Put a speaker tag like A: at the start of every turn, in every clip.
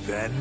A: then?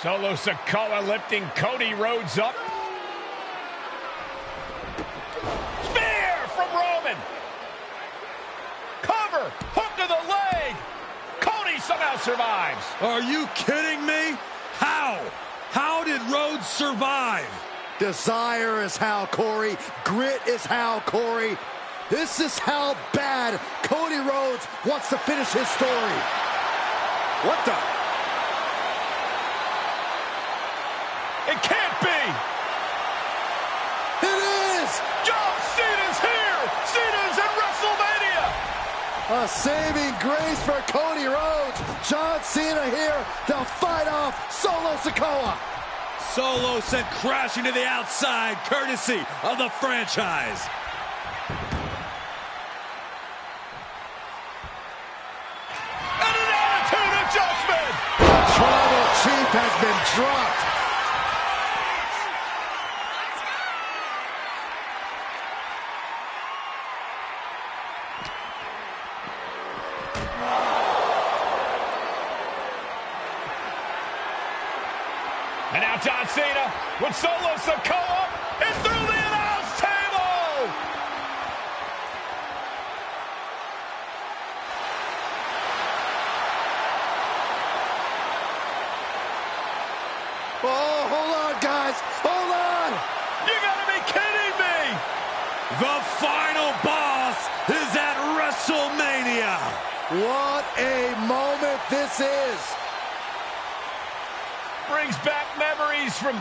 B: Solo Sikoa lifting Cody Rhodes up. Spear from Roman. Cover, hook to the leg. Cody somehow survives.
C: Are you kidding me? How? How did Rhodes survive?
D: Desire is how, Corey. Grit is how, Corey. This is how bad Cody Rhodes wants to finish his story. What the?
B: It can't be!
D: It is!
B: John Cena's here! Cena's in WrestleMania!
D: A saving grace for Cody Rhodes. John Cena here to fight off Solo Sikoa.
C: Solo sent crashing to the outside, courtesy of the franchise.
B: And an attitude adjustment!
D: The Tribal Chief has been dropped.
B: And now John Cena with Solo Sikoa and through the announce table!
D: Oh, hold on, guys. Hold on.
B: You gotta be kidding me!
C: The final boss is at WrestleMania.
D: What a moment this is.
B: Brings back memories from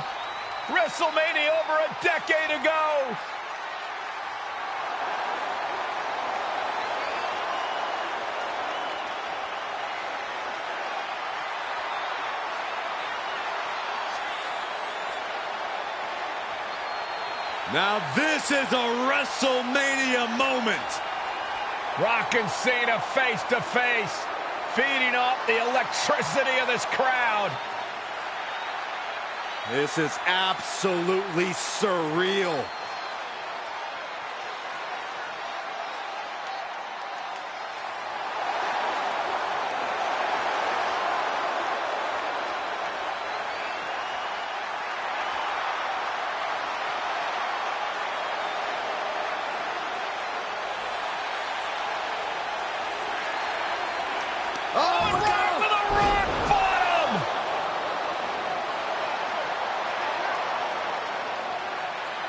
B: WrestleMania over a decade ago.
C: Now this is a WrestleMania moment.
B: Rock and Cena face to face. feeding off the electricity of this crowd.
D: This is absolutely surreal.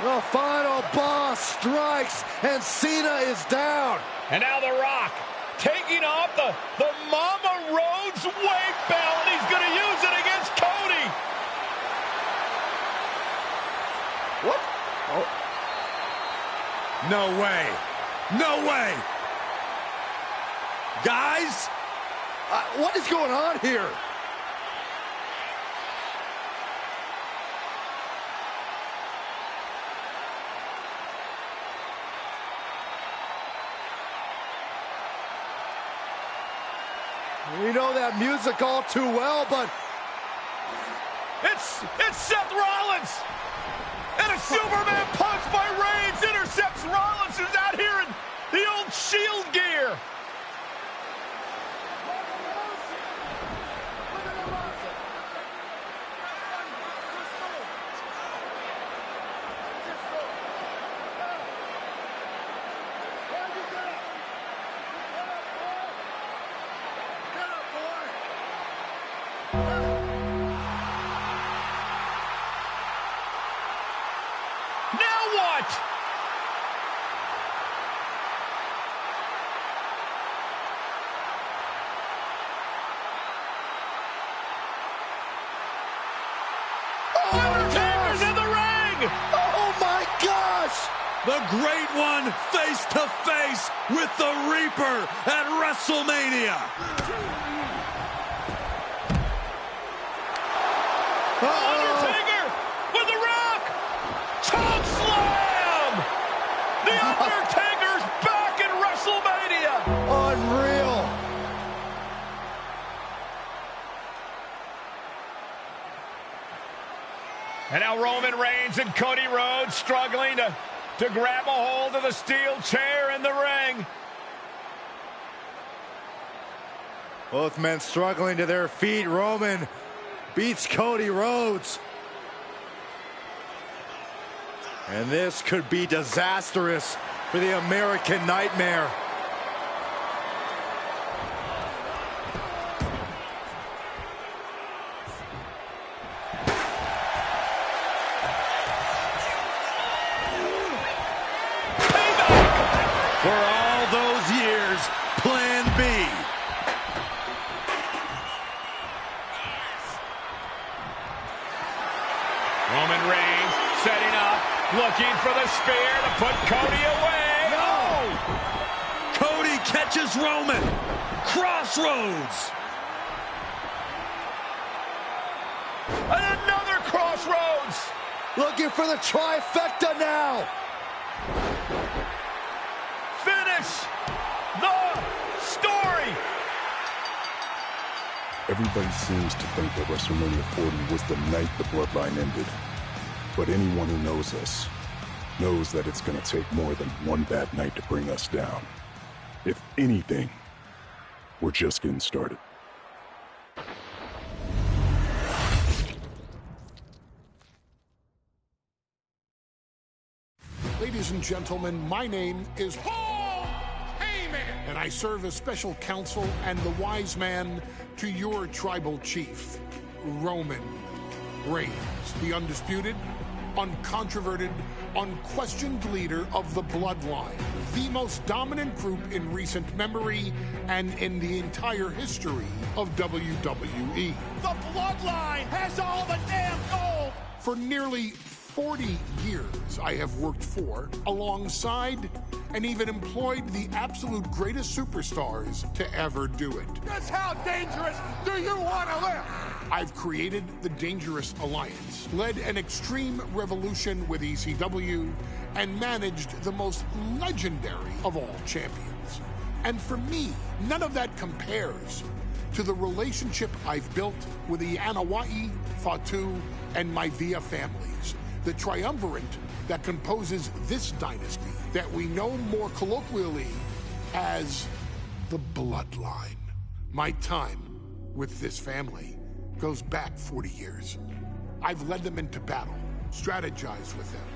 D: The final boss strikes, and Cena is down.
B: And now The Rock taking off the Mama Rhodes weight belt, and he's going to use it against Cody.
D: What? Oh.
C: No way. No way. Guys?
D: What is going on here? We know that music all too well, but
B: it's Seth Rollins, and a Superman punch by Reigns intercepts Rollins, who's out here in the old Shield gear. Undertaker's in the ring!
D: Oh my gosh!
C: The Great One face to face with the Reaper at WrestleMania.
B: Undertaker with the Rock! Choke slam! The Undertaker's back in WrestleMania!
D: Unreal!
B: And now Roman Reigns and Cody Rhodes struggling to grab a hold of the steel chair in the ring.
D: Both men struggling to their feet. Roman beats Cody Rhodes. And this could be disastrous for the American Nightmare.
C: For all those years, Plan B.
B: Roman Reigns setting up, looking for the spear to put Cody away.
C: No! Cody catches Roman. Crossroads.
B: And another crossroads.
D: Looking for the trifecta now.
B: Finish the story.
A: Everybody seems to think that WrestleMania 40 was the night the Bloodline ended. But anyone who knows us knows that it's going to take more than one bad night to bring us down. If anything, we're just getting started.
E: Ladies and gentlemen, my name is Paul Heyman, and I serve as special counsel and the wise man to your tribal chief, Roman Reigns, the undisputed, uncontroverted, unquestioned leader of the Bloodline, the most dominant group in recent memory and in the entire history of WWE.
B: The Bloodline has all the damn gold.
E: For nearly 40 years, I have worked for, alongside, and even employed the absolute greatest superstars to ever do it.
B: Just how dangerous do you want to live?
E: I've created the Dangerous Alliance, led an extreme revolution with ECW, and managed the most legendary of all champions. And for me, none of that compares to the relationship I've built with the Anoa'i, Fatu, and Maivia families, the triumvirate that composes this dynasty that we know more colloquially as the Bloodline. My time with this family goes back 40 years. I've led them into battle, strategized with them,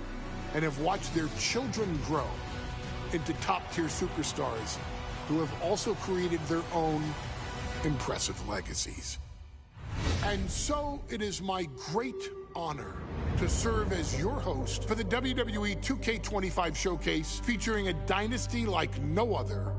E: and have watched their children grow into top-tier superstars who have also created their own impressive legacies. And so it is my great honor to serve as your host for the WWE 2K25 showcase featuring a dynasty like no other,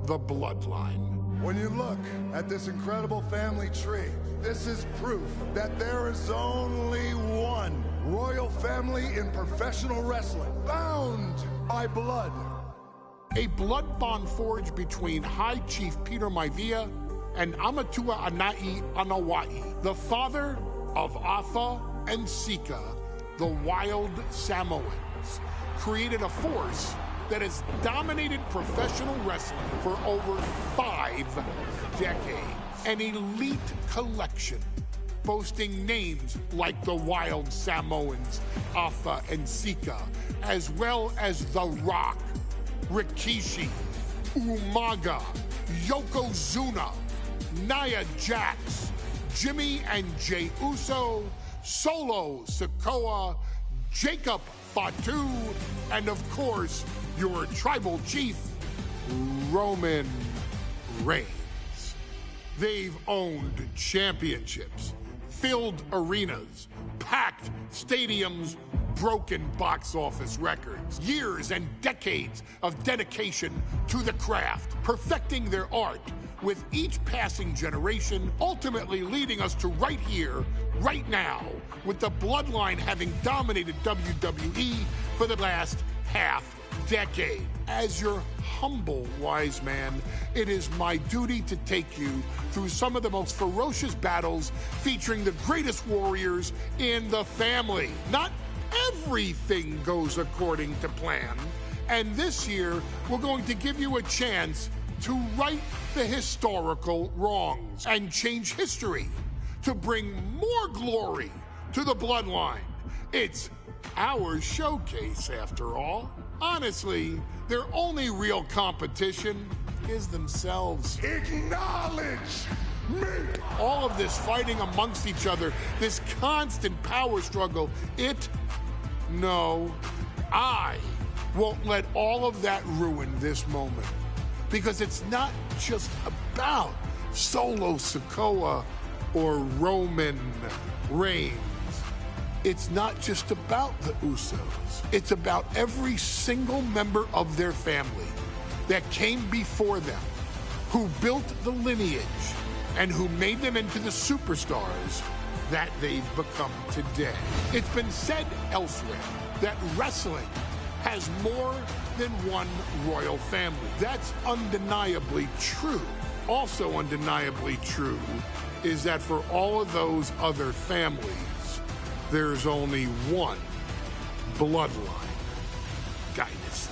E: the Bloodline.
F: When you look at this incredible family tree, this is proof that there is only one royal family in professional wrestling, bound by blood.
E: A blood bond forged between High Chief Peter Maivia and Amatua Anai Anoa'i, the father of Afa and Sika, the wild Samoans, created a force that has dominated professional wrestling for over 5 decades. An elite collection boasting names like the Wild Samoans, Afa and Sika, as well as The Rock, Rikishi, Umaga, Yokozuna, Nia Jax, Jimmy and Jey Uso, Solo Sikoa, Jacob Fatu, and of course, your tribal chief, Roman Reigns. They've owned championships, filled arenas, packed stadiums, broken box office records, years and decades of dedication to the craft, perfecting their art with each passing generation, ultimately leading us to right here, right now, with the Bloodline having dominated WWE for the last half decade. As your humble wise man, it is my duty to take you through some of the most ferocious battles featuring the greatest warriors in the family. Not everything goes according to plan, and this year we're going to give you a chance to right the historical wrongs and change history to bring more glory to the Bloodline. It's our showcase, after all. Honestly, their only real competition is themselves.
F: Acknowledge me!
E: All of this fighting amongst each other, this constant power struggle, no, I won't let all of that ruin this moment. Because it's not just about Solo Sikoa or Roman Reigns. It's not just about the Usos. It's about every single member of their family that came before them, who built the lineage, and who made them into the superstars that they've become today. It's been said elsewhere that wrestling has more than one royal family. That's undeniably true. Also undeniably true is that for all of those other families, there's only one Bloodline dynasty.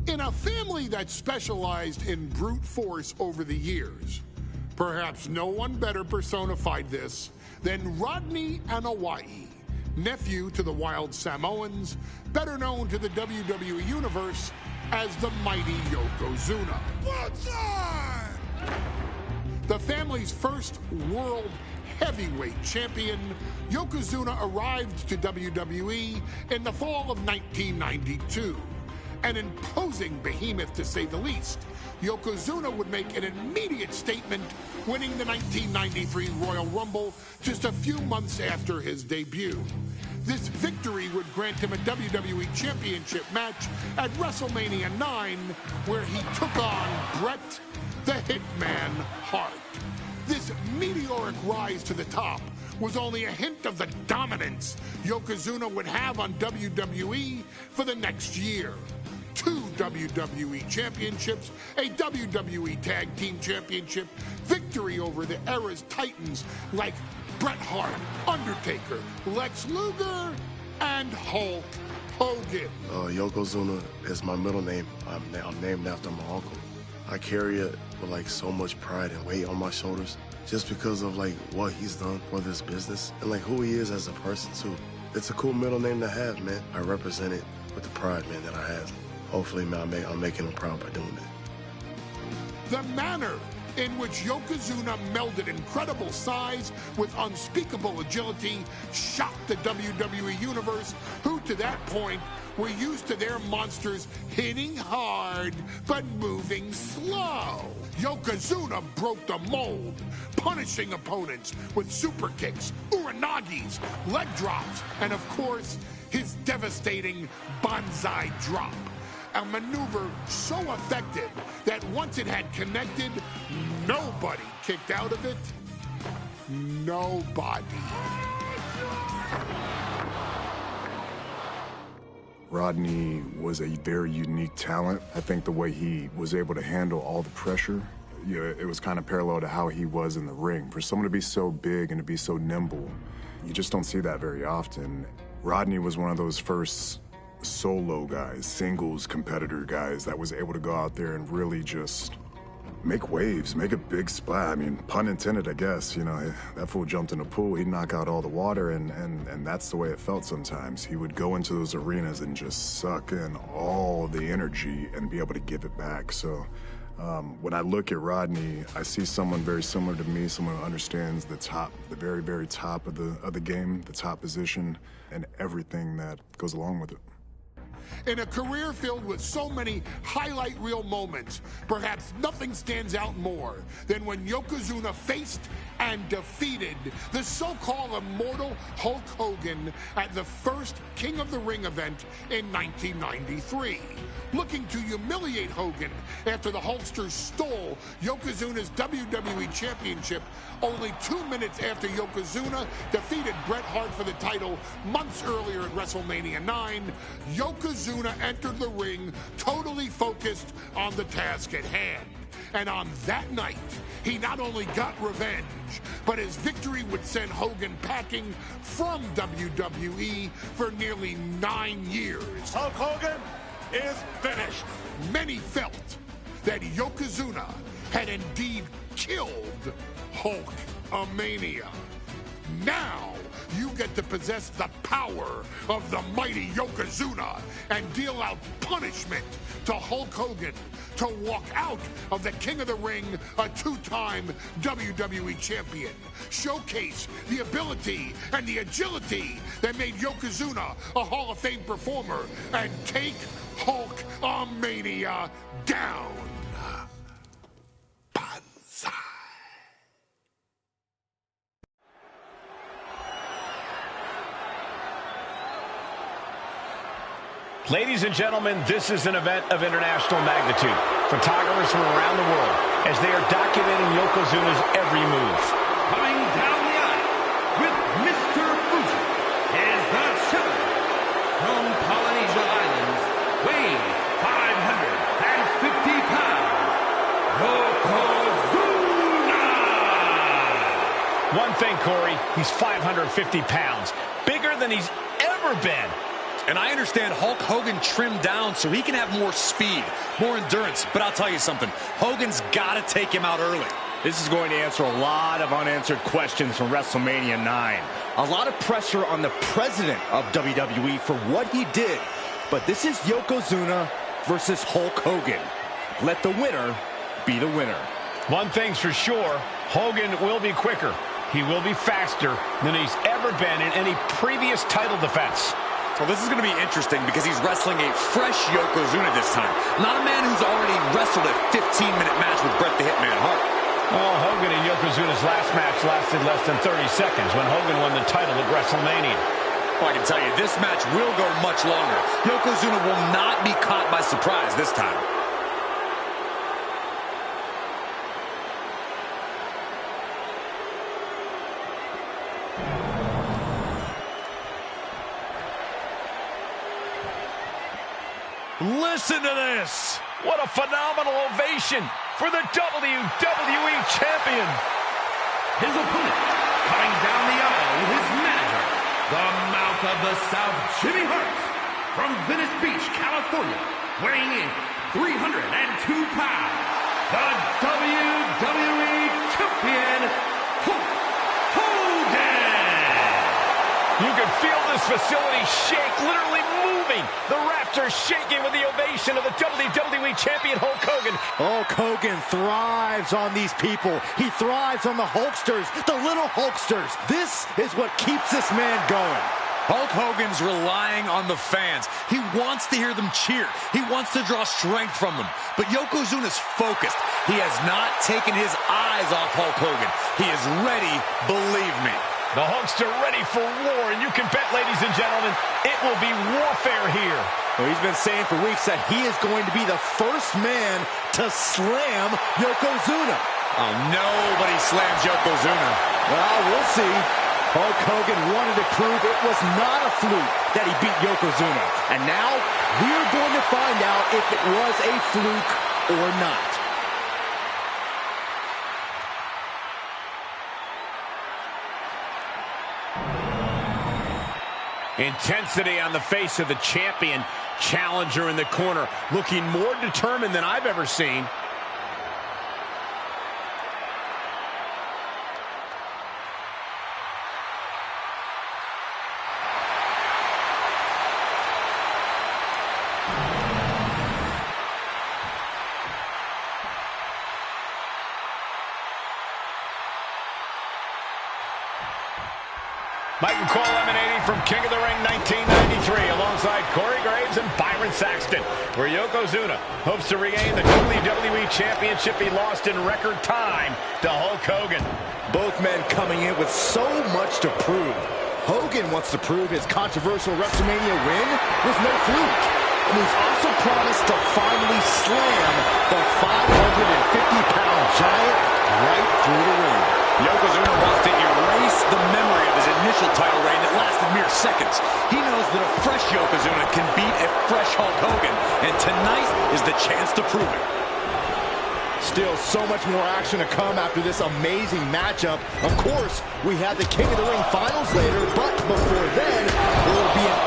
E: In a family that specialized in brute force over the years, perhaps no one better personified this than Rodney Anoa'i, nephew to the Wild Samoans, better known to the WWE Universe as the mighty Yokozuna. The family's first world heavyweight champion, Yokozuna arrived to WWE in the fall of 1992. An imposing behemoth, to say the least, Yokozuna would make an immediate statement, winning the 1993 Royal Rumble just a few months after his debut. This victory would grant him a WWE Championship match at WrestleMania 9, where he took on Bret the Hitman Hart. This meteoric rise to the top was only a hint of the dominance Yokozuna would have on WWE for the next year. 2 WWE championships, a WWE Tag Team Championship, victory over the era's titans like Bret Hart, Undertaker, Lex Luger, and Hulk Hogan.
G: Yokozuna is my middle name. I'm named after my uncle. I carry it with like so much pride and weight on my shoulders just because of like what he's done for this business and like who he is as a person too. It's a cool middle name to have, man. I represent it with the pride, man, that I have. Hopefully, man, I'm making him proud by doing that.
E: The manner in which Yokozuna melded incredible size with unspeakable agility shocked the WWE Universe, who to that point were used to their monsters hitting hard but moving slow. Yokozuna broke the mold, punishing opponents with super kicks, uranagis, leg drops, and of course, his devastating banzai drop. A maneuver so effective that once it had connected, nobody kicked out of it. Nobody.
A: Rodney was a very unique talent. I think the way he was able to handle all the pressure, it was kind of parallel to how he was in the ring. For someone to be so big and to be so nimble, you just don't see that very often. Rodney was one of those first solo guys, singles competitor guys that was able to go out there and really just make waves, make a big splash. I mean, pun intended, I guess. You know, that fool jumped in the pool, he'd knock out all the water, and that's the way it felt sometimes. He would go into those arenas and just suck in all the energy and be able to give it back. So when I look at Rodney, I see someone very similar to me, someone who understands the top, the very, very top of the game, the top position, and everything that goes along with it.
E: In a career filled with so many highlight reel moments, perhaps nothing stands out more than when Yokozuna faced and defeated the so-called immortal Hulk Hogan at the first King of the Ring event in 1993. Looking to humiliate Hogan after the Hulkster stole Yokozuna's WWE Championship only 2 minutes after Yokozuna defeated Bret Hart for the title months earlier at WrestleMania 9, Yokozuna entered the ring totally focused on the task at hand. And on that night, he not only got revenge, but his victory would send Hogan packing from WWE for nearly 9 years.
B: Hulk Hogan is finished.
E: Many felt that Yokozuna had indeed killed Hulkamania. Now, you get to possess the power of the mighty Yokozuna and deal out punishment to Hulk Hogan to walk out of the King of the Ring a 2-time WWE champion. Showcase the ability and the agility that made Yokozuna a Hall of Fame performer and take Hulkamania down. Banzai.
H: Ladies and gentlemen, this is an event of international magnitude. Photographers from around the world as they are documenting Yokozuna's every move.
C: Coming down the aisle with Mr. Fuji is the challenger from Polynesia Islands, weighing 550 pounds, Yokozuna!
H: One thing, Corey, he's 550 pounds, bigger than he's ever been.
C: And I understand Hulk Hogan trimmed down so he can have more speed, more endurance. But I'll tell you something, Hogan's got to take him out early.
I: This is going to answer a lot of unanswered questions from WrestleMania 9. A lot of pressure on the president of WWE for what he did. But this is Yokozuna versus Hulk Hogan. Let the winner be the winner.
H: One thing's for sure, Hogan will be quicker. He will be faster than he's ever been in any previous title defense.
C: Well, this is going to be interesting because he's wrestling a fresh Yokozuna this time. Not a man who's already wrestled a 15-minute match with Bret the Hitman Hart.
H: Well, Hogan and Yokozuna's last match lasted less than 30 seconds when Hogan won the title at WrestleMania.
C: Well, I can tell you, this match will go much longer. Yokozuna will not be caught by surprise this time.
B: Listen to this. What a phenomenal ovation for the WWE Champion.
C: His opponent, coming down the aisle with his manager, the Mouth of the South, Jimmy Hart, from Venice Beach, California, weighing in 302 pounds, the WWE Champion, Hulk Hogan.
H: You can feel this facility shake, literally moving. The rafters shaking with the ovation of the WWE Champion, Hulk Hogan.
D: Hulk Hogan thrives on these people. He thrives on the Hulksters, the little Hulksters. This is what keeps this man going.
J: Hulk Hogan's relying on the fans. He wants to hear them cheer. He wants to draw strength from them. But Yokozuna's focused. He has not taken his eyes off Hulk Hogan. He is ready, believe me.
H: The Hulkster ready for war, and you can bet, ladies and gentlemen, it will be warfare here.
D: Well, he's been saying for weeks that he is going to be the first man to slam Yokozuna.
J: Oh, nobody slams Yokozuna.
D: Well, we'll see. Hulk Hogan wanted to prove it was not a fluke that he beat Yokozuna. And now, we're going to find out if it was a fluke or not.
H: Intensity on the face of the champion. Challenger in the corner, looking more determined than I've ever seen. Mike McCall emanating from King of the Ring 1993 alongside Corey Graves and Byron Saxton, where Yokozuna hopes to regain the WWE Championship he lost in record time to Hulk Hogan.
D: Both men coming in with so much to prove. Hogan wants to prove his controversial WrestleMania win was no fluke. And he's also promised to finally slam the 550-pound giant right through the ring.
J: Yokozuna wants to erase the memory of his initial title reign that lasted mere seconds. He knows that a fresh Yokozuna can beat a fresh Hulk Hogan, and tonight is the chance to prove it.
D: Still so much more action to come after this amazing matchup. Of course, we have the King of the Ring finals later, but before then, there will be an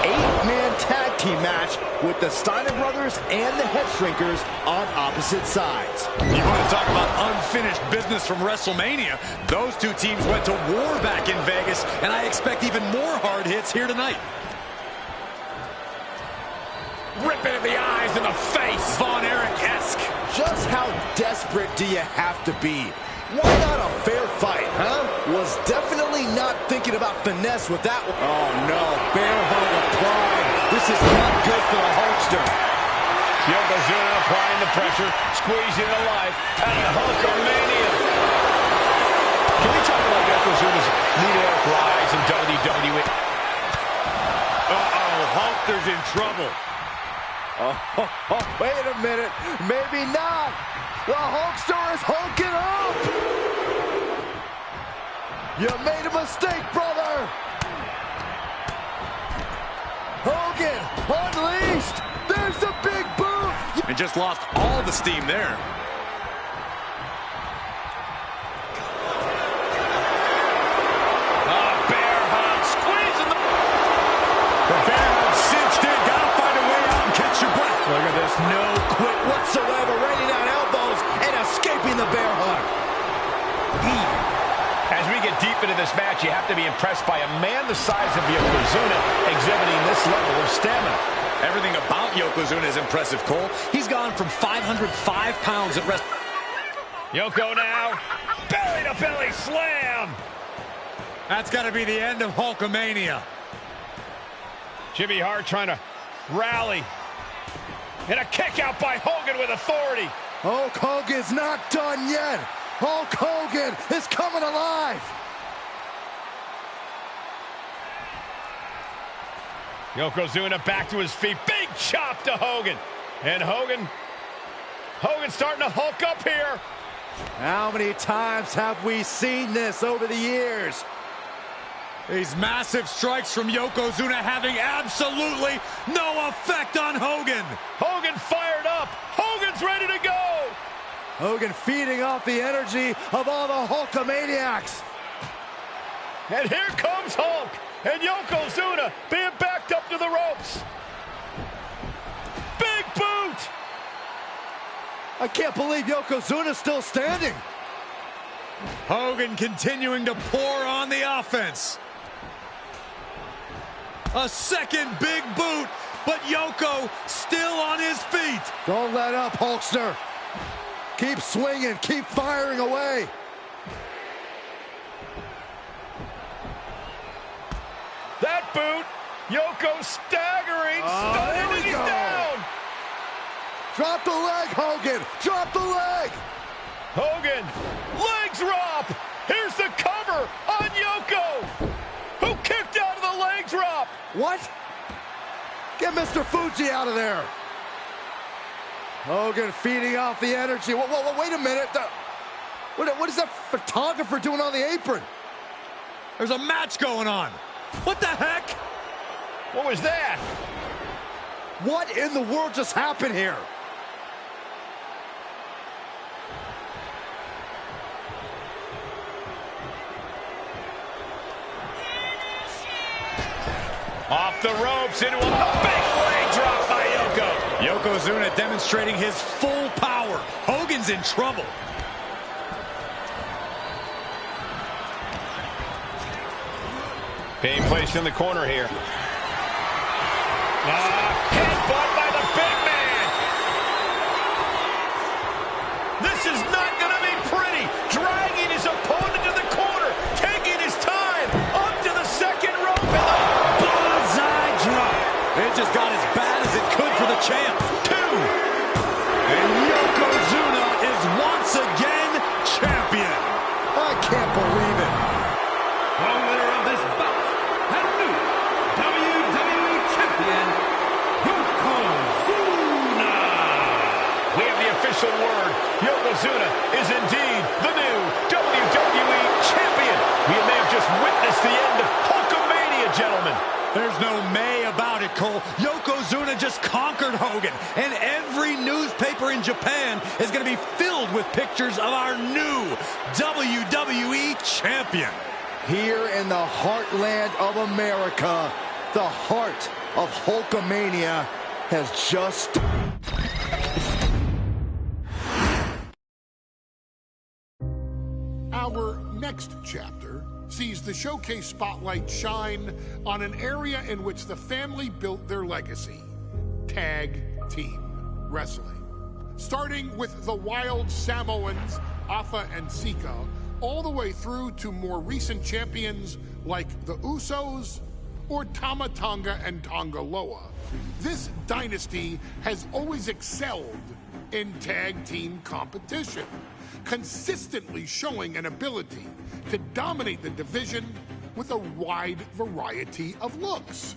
D: 8-man tag team match with the Steiner brothers and the Head Shrinkers on opposite sides.
J: You want to talk about unfinished business from WrestleMania? Those two teams went to war back in Vegas, and I expect even more hard hits here tonight.
H: Ripping at the eyes and the face.
J: Von Erich-esque.
D: Just how desperate do you have to be? Why not a fair fight, huh? Was definitely not thinking about finesse with that one. Oh no, bear hug applied. This is not good for the Hulkster.
H: Yokozuna applying the pressure, squeezing the life out of Hulkamania. Can we talk about Yokozuna's meteoric rise in WWE?
J: Uh-oh, Hulkster's in trouble.
D: Oh, wait a minute. Maybe not. The Hulkster is hulking up. You made a mistake, brother. Hogan unleashed. There's the big boot.
J: And just lost all the steam there.
H: Bear hug, squeezing the... bear hug cinched in. Gotta find a way out and catch your breath.
D: Look at this, no quit whatsoever, raining down elbows and escaping the bear hug.
H: As we get deep into this match, you have to be impressed by a man the size of Yokozuna exhibiting this level of stamina.
J: Everything about Yokozuna is impressive, Cole. He's gone from 505 pounds at rest.
H: Yoko now, belly-to-belly slam.
J: That's got to be the end of Hulkamania.
H: Jimmy Hart trying to rally. And a kick out by Hogan with authority.
D: Hulk Hogan's not done yet. Hulk Hogan is coming alive.
H: Yokozuna back to his feet. Big chop to Hogan. And Hogan's starting to hulk up here.
D: How many times have we seen this over the years?
J: These massive strikes from Yokozuna having absolutely no effect on Hogan.
H: Hogan fired up. Hogan's ready to go.
D: Hogan feeding off the energy of all the Hulkamaniacs.
H: And here comes Hulk. And Yokozuna being backed up to the ropes. Big boot.
D: I can't believe Yokozuna's still standing.
J: Hogan continuing to pour on the offense. A second big boot, but Yoko still on his feet.
D: Don't let up, Hulkster. Keep swinging, keep firing away.
H: That boot, Yoko staggering, stunning, and he's down.
D: Drop the leg, Hogan, drop the leg.
H: Hogan, leg drop. Here's the cover on Yoko, who kicked out of the leg drop.
D: What? Get Mr. Fuji out of there. Hogan feeding off the energy. Whoa, wait a minute. What is that photographer doing on the apron?
J: There's a match going on. What the heck?
H: What was that?
D: What in the world just happened here?
H: Off the ropes into a big leg drop by Yoko.
J: Yokozuna demonstrating his full power. Hogan's in trouble.
H: Being placed in the corner here. Headbutt by the big man. This is not going to be pretty. Dragging his opponent to the corner. Taking his time. Up to the second rope. And the bullseye drop.
J: It just got as bad as it could for the champ.
H: 2.
J: And Yokozuna is once again champion.
D: I can't believe it.
C: The winner of this bout and new WWE Champion, Yokozuna.
H: We have the official word. Yokozuna is indeed the new WWE Champion. We may have just witnessed the end of Hulkamania, gentlemen.
J: There's no may about it, Cole. Yokozuna just conquered Hogan, and every newspaper in Japan is going to be filled with pictures of our new WWE Champion.
D: Here in the heartland of America, the heart of Hulkamania has just...
E: Our next chapter sees the showcase spotlight shine on an area in which the family built their legacy: tag team wrestling. Starting with the Wild Samoans, Afa and Sika, all the way through to more recent champions like the Usos or Tama Tonga and Tonga Loa. This dynasty has always excelled in tag team competition, consistently showing an ability to dominate the division with a wide variety of looks.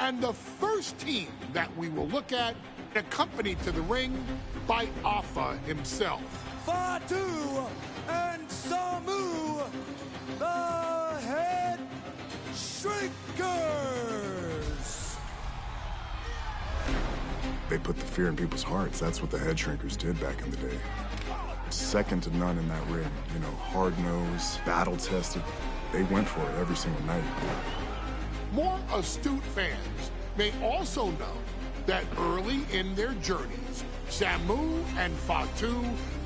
E: And the first team that we will look at, accompanied to the ring by Afa himself.
K: Fatu and Samu, the Head Shrinkers.
A: They put the fear in people's hearts. That's what the Head Shrinkers did back in the day. Second to none in that ring. You know, hard-nosed, battle-tested. They went for it every single night.
E: More astute fans may also know that early in their journeys, Samu and Fatu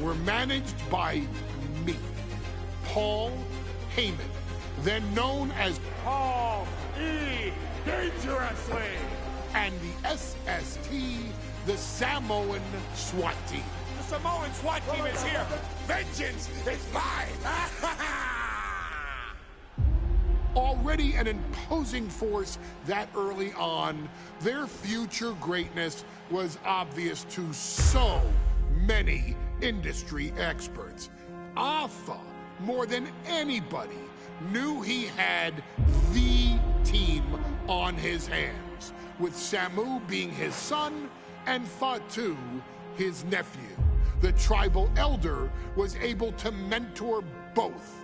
E: were managed by me, Paul Heyman, then known as
B: Paul E. Dangerously.
E: and the SST, the Samoan SWAT team.
B: The Samoan SWAT team is here. Vengeance is mine.
E: Already an imposing force that early on, their future greatness was obvious to so many industry experts. Afa, more than anybody, knew he had the team on his hands, with Samu being his son and Fatu his nephew. The tribal elder was able to mentor both,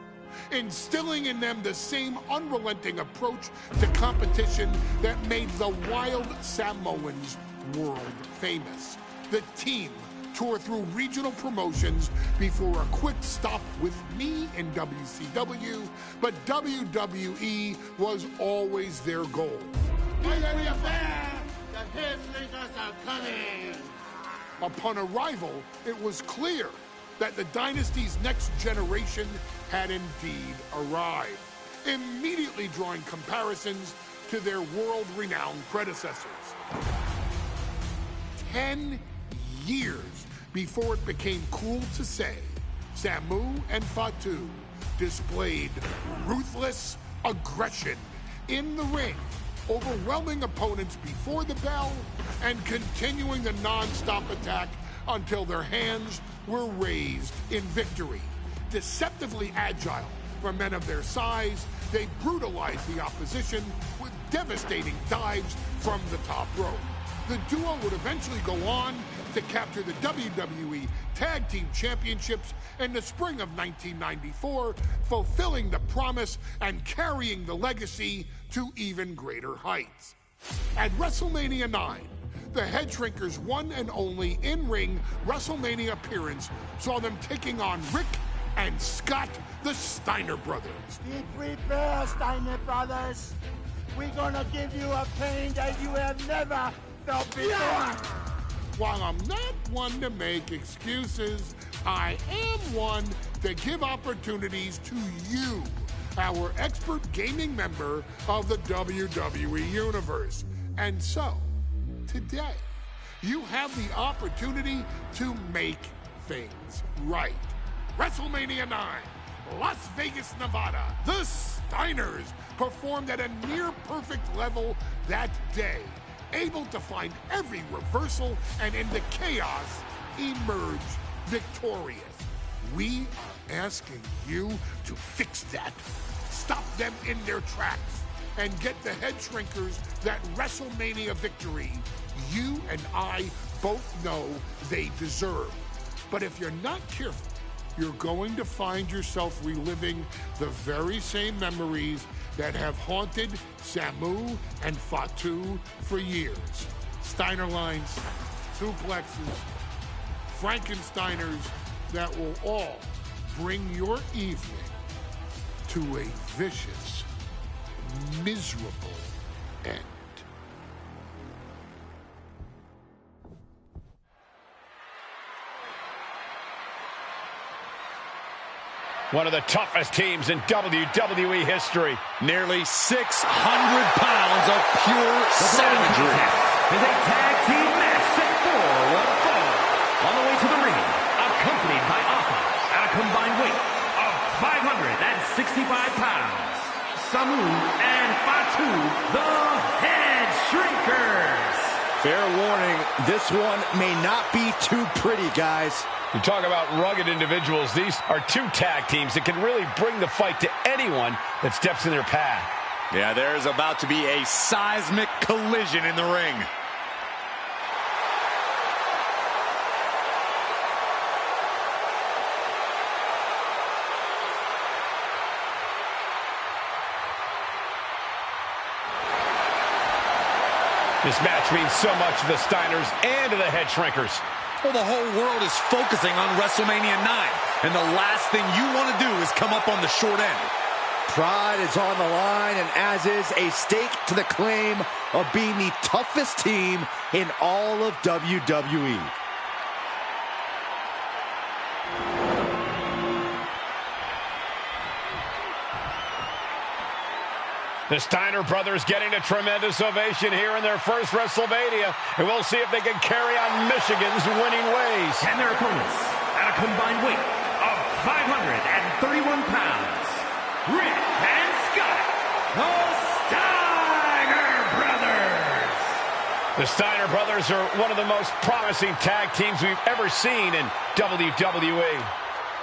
E: instilling in them the same unrelenting approach to competition that made the Wild Samoans world famous. The team toured through regional promotions before a quick stop with me in WCW, but WWE was always their goal. Upon arrival, it was clear that the dynasty's next generation had indeed arrived, immediately drawing comparisons to their world-renowned predecessors. 10 years before it became cool to say, Samu and Fatu displayed ruthless aggression in the ring, overwhelming opponents before the bell and continuing the non-stop attack until their hands were raised in victory. Deceptively agile for men of their size, they brutalized the opposition with devastating dives from the top rope. The duo would eventually go on to capture the WWE Tag Team Championships in the spring of 1994, fulfilling the promise and carrying the legacy to even greater heights. At WrestleMania 9, the Head Shrinkers' one and only in-ring WrestleMania appearance saw them taking on Rick and Scott, the Steiner brothers.
K: Be prepared, Steiner brothers. We're gonna give you a pain that you have never felt before.
E: While I'm not one to make excuses, I am one to give opportunities to you, our expert gaming member of the WWE Universe. And so, today, you have the opportunity to make things right. WrestleMania 9, Las Vegas, Nevada. The Steiners performed at a near-perfect level that day, able to find every reversal and in the chaos emerge victorious. We are asking you to fix that. Stop them in their tracks and get the Head Shrinkers that WrestleMania victory you and I both know they deserve. But if you're not careful, you're going to find yourself reliving the very same memories that have haunted Samu and Fatu for years. Steiner lines, suplexes, Frankensteiners that will all bring your evening to a vicious, miserable end.
H: One of the toughest teams in WWE history.
J: Nearly 600 pounds of pure savagery.
C: Is a tag team match set for one fall. On the way to the ring, accompanied by Alpha at a combined weight of 565 pounds. Samu and Fatu, the Head Shrinkers.
I: Fair warning, this one may not be too pretty, guys.
H: You talk about rugged individuals. These are two tag teams that can really bring the fight to anyone that steps in their path.
J: Yeah, there's about to be a seismic collision in the ring.
H: This match means so much to the Steiners and to the Head Shrinkers.
J: Well, the whole world is focusing on WrestleMania 9, and the last thing you want to do is come up on the short end.
I: Pride is on the line, and as is a stake to the claim of being the toughest team in all of WWE.
H: The Steiner brothers getting a tremendous ovation here in their first WrestleMania, and we'll see if they can carry on Michigan's winning ways.
C: And their opponents, at a combined weight of 531 pounds, Rick and Scott, the Steiner brothers.
H: The Steiner brothers are one of the most promising tag teams we've ever seen in WWE.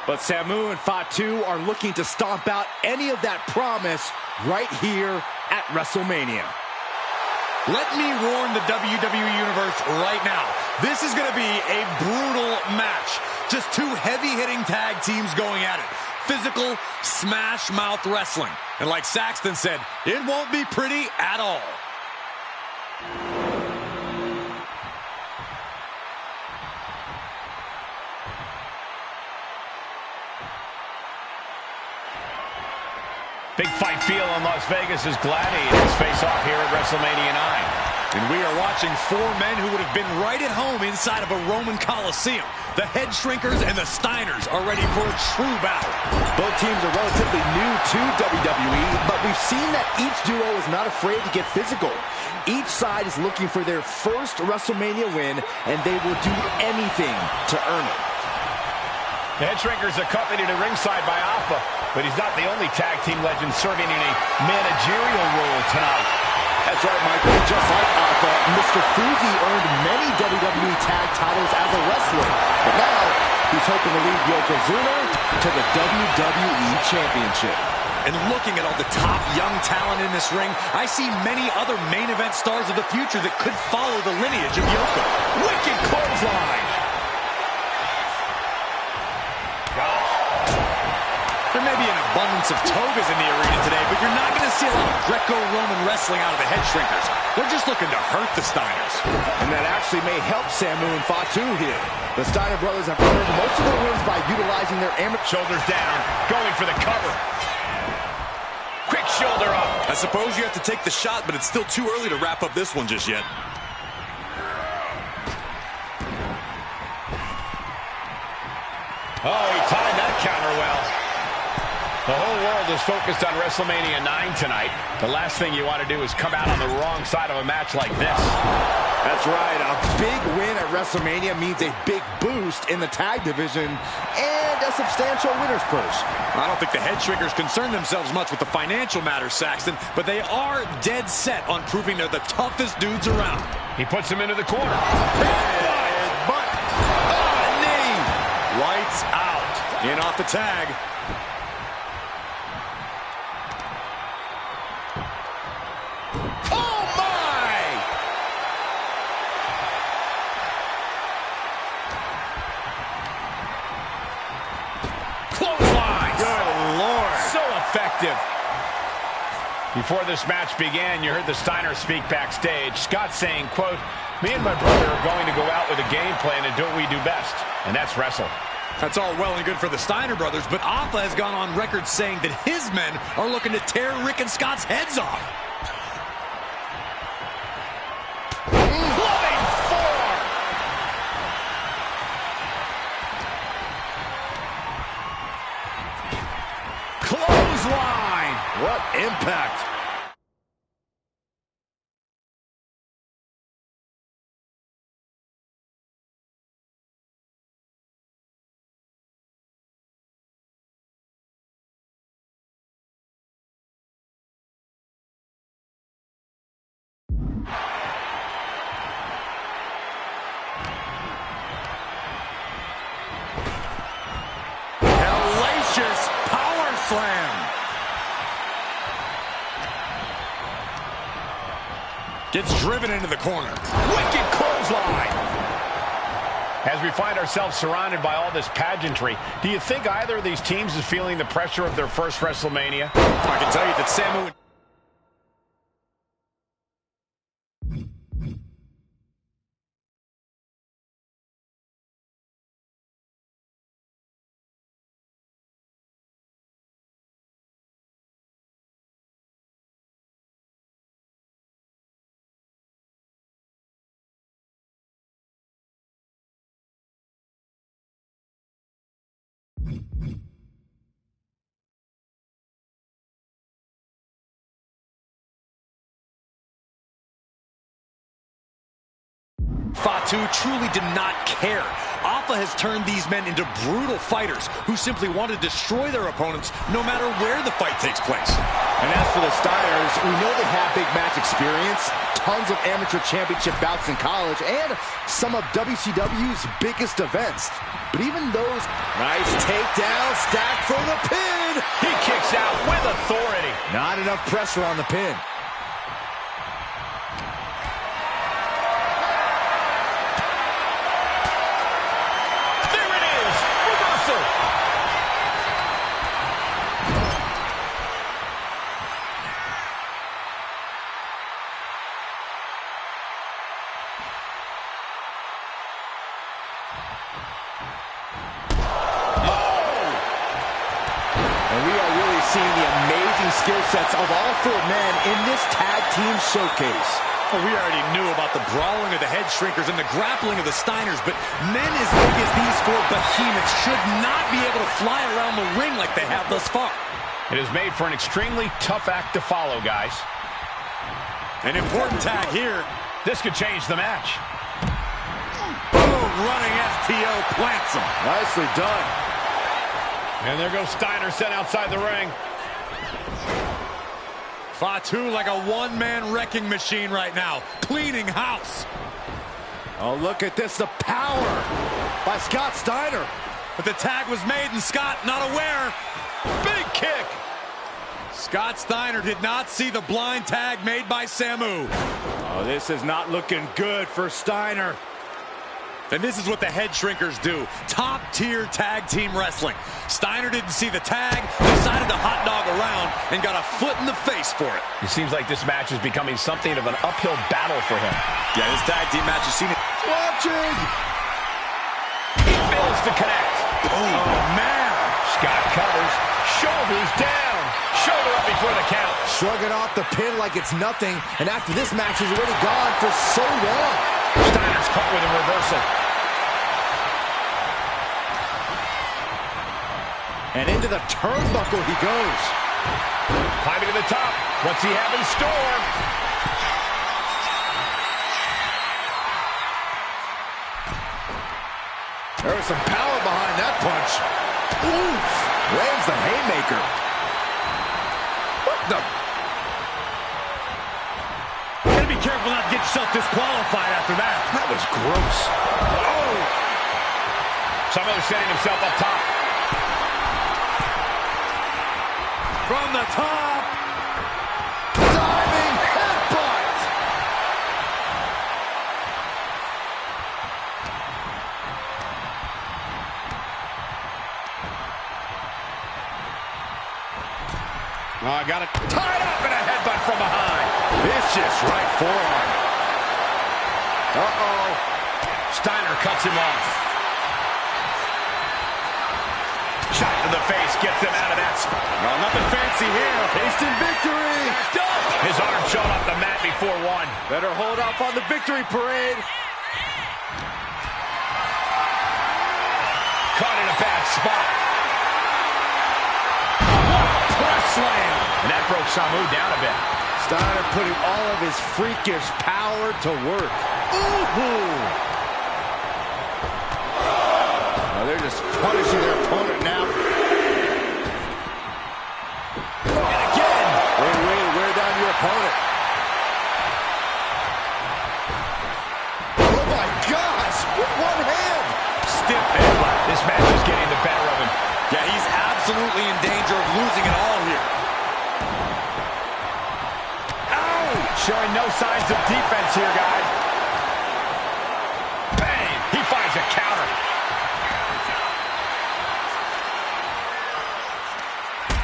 I: But Samu and Fatu are looking to stomp out any of that promise right here at WrestleMania.
J: Let me warn the WWE Universe right now. This is going to be a brutal match. Just two heavy-hitting tag teams going at it. Physical, Smash Mouth Wrestling. And like Saxton said, it won't be pretty at all.
H: Big fight feel in Las Vegas as gladiators face off here at WrestleMania 9.
J: And we are watching four men who would have been right at home inside of a Roman Coliseum. The Head Shrinkers and the Steiners are ready for a true battle.
I: Both teams are relatively new to WWE, but we've seen that each duo is not afraid to get physical. Each side is looking for their first WrestleMania win, and they will do anything to earn it.
H: The Head Shrinkers accompanied at ringside by Alpha, but he's not the only tag team legend serving in a managerial role tonight.
I: That's right, Michael. Just like Alpha, Mr. Fuji earned many WWE tag titles as a wrestler, but now he's hoping to lead Yokozuna to the WWE Championship.
J: And looking at all the top young talent in this ring, I see many other main event stars of the future that could follow the lineage of Yoko. Wicked clothesline! There may be an abundance of togas in the arena today, but you're not going to see a lot of Greco-Roman wrestling out of the Head Shrinkers. They're just looking to hurt the Steiners.
I: And that actually may help Samu and Fatu here. The Steiner brothers have earned most of their wins by utilizing their amateur...
H: Shoulders down, going for the cover. Quick shoulder up.
J: I suppose you have to take the shot, but it's still too early to wrap up this one just yet.
H: Oh, he timed that counter well. The whole world is focused on WrestleMania 9 tonight. The last thing you want to do is come out on the wrong side of a match like this.
I: That's right. A big win at WrestleMania means a big boost in the tag division and a substantial winner's purse.
J: I don't think the Head Shrinkers concern themselves much with the financial matters, Saxton, but they are dead set on proving they're the toughest dudes around.
H: He puts him into the corner.
J: But knee. Lights out. In off the tag.
H: Effective. Before this match began, you heard the Steiners speak backstage. Scott saying, quote, "Me and my brother are going to go out with a game plan and do what we do best, and that's wrestle."
J: That's all well and good for the Steiner brothers, but Alpha has gone on record saying that his men are looking to tear Rick and Scott's heads off.
H: Clothesline!
I: What impact!
J: Hellacious power slam. Gets driven into the corner.
H: Wicked clothesline. As we find ourselves surrounded by all this pageantry, do you think either of these teams is feeling the pressure of their first WrestleMania?
J: I can tell you that Samu... Fatu truly did not care. Alpha has turned these men into brutal fighters who simply want to destroy their opponents no matter where the fight takes place.
I: And as for the Steiners, we know they have big match experience, tons of amateur championship bouts in college, and some of WCW's biggest events. But even those... Nice takedown, stacked for the pin!
H: He kicks out with authority.
I: Not enough pressure on the pin.
D: And we are really seeing the amazing skill sets of all four men in this tag team showcase.
J: Well, we already knew about the brawling of the head shrinkers and the grappling of the Steiners, but men as big as these four behemoths should not be able to fly around the ring like they have thus far.
H: It is made for an extremely tough act to follow, guys.
J: An important tag here.
H: This could change the match.
J: Boom, running FTO plants him.
D: Nicely done.
H: And there goes Steiner sent outside the ring.
J: Fatu like a one-man wrecking machine right now, cleaning house.
D: Oh, look at this, the power by Scott Steiner.
J: But the tag was made and Scott not aware.
H: Big kick.
J: Scott Steiner did not see the blind tag made by Samu.
D: Oh, this is not looking good for Steiner.
J: And this is what the head shrinkers do. Top-tier tag team wrestling. Steiner didn't see the tag, decided to hot dog around, and got a foot in the face for it.
H: It seems like this match is becoming something of an uphill battle for him.
J: Yeah, this tag team match has seen it.
D: Watching!
H: He fails to connect.
J: Oh, man!
H: Scott covers. Shoulders down. Shoulder up before the count.
D: Shrugging off the pin like it's nothing, and after this match is already gone for so long.
H: Steiner's caught with a reversal.
D: And into the turnbuckle he goes.
H: Climbing to the top. What's he have in store?
D: There was some power behind that punch. Oof! Lands the haymaker. What the?
J: You gotta be careful not to get yourself disqualified after that.
D: That was gross.
H: Oh! Someone setting himself up top.
J: From the top.
D: Diving headbutt.
H: Oh, I got it tied up in a headbutt from behind.
D: Vicious right forearm. Uh-oh.
H: Steiner cuts him off. Shot to the face gets him out of that spot.
D: Well, nothing fancy here. Instant victory.
H: His arm showed off the mat before one.
D: Better hold off on the victory parade.
H: Caught in a bad spot. Press slam. And that broke Samu down a bit.
D: Steiner putting all of his freakish power to work. Ooh! Now they're just punishing their opponent now. And again! Way to wear down your opponent. Oh my gosh! With one hand!
H: Stiff headbutt. This match is getting the better of him.
J: Yeah, he's absolutely in danger of losing it all here.
H: Showing no signs of defense here, guys. Bang! He finds a counter.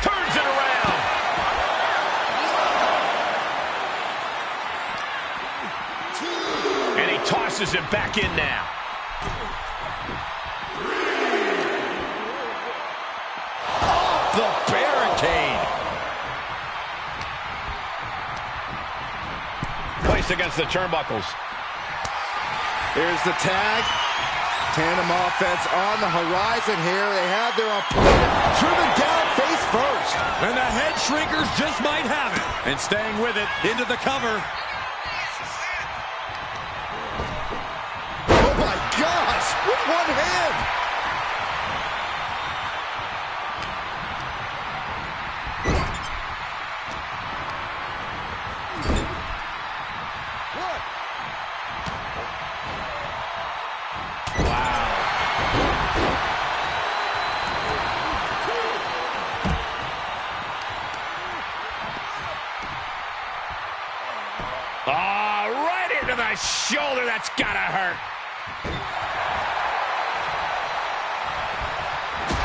H: Turns it around. And he tosses it back in now.
J: Off the barricade.
H: Placed against the turnbuckles.
D: Here's the tag. Tandem offense on the horizon here. They have their opponent driven down face first.
J: And the head shrinkers just might have it. And staying with it into the cover.
D: Oh my gosh! With one hand!
H: Right into the shoulder. That's gotta hurt.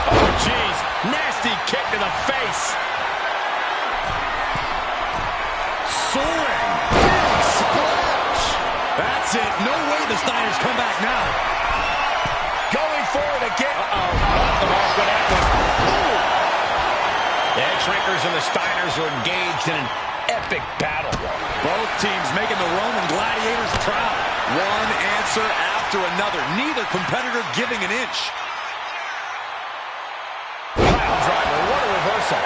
H: Oh, jeez. Nasty kick to the face.
J: Soaring. Big splash. That's it. No way the Steiners come back now.
H: Going for it
J: again.
H: Off the mark with that one. The Head Shrinkers and the Steiners are engaged in an epic battle.
J: Both teams making the Roman gladiators proud. One answer after another. Neither competitor giving an inch.
H: Pile driver, what a reversal.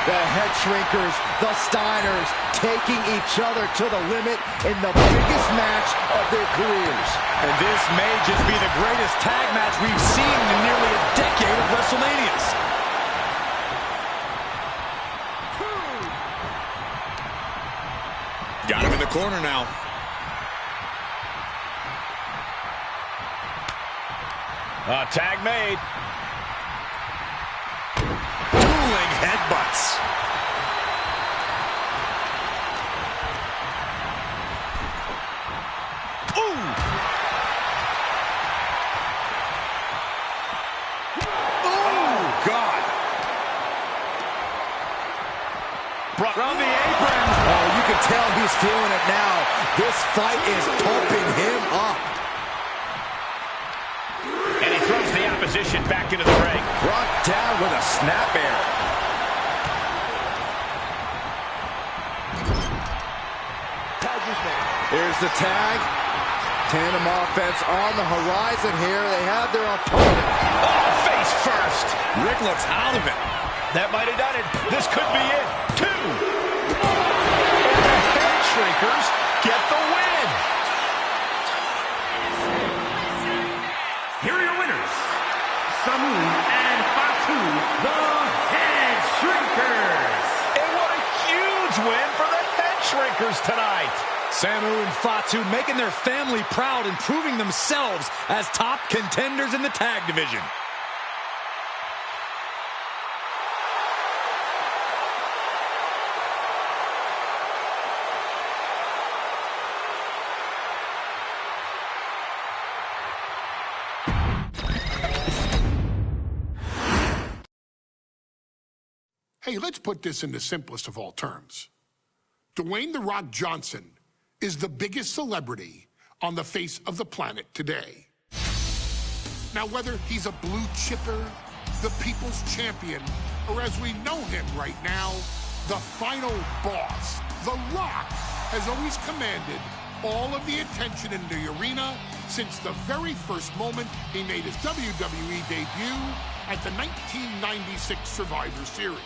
D: The Head Shrinkers, the Steiners, taking each other to the limit in the biggest match of their careers.
J: And this may just be the greatest tag match we've seen in nearly a decade of WrestleManias. Got him in the corner now.
H: Tag made.
J: Dueling headbutts. Ooh! Oh, God! From the apron.
D: Oh, you can tell he's feeling it now. This fight is pumping him up.
H: And he throws the opposition back into the ring.
D: Brought down with a snap air. Here's the tag. Tandem offense on the horizon here. They have their opponent.
H: Oh, face first.
J: Rick looks out of it.
H: That might have done it. This could be it. 2. And the Head Shrinkers get the win.
C: Here are your winners, Samu and Fatu, the Head Shrinkers.
H: And what a huge win for the Head Shrinkers tonight.
J: Samu and Fatu making their family proud and proving themselves as top contenders in the tag division.
E: Hey, let's put this in the simplest of all terms. Dwayne "The Rock" Johnson is the biggest celebrity on the face of the planet today. Now, whether he's a blue chipper, the people's champion, or as we know him right now, the final boss, The Rock has always commanded all of the attention in the arena since the very first moment he made his WWE debut at the 1996 Survivor Series.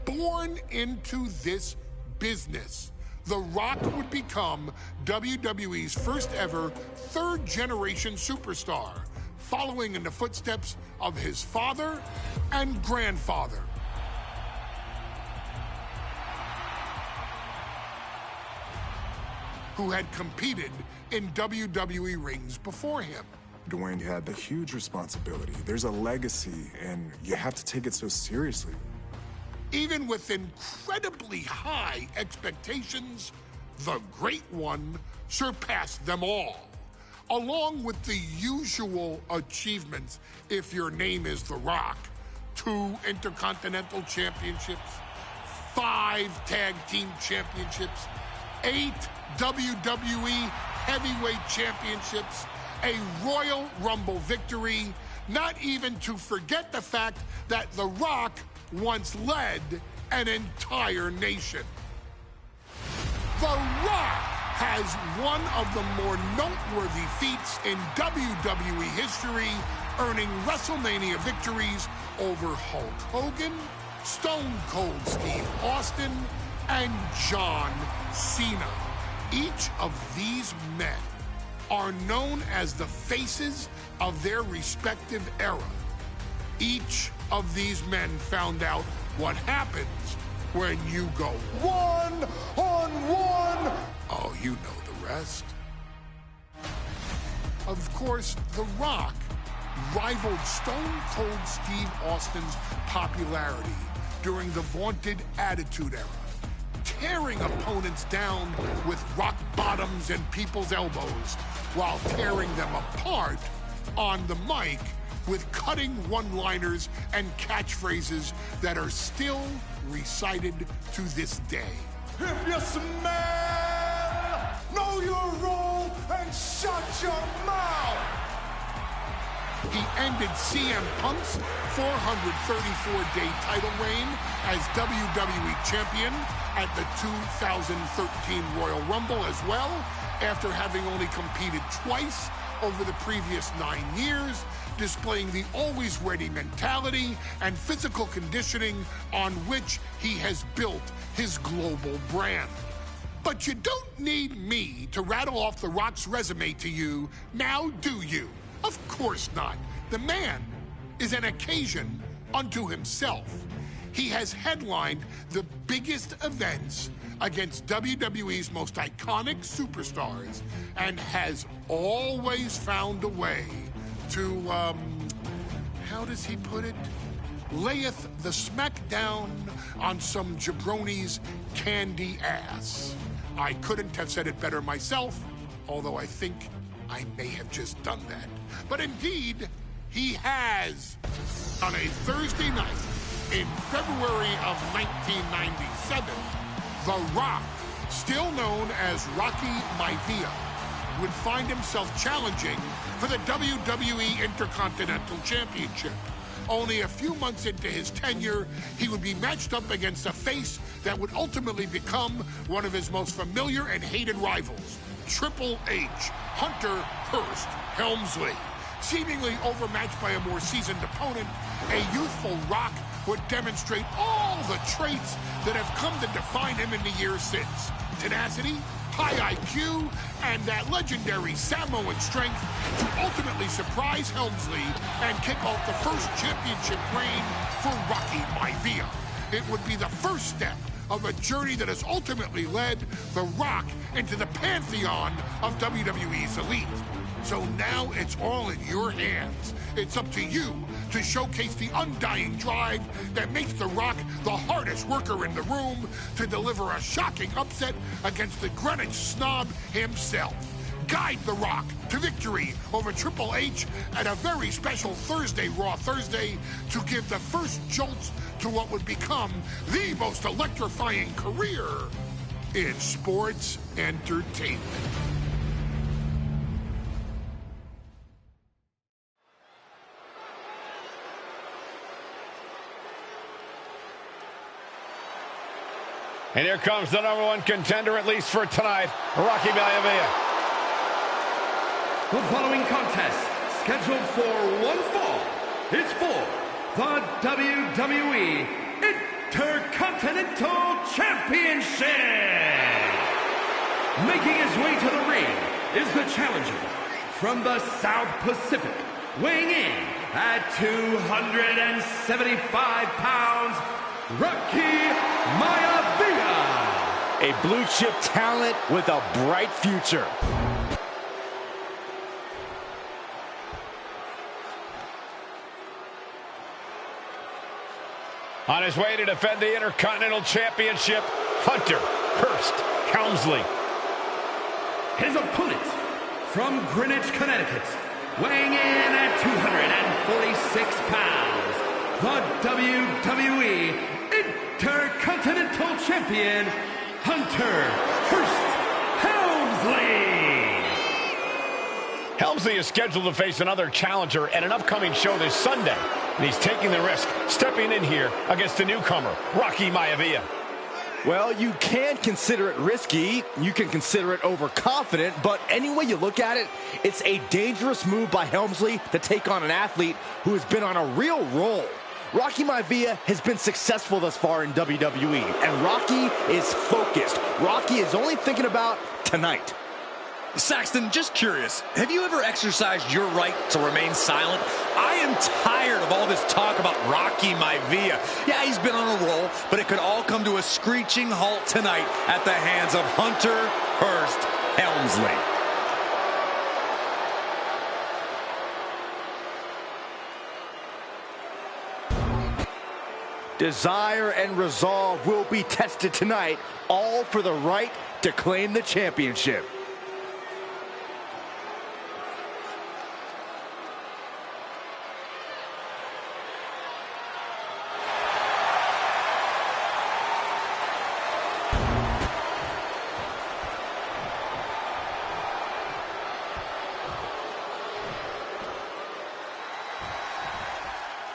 E: Born into this business, The Rock would become WWE's first ever third-generation superstar, following in the footsteps of his father and grandfather. Who had competed in WWE rings before him.
A: Dwayne had the huge responsibility. There's a legacy, and you have to take it so seriously.
E: Even with incredibly high expectations, the Great One surpassed them all, along with the usual achievements if your name is The Rock. 2 Intercontinental Championships, 5 Tag Team Championships, 8 WWE Heavyweight Championships, a Royal Rumble victory, not even to forget the fact that The Rock once led an entire nation. The Rock has one of the more noteworthy feats in WWE history, earning WrestleMania victories over Hulk Hogan, Stone Cold Steve Austin, and John Cena. Each of these men are known as the faces of their respective era. Each of these men found out what happens when you go one-on-one. Oh, you know the rest. Of course, The Rock rivaled Stone Cold Steve Austin's popularity during the vaunted Attitude Era, tearing opponents down with rock bottoms and people's elbows while tearing them apart on the mic with cutting one-liners and catchphrases that are still recited to this day.
F: If you smell, know your role and shut mouth!
E: He ended CM Punk's 434-day title reign as WWE Champion at the 2013 Royal Rumble as well, after having only competed twice over the previous 9 years, displaying the always ready mentality and physical conditioning on which he has built his global brand. But you don't need me to rattle off The Rock's resume to you, now do you? Of course not. The man is an occasion unto himself. He has headlined the biggest events against WWE's most iconic superstars and has always found a way to, how does he put it? Layeth the smackdown on some jabroni's candy ass. I couldn't have said it better myself, although I think I may have just done that. But indeed, he has. On a Thursday night in February of 1997, The Rock, still known as Rocky Maivia, would find himself challenging for the WWE Intercontinental Championship. Only a few months into his tenure, he would be matched up against a face that would ultimately become one of his most familiar and hated rivals, Triple H, Hunter Hearst Helmsley. Seemingly overmatched by a more seasoned opponent, a youthful Rock would demonstrate all the traits that have come to define him in the years since. Tenacity, high IQ, and that legendary Samoan strength to ultimately surprise Helmsley and kick off the first championship reign for Rocky Maivia. It would be the first step of a journey that has ultimately led The Rock into the pantheon of WWE's elite. So now it's all in your hands. It's up to you to showcase the undying drive that makes The Rock the hardest worker in the room to deliver a shocking upset against the Greenwich snob himself. Guide The Rock to victory over Triple H at a very special Thursday, Raw Thursday, to give the first jolts to what would become the most electrifying career in sports entertainment.
H: And here comes the #1 contender, at least for tonight, Rocky Maivia.
C: The following contest, scheduled for one fall, is for the WWE Intercontinental Championship. Making his way to the ring is the challenger from the South Pacific, weighing in at 275 pounds, Rocky Maivia.
I: A blue chip talent with a bright future.
H: On his way to defend the Intercontinental Championship, Hunter Hearst Helmsley.
C: His opponent from Greenwich, Connecticut, weighing in at 246 pounds, the WWE Intercontinental Champion, Hunter Hearst Helmsley.
H: Helmsley is scheduled to face another challenger at an upcoming show this Sunday, and he's taking the risk, stepping in here against the newcomer, Rocky Maivia.
I: Well, you can consider it risky, you can consider it overconfident, but any way you look at it, it's a dangerous move by Helmsley to take on an athlete who has been on a real roll. Rocky Maivia has been successful thus far in WWE, and Rocky is focused. Rocky is only thinking about tonight.
J: Saxton, just curious, have you ever exercised your right to remain silent? I am tired of all this talk about Rocky Maivia. Yeah, he's been on a roll, but it could all come to a screeching halt tonight at the hands of Hunter Hearst Helmsley.
I: Desire and resolve will be tested tonight, all for the right to claim the championship.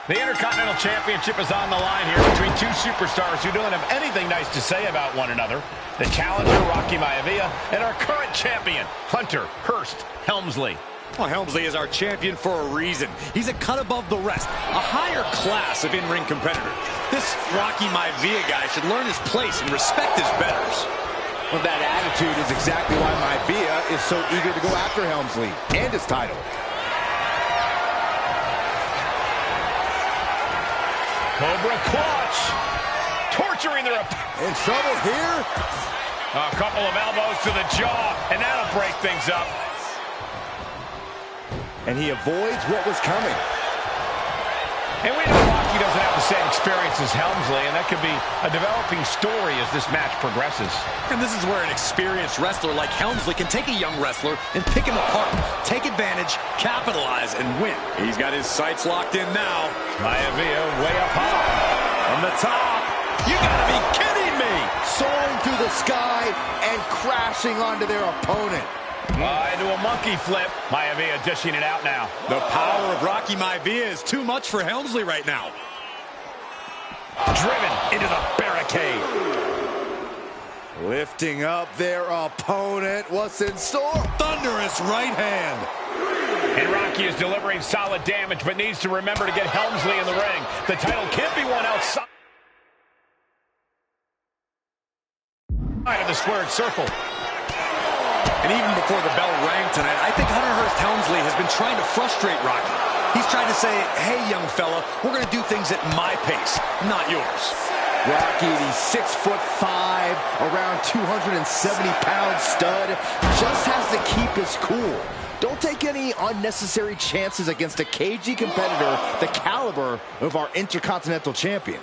H: The Intercontinental Championship is on the line here between two superstars who don't have anything nice to say about one another. The challenger, Rocky Maivia, and our current champion, Hunter Hearst Helmsley.
J: Well, Helmsley is our champion for a reason. He's a cut above the rest, a higher class of in-ring competitor. This Rocky Maivia guy should learn his place and respect his betters.
I: Well, that attitude is exactly why Maivia is so eager to go after Helmsley and his title.
H: Cobra clutch. Torturing their opponent.
I: In trouble here.
H: A couple of elbows to the jaw, and that'll break things up.
I: And he avoids what was coming.
H: And we know Rocky doesn't have the same experience as Helmsley, and that could be a developing story as this match progresses.
J: And this is where an experienced wrestler like Helmsley can take a young wrestler and pick him apart, take advantage, capitalize, and win. He's got his sights locked in now.
H: Maivia way up high.
J: On the top. You gotta be kidding me!
I: Soaring through the sky and crashing onto their opponent.
H: Into a monkey flip. Maivia dishing it out now.
J: The power of Rocky Maivia is too much for Helmsley right now.
H: Driven into the barricade.
I: Lifting up their opponent. What's in store?
J: Thunderous right hand.
H: And Rocky is delivering solid damage, but needs to remember to get Helmsley in the ring. The title can't be won outside of the squared circle.
J: And even before the bell rang tonight, I think Hunter Hearst Helmsley has been trying to frustrate Rocky. He's trying to say, hey, young fella, we're going to do things at my pace, not yours.
I: Rocky, the 6'5", around 270-pound stud, just has to keep his cool. Don't take any unnecessary chances against a cagey competitor the caliber of our Intercontinental Champion.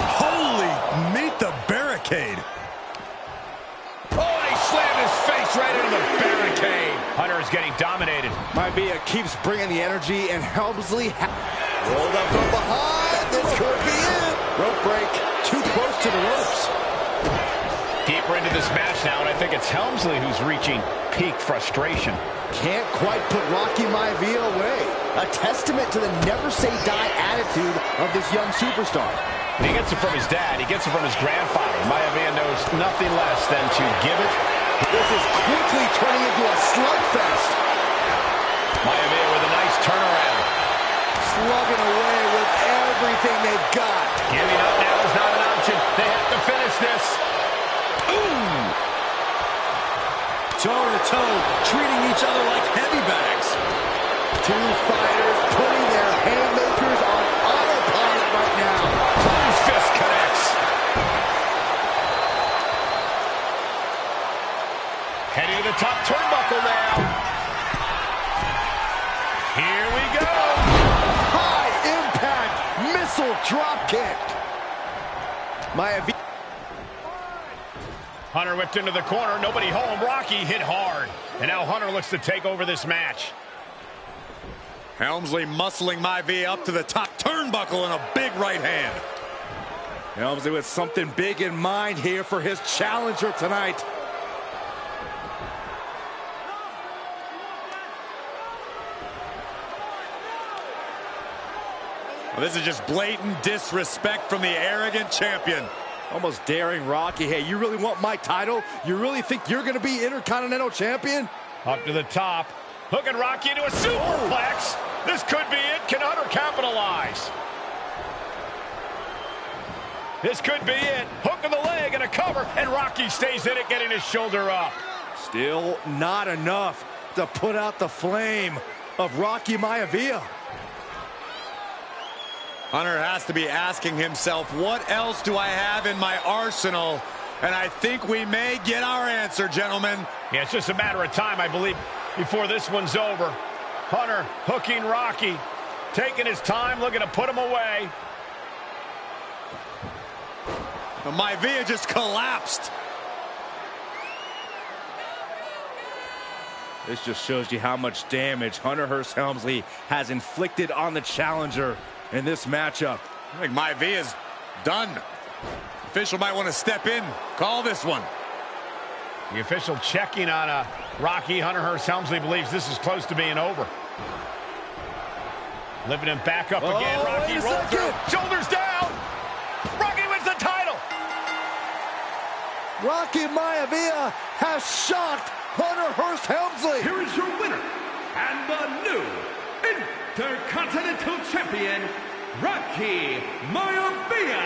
J: Holy, meet the barricade.
H: Oh, he slammed his face right into the barricade. Hunter is getting dominated.
I: Maivia keeps bringing the energy, and Helmsley rolled up from behind. This could be it. Rope break, too close to the ropes.
H: Deeper into this match now, and I think it's Helmsley who's reaching peak frustration.
I: Can't quite put Rocky Maivia away. A testament to the never-say-die attitude of this young superstar.
H: And he gets it from his dad. He gets it from his grandfather. Maivia knows nothing less than to give it.
I: This is quickly turning into a slugfest.
H: Maivia with a nice turnaround.
I: Slugging away with everything they've got.
H: Giving up now is not an option. They have to finish this. Ooh!
J: Toe-to-toe, treating each other like heavy bags.
I: Two fighters putting their haymakers on autopilot right now.
H: His fist connects. Heading to the top turnbuckle now. Here we go.
I: High impact missile drop kick. Maivia.
H: Hunter whipped into the corner. Nobody home. Rocky hit hard. And now Hunter looks to take over this match.
J: Helmsley muscling Maivia up to the top turnbuckle in a big right hand.
I: Helmsley with something big in mind here for his challenger tonight.
J: Well, this is just blatant disrespect from the arrogant champion.
I: Almost daring Rocky. Hey, you really want my title? You really think you're going to be Intercontinental Champion?
H: Up to the top. Hooking Rocky into a superplex. This could be it. Can Hunter capitalize? This could be it. Hook of the leg and a cover. And Rocky stays in it, getting his shoulder up.
I: Still not enough to put out the flame of Rocky Maivia.
J: Hunter has to be asking himself, what else do I have in my arsenal? And I think we may get our answer, gentlemen.
H: Yeah, it's just a matter of time, I believe, before this one's over. Hunter hooking Rocky, taking his time, looking to put him away.
J: Maivia just collapsed.
I: This just shows you how much damage Hunter Hearst Helmsley has inflicted on the challenger in this matchup.
J: I think Maivia's done. Official might want to step in, call this one.
H: The official checking on Rocky. Hunter Hearst Helmsley believes this is close to being over. Lifting him back up again. Rocky rolls through. Shoulders down. Rocky wins the title.
D: Rocky Maivia has shocked Hunter Hearst Helmsley.
C: Here is your winner and the new Intercontinental Champion, Rocky Maivia.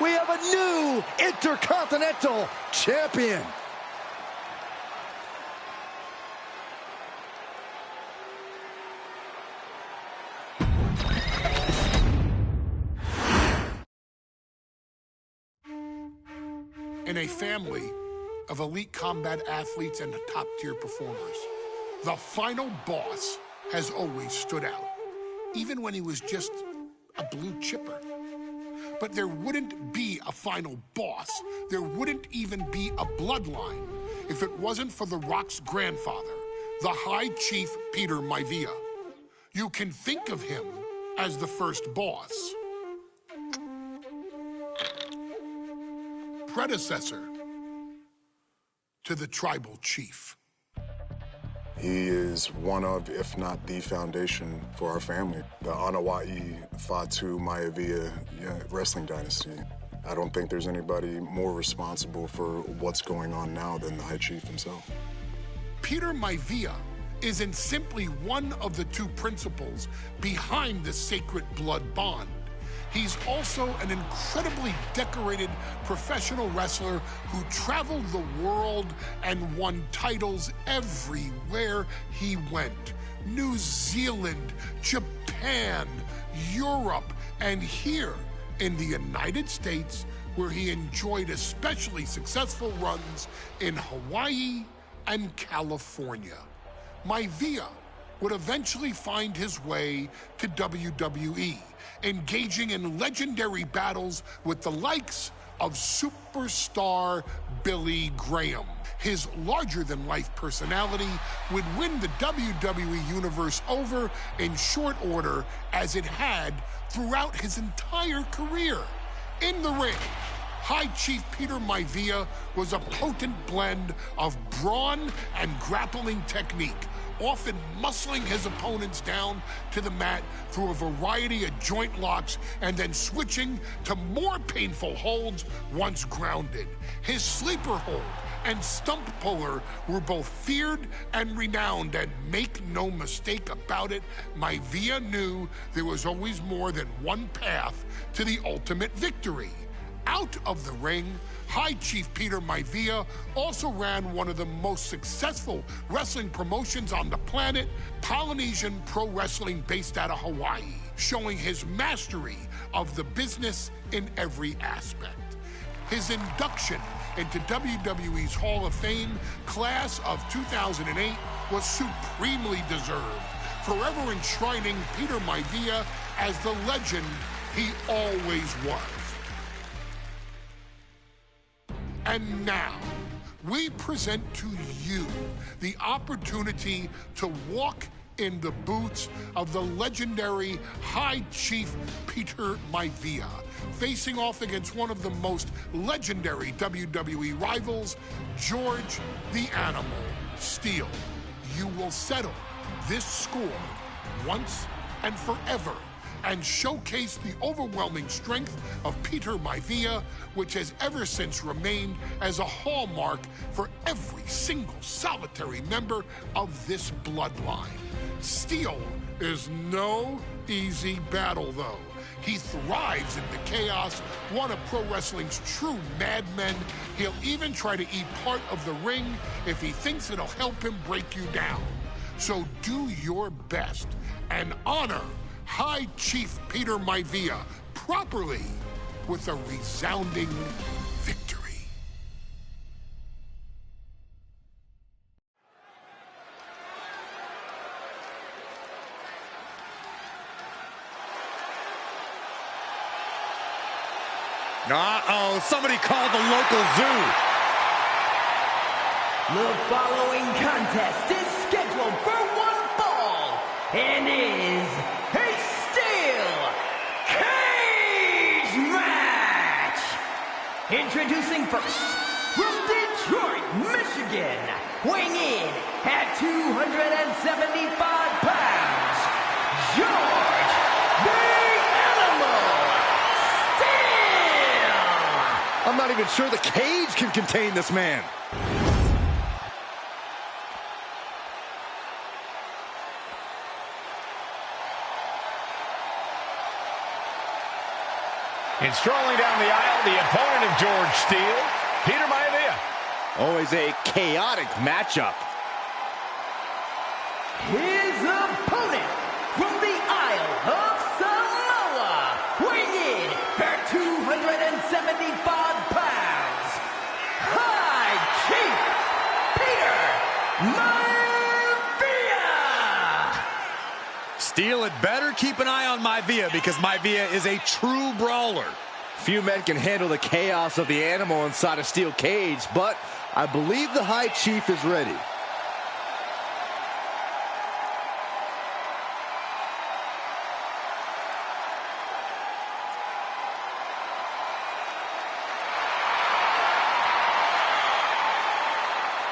D: We have a new Intercontinental Champion.
E: In a family of elite combat athletes and top-tier performers, the final boss has always stood out, even when he was just a blue chipper. But there wouldn't be a final boss, there wouldn't even be a bloodline if it wasn't for The Rock's grandfather, the High Chief Peter Maivia. You can think of him as the first boss. Predecessor to the tribal chief.
A: He is one of, if not the foundation for our family, the Anoa'i Fatu Maivia wrestling dynasty. I don't think there's anybody more responsible for what's going on now than the High Chief himself.
E: Peter Maivia isn't simply one of the two principals behind the sacred blood bond. He's also an incredibly decorated professional wrestler who traveled the world and won titles everywhere he went. New Zealand, Japan, Europe, and here in the United States, where he enjoyed especially successful runs in Hawaii and California. Maivia would eventually find his way to WWE, engaging in legendary battles with the likes of superstar Billy Graham. His larger-than-life personality would win the WWE Universe over in short order, as it had throughout his entire career. In the ring, High Chief Peter Maivia was a potent blend of brawn and grappling technique, often muscling his opponents down to the mat through a variety of joint locks and then switching to more painful holds once grounded. His sleeper hold and stump puller were both feared and renowned, and make no mistake about it, Maivia knew there was always more than one path to the ultimate victory. Out of the ring, High Chief Peter Maivia also ran one of the most successful wrestling promotions on the planet, Polynesian Pro Wrestling, based out of Hawaii, showing his mastery of the business in every aspect. His induction into WWE's Hall of Fame class of 2008 was supremely deserved, forever enshrining Peter Maivia as the legend he always was. And now, we present to you the opportunity to walk in the boots of the legendary High Chief Peter Maivia, facing off against one of the most legendary WWE rivals, George the Animal Steele. You will settle this score once and forever, and showcase the overwhelming strength of Peter Maivia, which has ever since remained as a hallmark for every single solitary member of this bloodline. Steele is no easy battle, though. He thrives in the chaos, one of pro wrestling's true madmen. He'll even try to eat part of the ring if he thinks it'll help him break you down. So do your best and honor High Chief Peter Maivia properly with a resounding victory.
J: Uh-oh, somebody call the local zoo.
L: The following contest is scheduled for one fall and is a steel cage match. Introducing first, from Detroit, Michigan, weighing in at 275 pounds. George the Animal Steel.
I: I'm not even sure the cage can contain this man.
H: And strolling down the aisle, the opponent of George Steele, Peter Maivia.
I: Always a chaotic matchup.
L: His opponent from the Isle of Samoa, weighing in at 275 pounds, High Chief Peter Maivia.
J: Steele had better keep an eye on Maivia because Maivia is a true brawler.
I: Few men can handle the chaos of the animal inside a steel cage, but I believe the High Chief is ready.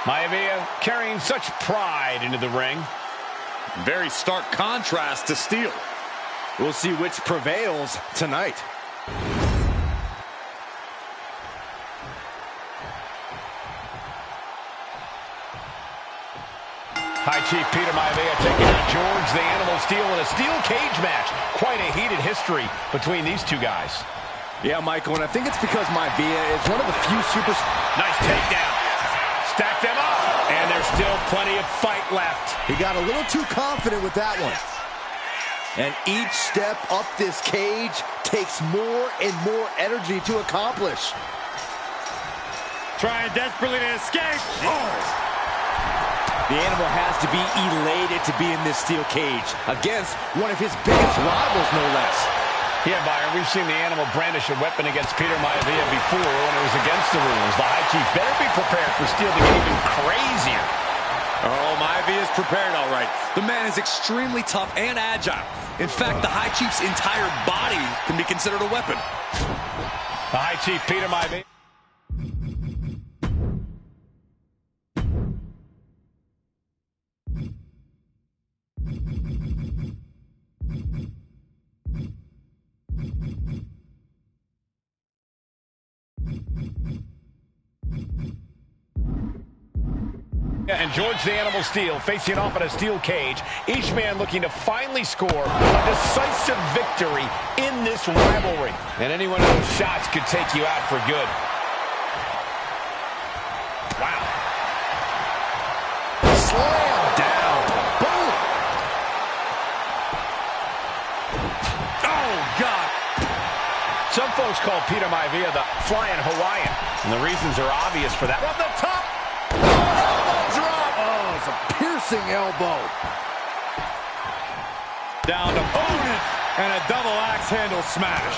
H: Maivia carrying such pride into the ring.
J: Very stark contrast to Steele.
I: We'll see which prevails tonight.
H: High Chief Peter Maivia taking on George the Animal Steele in a steel cage match. Quite a heated history between these two guys.
I: Yeah, Michael, and I think it's because Maivia is one of the few
H: Nice takedown. Stack them up. And there's still plenty of fight left.
I: He got a little too confident with that one. And each step up this cage takes more and more energy to accomplish.
J: Trying desperately to escape. Oh.
I: The animal has to be elated to be in this steel cage against one of his biggest rivals, no less.
H: Yeah, Byron, we've seen the animal brandish a weapon against Peter Maivia before when it was against the rules. The High Chief better be prepared for Steele to get even crazier.
J: Oh, Maivia is prepared, all right. The man is extremely tough and agile. In fact, the High Chief's entire body can be considered a weapon.
H: The High Chief Peter Maivia. And George the Animal Steele facing off in a steel cage. Each man looking to finally score a decisive victory in this rivalry. And any one of those shots could take you out for good. Wow.
I: Slam down. Boom.
J: Oh, God.
H: Some folks call Peter Maivia the Flying Hawaiian. And the reasons are obvious for that.
I: From the top. It's a piercing elbow.
J: Down to opponent and a double axe handle smash.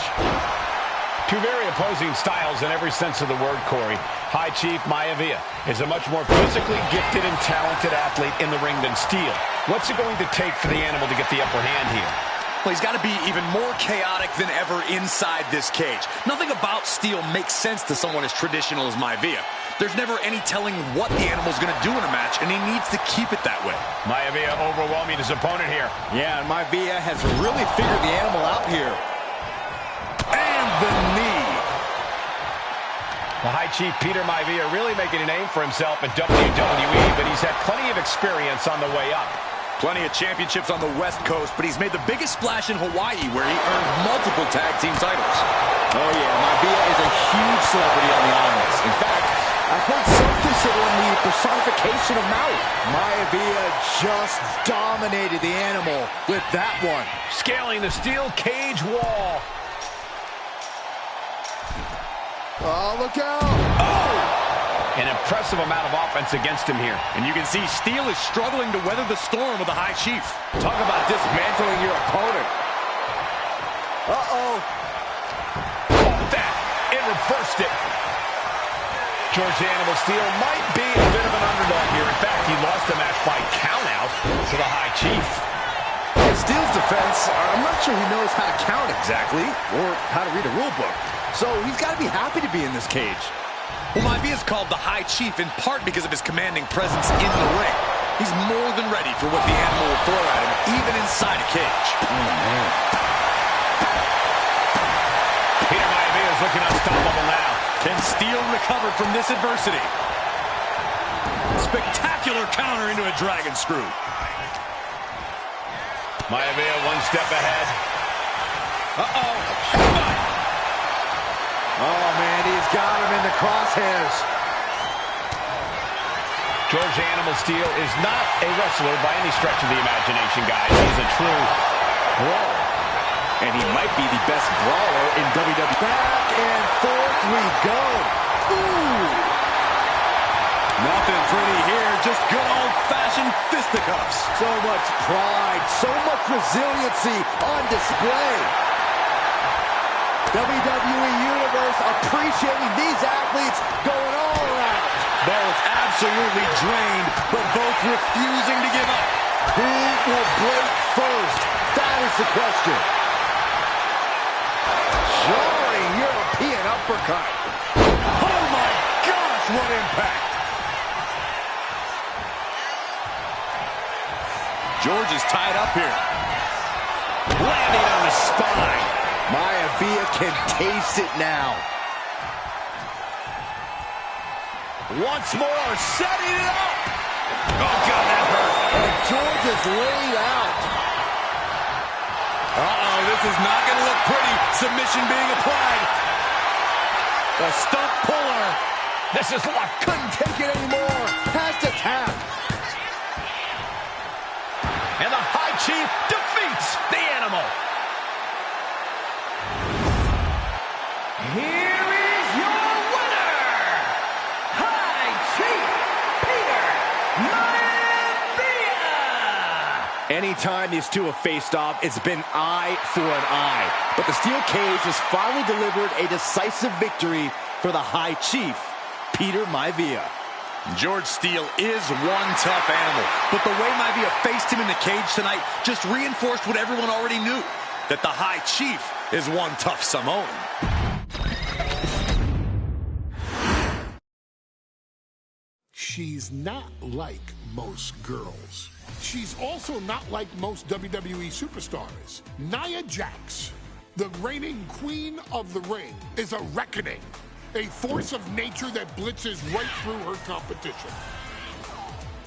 H: Two very opposing styles in every sense of the word, Corey. High Chief Maivia is a much more physically gifted and talented athlete in the ring than Steele. What's it going to take for the animal to get the upper hand here?
J: Well, he's got to be even more chaotic than ever inside this cage. Nothing about Steele makes sense to someone as traditional as Maivia. There's never any telling what the animal's going to do in a match, and he needs to keep it that way.
H: Maivia overwhelming his opponent here.
I: Yeah, and Maivia has really figured the animal out here.
J: And the knee.
H: The High Chief Peter Maivia really making a name for himself at WWE, but he's had plenty of experience on the way up.
J: Plenty of championships on the West Coast, but he's made the biggest splash in Hawaii, where he earned multiple tag team titles.
I: Oh, yeah, Maivia is a huge celebrity on the islands. In fact, I've heard some consider him the personification of Maui. Maivia just dominated the animal with that one.
H: Scaling the steel cage wall.
I: Oh, look out.
H: Oh! An impressive amount of offense against him here.
J: And you can see Steele is struggling to weather the storm of the High Chief.
I: Talk about dismantling your opponent. Uh-oh.
H: Caught that. It reversed it. George the Animal Steele might be a bit of an underdog here. In fact, he lost the match by countout to the High Chief.
I: In Steele's defense, I'm not sure he knows how to count exactly or how to read a rule book. So he's got to be happy to be in this cage.
J: Well, Maivia is called the High Chief in part because of his commanding presence in the ring. He's more than ready for what the animal will throw at him, even inside a cage.
I: Oh, man.
H: Peter Maivia is looking unstoppable now.
J: Can Steel recover from this adversity? Spectacular counter into a dragon screw.
H: Maivia one step ahead.
J: Uh-oh.
D: Oh, man, he's got him in the crosshairs.
H: George Animal Steel is not a wrestler by any stretch of the imagination, guys. He's a true brawler.
I: And he might be the best brawler in WWE.
D: Back and forth we go. Ooh.
J: Nothing pretty here, just good old-fashioned fisticuffs.
D: So much pride, so much resiliency on display. WWE Universe appreciating these athletes going all around.
J: Both absolutely drained, but both refusing to give up.
D: Who will break first? That is the question. Jarring European uppercut.
J: Oh my gosh, what impact! George is tied up here.
H: Landing on the spine.
D: Maivia can taste it now.
H: Once more, setting it up.
J: Oh, God, that hurt.
D: And George is laid out.
J: Uh-oh, this is not going to look pretty. Submission being applied. The stump puller.
H: This is locked.
D: Couldn't take it anymore. Has to tap.
H: And the High Chief defeats the Animal.
L: Here is your winner, High Chief Peter Maivia.
I: Anytime these two have faced off, it's been eye for an eye. But the steel cage has finally delivered a decisive victory for the High Chief, Peter Maivia.
J: George Steele is one tough animal, but the way Maivia faced him in the cage tonight just reinforced what everyone already knew, that the High Chief is one tough Samoan.
E: She's not like most girls. She's also not like most WWE superstars. Nia Jax, the reigning queen of the ring, is a reckoning. A force of nature that blitzes right through her competition.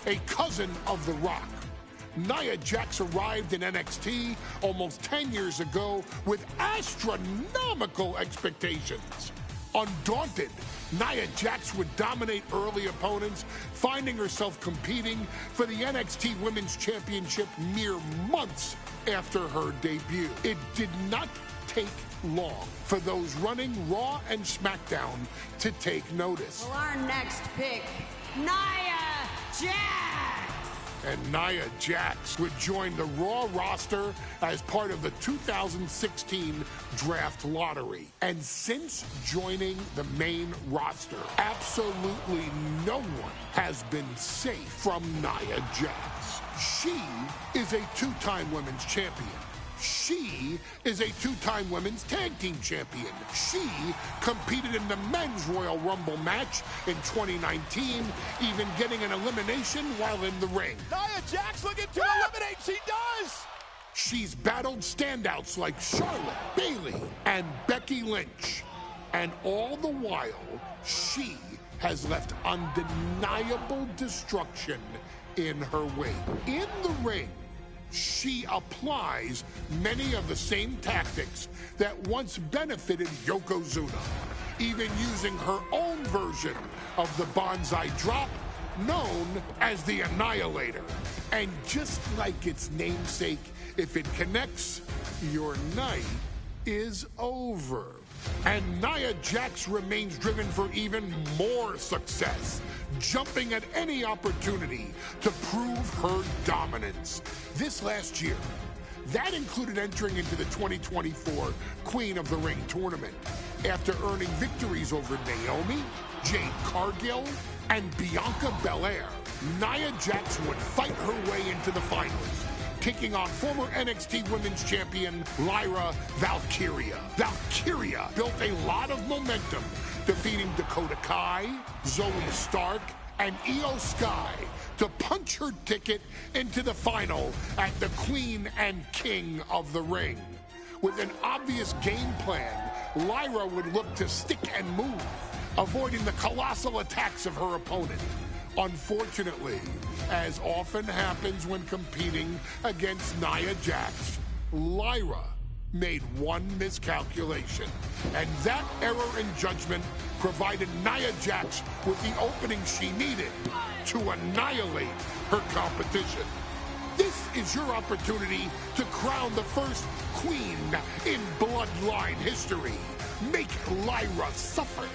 E: A cousin of The Rock, Nia Jax arrived in NXT almost 10 years ago with astronomical expectations. Undaunted, Nia Jax would dominate early opponents, finding herself competing for the NXT Women's Championship mere months after her debut. It did not take long for those running Raw and SmackDown to take notice.
M: Well, our next pick, Nia Jax.
E: And Nia Jax would join the Raw roster as part of the 2016 Draft Lottery. And since joining the main roster, absolutely no one has been safe from Nia Jax. She is a two-time women's champion. She is a two-time women's tag team champion. She competed in the men's Royal Rumble match in 2019, even getting an elimination while in the ring.
B: Nia Jax looking to eliminate. She does.
E: She's battled standouts like Charlotte, Bayley, and Becky Lynch. And all the while, she has left undeniable destruction in her wake. In the ring, she applies many of the same tactics that once benefited Yokozuna, even using her own version of the Bonsai Drop, known as the Annihilator. And just like its namesake, if it connects, your night is over. And Nia Jax remains driven for even more success, jumping at any opportunity to prove her dominance. This last year, that included entering into the 2024 Queen of the Ring tournament after earning victories over Naomi, Jade Cargill, and Bianca Belair. Nia Jax would fight her way into the finals, taking on former NXT Women's Champion Lyra Valkyria. Valkyria built a lot of momentum, defeating Dakota Kai, Zoe Stark, and Io Sky to punch her ticket into the final at the Queen and King of the Ring. With an obvious game plan, Lyra would look to stick and move, avoiding the colossal attacks of her opponent. Unfortunately, as often happens when competing against Nia Jax, Lyra made one miscalculation, and that error in judgment provided Nia Jax with the opening she needed to annihilate her competition. This is your opportunity to crown the first queen in Bloodline history. Make Lyra suffer.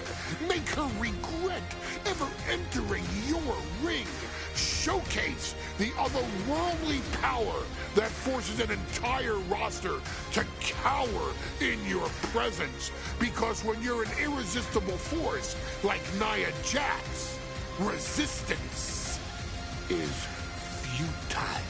E: Make her regret ever entering your ring. Showcase the otherworldly power that forces an entire roster to cower in your presence. Because when you're an irresistible force like Nia Jax, resistance is futile.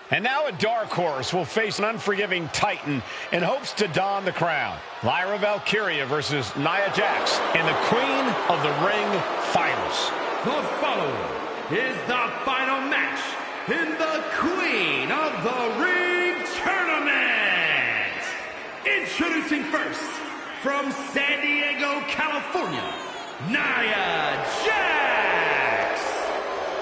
H: And now a dark horse will face an unforgiving titan in hopes to don the crown. Lyra Valkyria versus Nia Jax in the Queen of the Ring Finals.
C: The following is the final match in the Queen of the Ring Tournament. Introducing first, from San Diego, California, Nia Jax.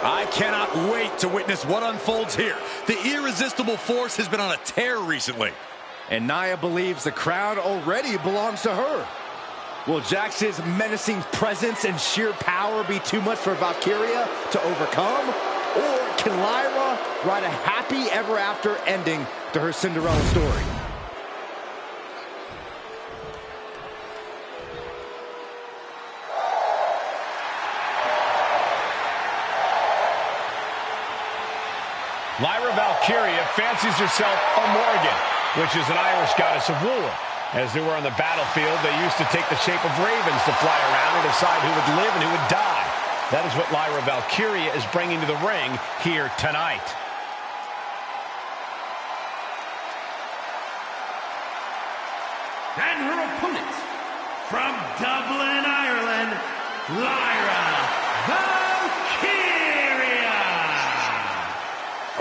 J: I cannot wait to witness what unfolds here. The irresistible force has been on a tear recently.
I: And Nia believes the crowd already belongs to her. Will Jax's menacing presence and sheer power be too much for Valkyria to overcome? Or can Lyra write a happy ever after ending to her Cinderella story?
H: Lyra Valkyria fancies herself a Morgan, which is an Irish goddess of war. As they were on the battlefield, they used to take the shape of ravens to fly around and decide who would live and who would die. That is what Lyra Valkyria is bringing to the ring here tonight.
C: And her opponent, from Dublin, Ireland, Lyra Valkyria.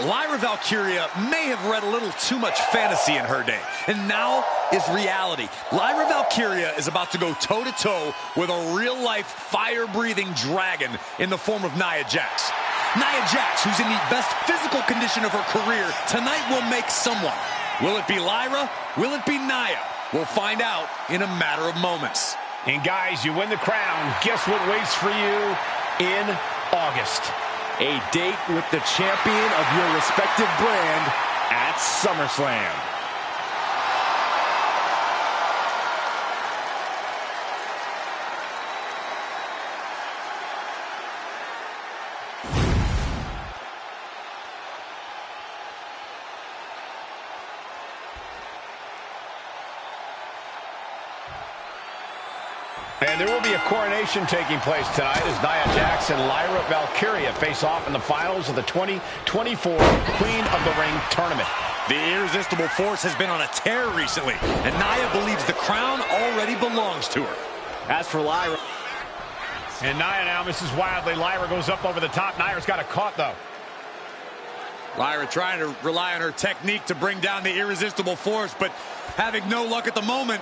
J: Lyra Valkyria may have read a little too much fantasy in her day, and now is reality. Lyra Valkyria is about to go toe-to-toe with a real-life, fire-breathing dragon in the form of Nia Jax. Nia Jax, who's in the best physical condition of her career, tonight will make someone. Will it be Lyra? Will it be Nia? We'll find out in a matter of moments.
H: And guys, you win the crown. Guess what waits for you in August?
I: A date with the champion of your respective brand at SummerSlam.
H: And there will be a coronation taking place tonight as Nia Jax and Lyra Valkyria face off in the finals of the 2024 Queen of the Ring Tournament.
J: The irresistible force has been on a tear recently, and Nia believes the crown already belongs to her.
I: As for Lyra...
H: And Nia now misses wildly. Lyra goes up over the top. Nia's got it caught, though.
J: Lyra trying to rely on her technique to bring down the irresistible force, but having no luck at the moment.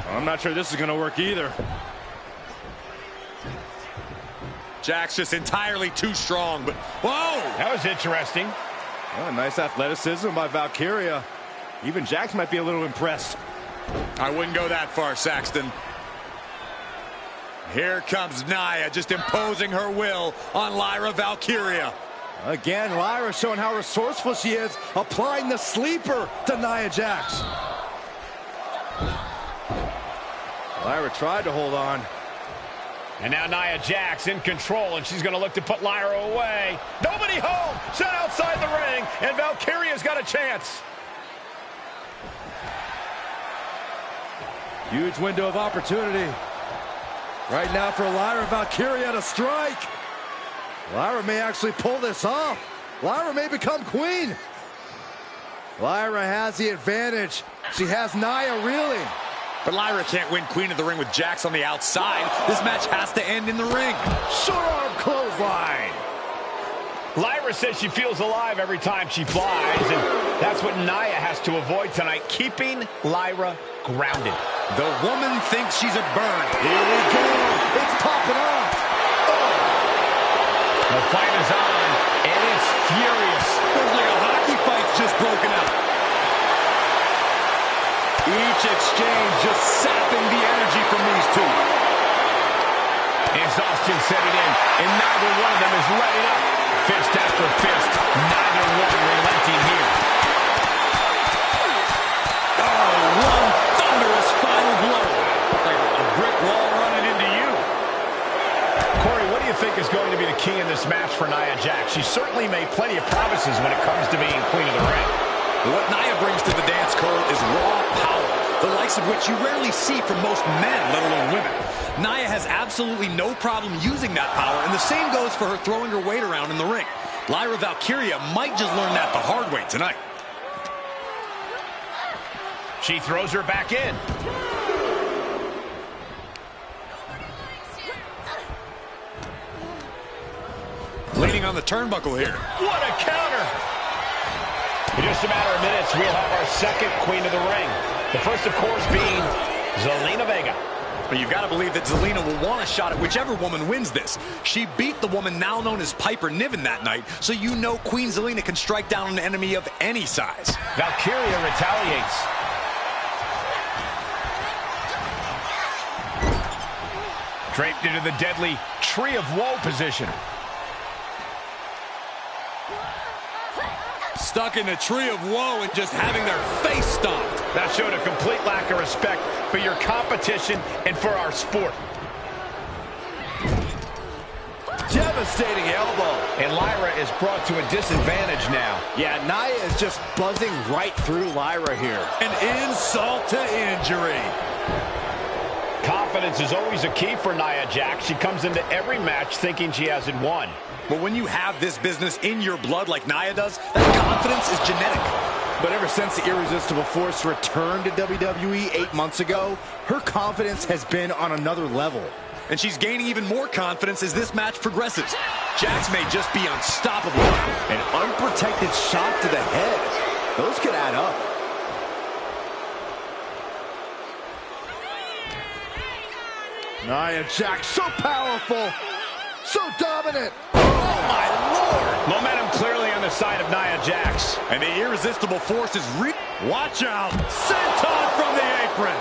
I: I'm not sure this is going to work either.
J: Jax just entirely too strong, but whoa!
H: That was interesting.
I: Oh, nice athleticism by Valkyria. Even Jax might be a little impressed.
J: I wouldn't go that far, Saxton. Here comes Nia, just imposing her will on Lyra Valkyria.
I: Again, Lyra showing how resourceful she is, applying the sleeper to Nia Jax. Lyra tried to hold on.
H: And now Nia Jax in control, and she's going to look to put Lyra away. Nobody home! Set outside the ring, and Valkyria's got a chance.
I: Huge window of opportunity. Right now for Lyra Valkyria to strike. Lyra may actually pull this off. Lyra may become queen. Lyra has the advantage. She has Nia reeling.
J: But Lyra can't win Queen of the Ring with Jax on the outside. This match has to end in the ring.
I: Short arm clothesline.
H: Lyra says she feels alive every time she flies, and that's what Nia has to avoid tonight, keeping Lyra grounded.
J: The woman thinks she's a burn.
I: Here we go. It's popping off.
H: The fight is on, and it's furious.
J: Looks like a hockey fight's just broken out. Each exchange just sapping the energy from these two.
H: Exhaustion setting in, and neither one of them is letting up. Fist after fist, neither one relenting here.
J: Oh, one thunderous final blow. Like a brick wall running into you.
H: Corey, what do you think is going to be the key in this match for Nia Jax? She certainly made plenty of promises when it comes to being Queen of the Ring.
J: What Nia brings to the dance, Cole, is raw power, the likes of which you rarely see from most men, let alone women. Nia has absolutely no problem using that power, and the same goes for her throwing her weight around in the ring. Lyra Valkyria might just learn that the hard way tonight.
H: She throws her back in.
J: Leaning on the turnbuckle here.
H: What a counter! In just a matter of minutes, we'll have our second Queen of the Ring. The first, of course, being Zelina Vega.
J: But you've got to believe that Zelina will want a shot at whichever woman wins this. She beat the woman now known as Piper Niven that night, so you know Queen Zelina can strike down an enemy of any size.
H: Valkyria retaliates. Draped into the deadly Tree of Woe position.
J: Stuck in the Tree of Woe and just having their face stomped.
H: That showed a complete lack of respect for your competition and for our sport.
I: Devastating elbow.
H: And Lyra is brought to a disadvantage now.
I: Yeah, Nia is just buzzing right through Lyra here.
J: An insult to injury.
H: Confidence is always a key for Nia Jax. She comes into every match thinking she hasn't won.
J: But when you have this business in your blood like Nia does, that confidence is genetic.
I: But ever since the Irresistible Force returned to WWE 8 months ago, her confidence has been on another level.
J: And she's gaining even more confidence as this match progresses. Jax may just be unstoppable.
I: An unprotected shot to the head. Those could add up. Nia Jax, so powerful, so dominant.
J: Oh, my Lord.
H: Momentum clearly on the side of Nia Jax.
J: And the Irresistible Force is Watch out. Senton from the apron.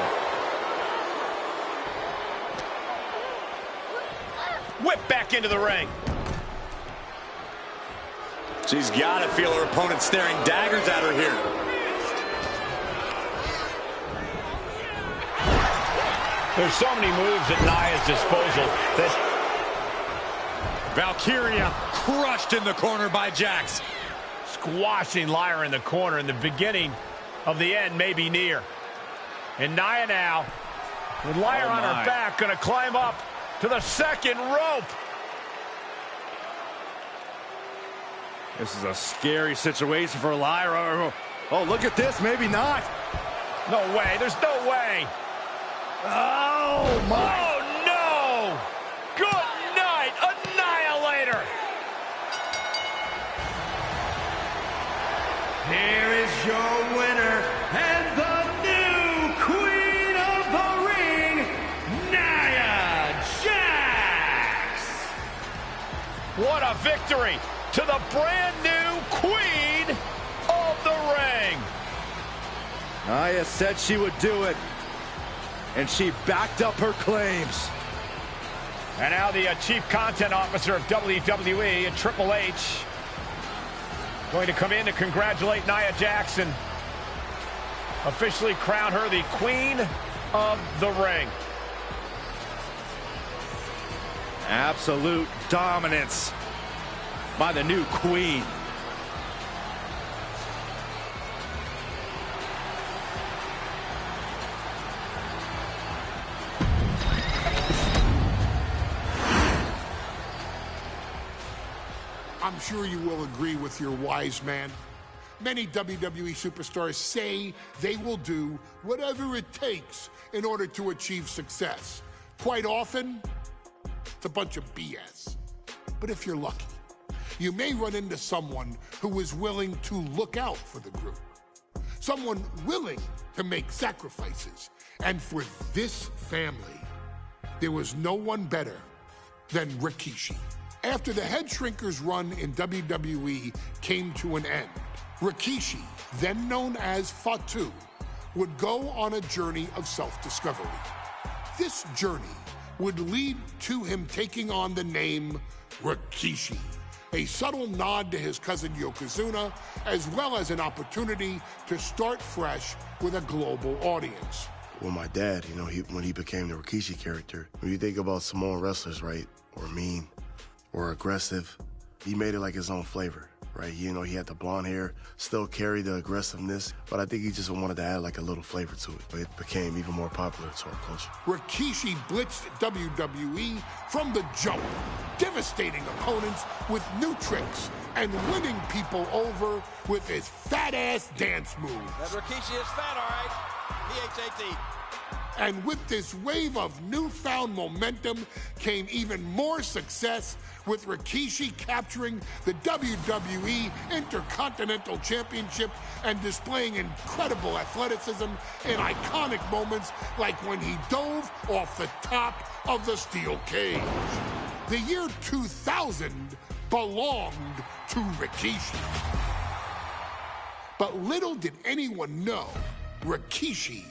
H: Whip back into the ring.
J: She's got to feel her opponent staring daggers at her here.
H: There's so many moves at Nia's disposal that...
J: Valkyria crushed in the corner by Jax.
H: Squashing Lyra in the corner, and the beginning of the end may be near. And Nia now, with Lyra on her back, going to climb up to the second rope.
I: This is a scary situation for Lyra. Oh, look at this. Maybe not.
H: No way. There's no way.
I: Oh, my.
H: Oh, no. Good night, Annihilator.
C: Here is your winner and the new Queen of the Ring, Nia Jax.
H: What a victory to the brand new Queen of the Ring.
I: Nia said she would do it, and she backed up her claims.
H: And now the Chief Content Officer of WWE, Triple H, going to come in to congratulate Nia Jax and officially crown her the Queen of the Ring.
I: Absolute dominance by the new Queen.
E: I'm sure you will agree with your wise man Many WWE superstars say they will do whatever it takes in order to achieve success. Quite often, it's a bunch of BS. But if you're lucky, you may run into someone who is willing to look out for the group. Someone willing to make sacrifices. And for this family, there was no one better than Rikishi. After the Head Shrinkers run in WWE came to an end, Rikishi, then known as Fatu, would go on a journey of self-discovery. This journey would lead to him taking on the name Rikishi, a subtle nod to his cousin Yokozuna, as well as an opportunity to start fresh with a global audience.
G: Well, my dad, you know, when he became the Rikishi character, when you think about Samoan wrestlers, right, or mean, or aggressive, he made it like his own flavor, right? You know, he had the blonde hair, still carried the aggressiveness, but I think he just wanted to add like a little flavor to it. It became even more popular to our culture.
E: Rikishi blitzed WWE from the jump, devastating opponents with new tricks and winning people over with his fat-ass dance moves.
N: That Rikishi is fat, all right. P-H-A-T.
E: And with this wave of newfound momentum came even more success, with Rikishi capturing the WWE Intercontinental Championship and displaying incredible athleticism in iconic moments like when he dove off the top of the steel cage. The year 2000 belonged to Rikishi. But little did anyone know, Rikishi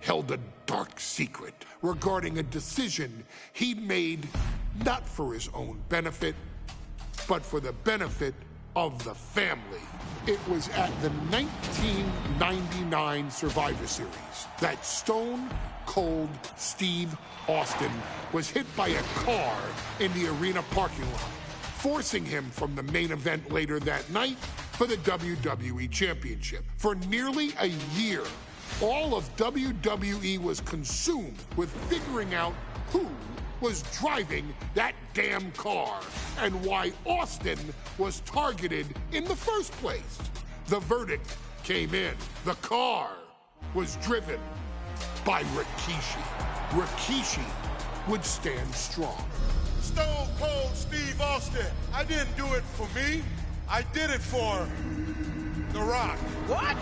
E: held a dark secret regarding a decision he'd made not for his own benefit, but for the benefit of the family. It was at the 1999 Survivor Series that Stone Cold Steve Austin was hit by a car in the arena parking lot, forcing him from the main event later that night for the WWE Championship. For nearly a year, all of WWE was consumed with figuring out who was driving that damn car and why Austin was targeted in the first place. The verdict came in. The car was driven by Rikishi. Rikishi would stand strong.
F: Stone Cold Steve Austin. I didn't do it for me. I did it for The Rock.
N: What?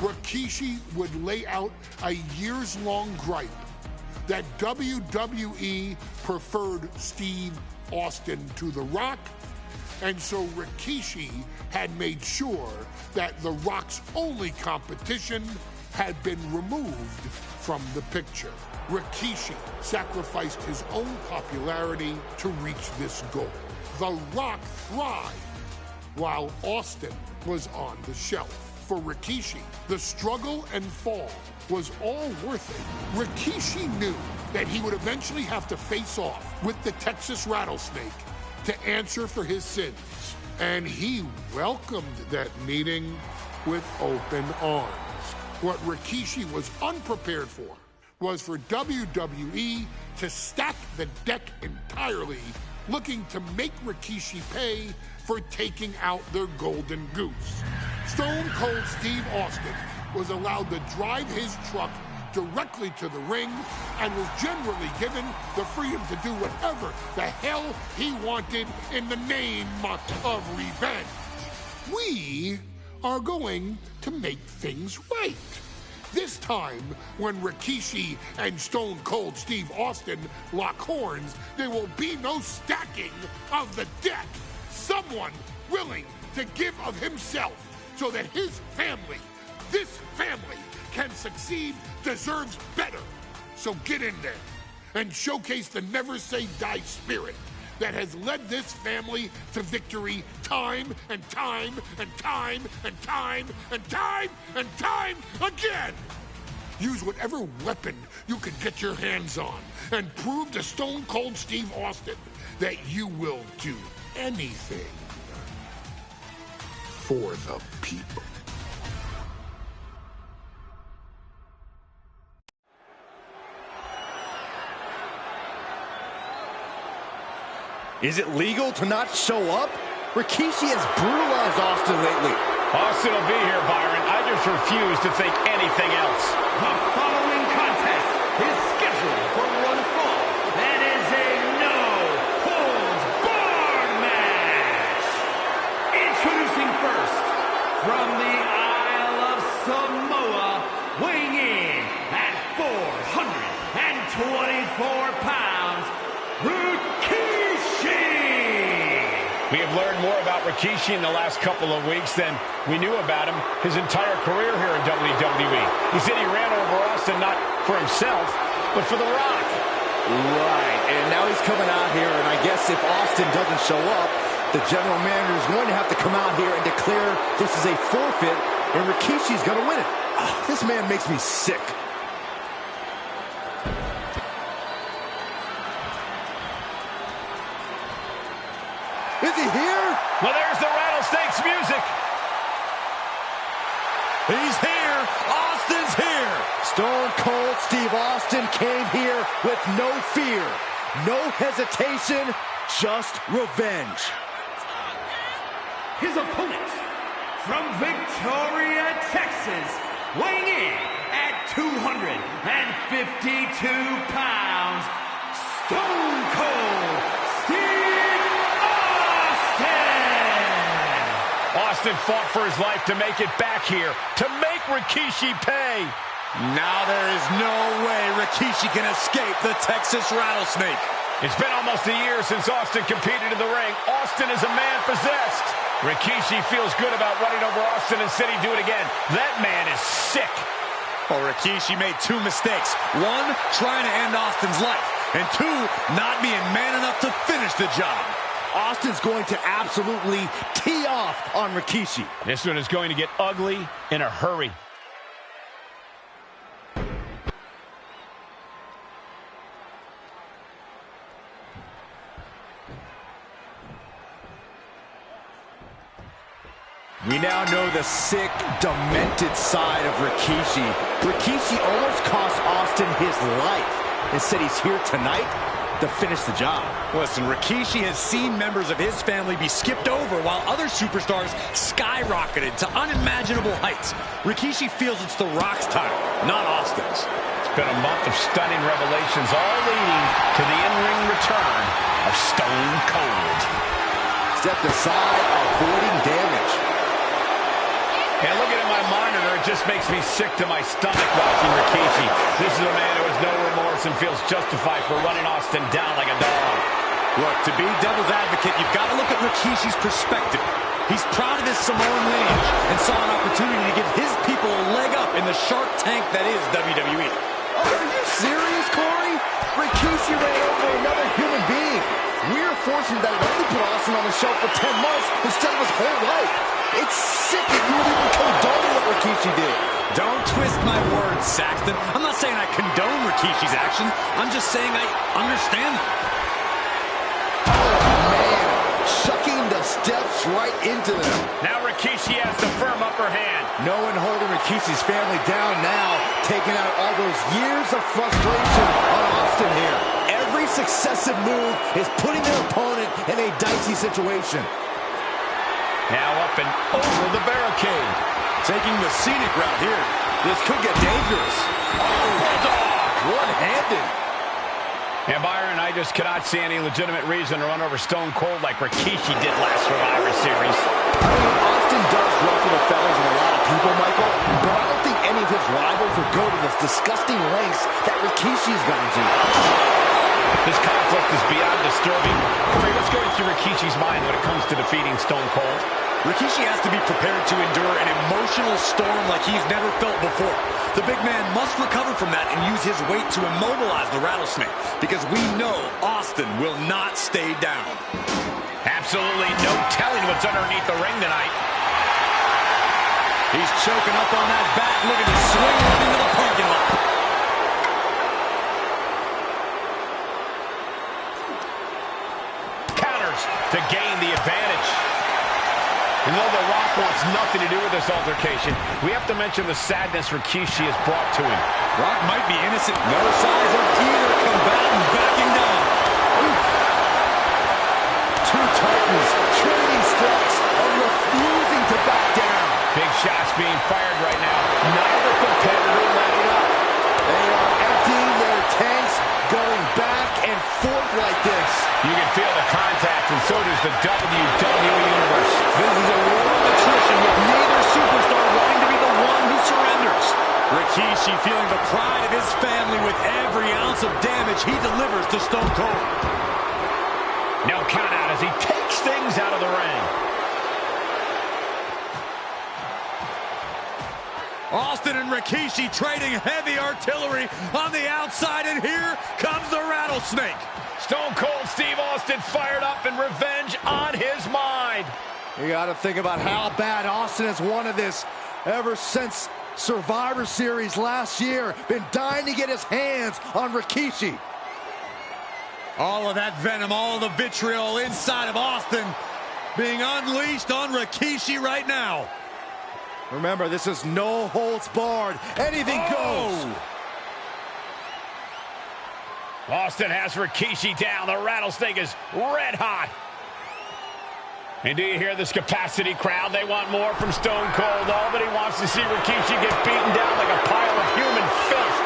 E: Rikishi would lay out a years-long gripe that WWE preferred Steve Austin to The Rock, and so Rikishi had made sure that The Rock's only competition had been removed from the picture. Rikishi sacrificed his own popularity to reach this goal. The Rock thrived while Austin was on the shelf. For Rikishi, the struggle and fall was all worth it. Rikishi knew that he would eventually have to face off with the Texas Rattlesnake to answer for his sins. And he welcomed that meeting with open arms. What Rikishi was unprepared for was for WWE to stack the deck entirely, looking to make Rikishi pay for taking out their golden goose. Stone Cold Steve Austin was allowed to drive his truck directly to the ring and was generally given the freedom to do whatever the hell he wanted in the name of revenge. We are going to make things right. This time, when Rikishi and Stone Cold Steve Austin lock horns, there will be no stacking of the deck. Someone willing to give of himself so that his family, this family, can succeed, deserves better. So get in there and showcase the never say die spirit that has led this family to victory time and time and time and time and time and time again. Use whatever weapon you can get your hands on and prove to Stone Cold Steve Austin that you will do anything for the people.
I: Is it legal to not show up? Rikishi has brutalized Austin lately.
H: Austin will be here, Byron. I just refuse to think anything else.
C: The following contest is scheduled for one fall and is a no-holds-barred match. Introducing first, from the Isle of Samoa, weighing in at 424 pounds, Rikishi.
H: We have learned more about Rikishi in the last couple of weeks than we knew about him his entire career here in WWE. He said he ran over Austin not for himself, but for The Rock.
I: Right, and now he's coming out here, and I guess if Austin doesn't show up, the general manager is going to have to come out here and declare this is a forfeit, and Rikishi's going to win it. This man makes me sick. Is he here?
H: Well, there's the Rattlesnakes music.
I: He's here. Austin's here. Stone Cold Steve Austin came here with no fear, no hesitation, just revenge.
C: His opponent, from Victoria, Texas, weighing in at 252 pounds, Stone Cold Steve
H: Austin fought for his life to make it back here, to make Rikishi pay.
J: Now there is no way Rikishi can escape the Texas Rattlesnake.
H: It's been almost a year since Austin competed in the ring. Austin is a man possessed. Rikishi feels good about running over Austin and said he'd do it again. That man is sick.
J: Well, Rikishi made two mistakes. One, trying to end Austin's life. And two, not being man enough to finish the job.
I: Austin's going to absolutely tee off on Rikishi.
H: This one is going to get ugly in a hurry.
I: We now know the sick, demented side of Rikishi. Rikishi almost cost Austin his life. Instead, he's here tonight to finish the job.
J: Listen, Rikishi has seen members of his family be skipped over while other superstars skyrocketed to unimaginable heights. Rikishi feels it's The Rock's time, not Austin's.
H: It's been a month of stunning revelations, all leading to the in-ring return of Stone Cold.
I: Stepped aside, avoiding damage.
H: And looking at my monitor, it just makes me sick to my stomach watching Rikishi. This is a man who has no remorse and feels justified for running Austin down like a dog.
J: Look, to be devil's advocate, you've got to look at Rikishi's perspective. He's proud of his Samoan lineage and saw an opportunity to give his people a leg up in the Shark Tank that is WWE.
I: Oh, are you serious, Corey? Rikishi ran over another human being. We're fortunate that it only put Austin on the shelf for 10 months instead of his whole life. It's sick that you would even condone what Rikishi did.
J: Don't twist my words, Saxton. I'm not saying I condone Rikishi's actions. I'm just saying I understand them.
I: Oh, man. Chucking the steps right into them.
H: Now Rikishi has the firm upper hand.
I: No one holding Rikishi's family down now, taking out all those years of frustration on Austin here. Every successive move is putting their opponent in a dicey situation.
H: Now up and over the barricade.
J: Taking the scenic route here. This could get dangerous.
H: Oh, bulldog!
I: One-handed.
H: And Byron, I just cannot see any legitimate reason to run over Stone Cold like Rikishi did last Survivor Series.
I: I mean, Austin does ruffle the feathers of a lot of people, Michael, but I don't think any of his rivals would go to the disgusting lengths that Rikishi's gone to.
H: This conflict is beyond disturbing. Corey, let's go into Rikishi's mind when it comes to defeating Stone Cold.
J: Rikishi has to be prepared to endure an emotional storm like he's never felt before. The big man must recover from that and use his weight to immobilize the Rattlesnake, because we know Austin will not stay down.
H: Absolutely no telling what's underneath the ring tonight.
J: He's choking up on that back, looking to swing right into the parking lot.
H: Counters to gain the advantage. And though The Rock wants nothing to do with this altercation, we have to mention the sadness Rikishi has brought to him.
J: Rock might be innocent. No signs of either combatant backing down. Oof.
I: Two Titans trading strikes and refusing to back down.
H: shots being fired right now. Neither competitor letting up.
D: They are emptying their tanks, going back and forth like this.
H: You can feel the contact, and so does the WWE Universe.
J: This is a war of attrition with neither superstar wanting to be the one who surrenders. Rikishi feeling the pride of his family with every ounce of damage he delivers to Stone Cold.
H: No count out as he takes things out of the ring.
J: Austin and Rikishi trading heavy artillery on the outside, and here comes the rattlesnake.
H: Stone Cold Steve Austin fired up and revenge on his mind.
D: You got to think about how bad Austin has wanted this ever since Survivor Series last year. Been dying to get his hands on Rikishi.
J: All of that venom, all of the vitriol inside of Austin being unleashed on Rikishi right now.
D: Remember, this is no holds barred. Anything goes.
H: Austin has Rikishi down. The rattlesnake is red hot. And do you hear this capacity crowd? They want more from Stone Cold. Nobody wants to see Rikishi get beaten down like a pile of human filth.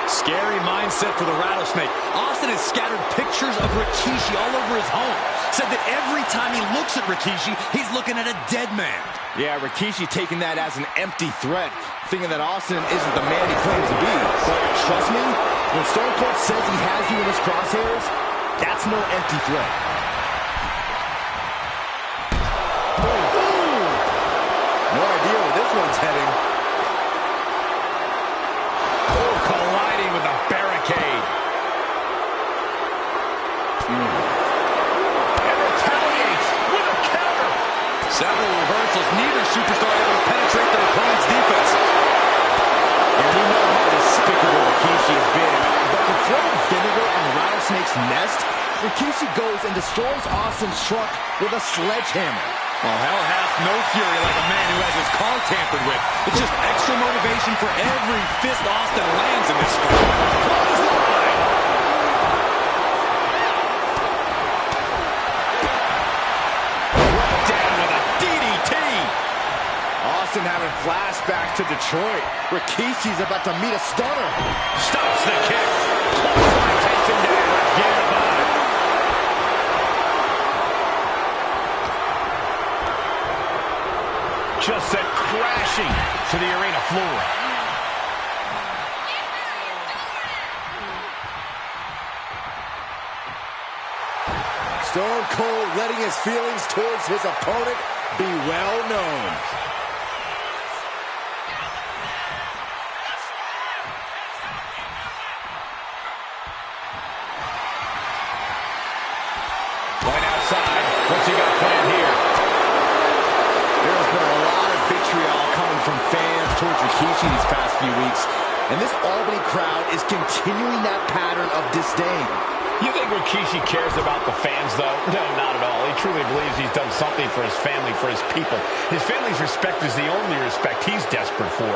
J: Scary mindset for the rattlesnake. Austin has scattered pictures of Rikishi all over his home. Said that every time he looks at Rikishi, he's looking at a dead man.
I: Yeah, Rikishi taking that as an empty threat, thinking that Austin isn't the man he claims to be. But trust me, when Stone Cold says he has you in his crosshairs, that's no empty threat.
J: No idea where this one's heading.
H: Oh, colliding with a barricade. And retaliates with a counter.
J: Several reversals, neither superstar able to penetrate their opponent's defense.
I: And we know how despicable Rikishi has been. But to throw vinegar on the rattlesnake's nest, Rikishi goes and destroys Austin's truck with a sledgehammer.
J: Well, hell hath no fury like a man who has his car tampered with. It's just extra motivation for every fist Austin lands in this fight. Clothesline!
H: Right down with a DDT.
I: Austin having flashbacks to Detroit. Rikishi's about to meet a stunner.
H: Stops the kick. Clothesline takes him down. Forget about it. Just sent crashing to the arena floor.
D: Stone Cold letting his feelings towards his opponent be well known.
H: Going outside. What's he got planned here?
I: There's been a lot of vitriol coming from fans towards Rikishi these past few weeks, and this Albany crowd is continuing that pattern of disdain.
H: You think Rikishi cares about the fans, though? No, not at all. He truly believes he's done something for his family, for his people. His family's respect is the only respect he's desperate for.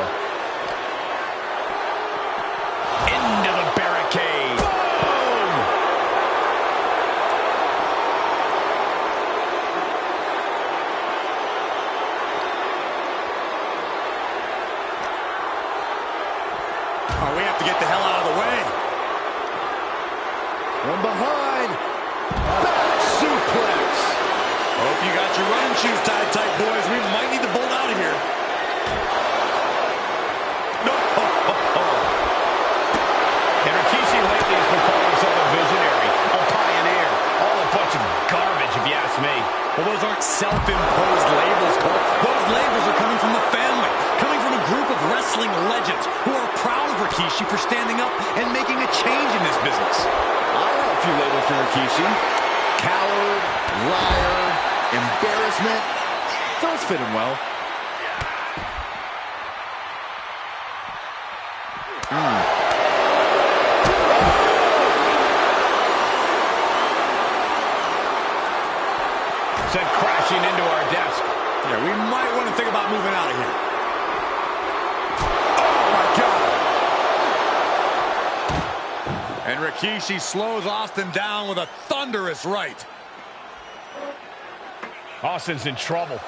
H: Into the barricade. Boom!
J: Oh, we have to get the hell out of the way.
D: From behind, back suplex.
J: Hope you got your running shoes tied tight, boys. We might need to bolt out of here. No.
H: And Rikishi lately has been calling himself a visionary, a pioneer. All a bunch of garbage, if you ask me.
J: Well, those aren't self-imposed labels, Cole. Those labels are coming from the family, coming from a group of wrestling legends who are proud of Rikishi for standing up and making a change in this business.
I: I have a few labels for Rikishi. Coward, liar, embarrassment. Those fit him well.
H: Sent crashing into our desk.
J: Yeah, we might want to think about moving out of here. And Rikishi slows Austin down with a thunderous right.
H: Austin's in trouble.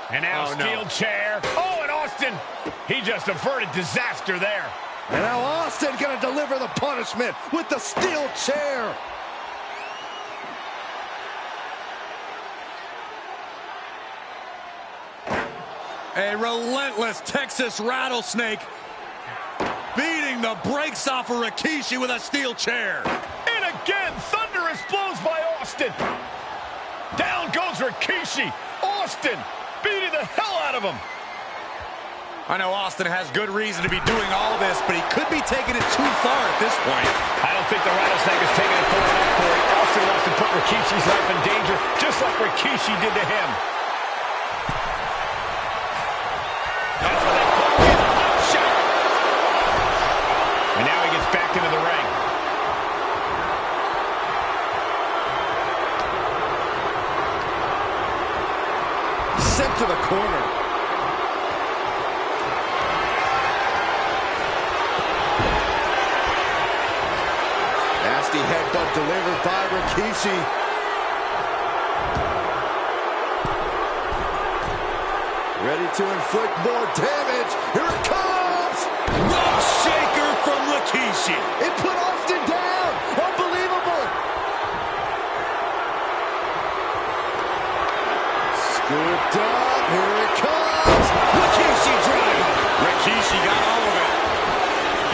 H: And now steel chair. Oh, and Austin, he just averted disaster there.
I: And now Austin gonna deliver the punishment with the steel chair.
J: A relentless Texas rattlesnake beating the brakes off of Rikishi with a steel chair.
H: And again, thunderous blows by Austin. Down goes Rikishi. Austin beating the hell out of him.
J: I know Austin has good reason to be doing all this, but he could be taking it too far at this point.
H: I don't think the rattlesnake is taking it far enough, Corey. Austin wants to put Rikishi's life in danger, just like Rikishi did to him. That's what they call it, a hot shot. And now he gets back into the ring.
I: Sent to the corner. Nasty headbutt delivered by Rikishi. Ready to inflict more damage. Here it comes!
J: Rough shaker from Rikishi.
I: It put Austin down. Unbelievable. Scooped up. Here it comes.
J: Rikishi driver. Rikishi got all of it.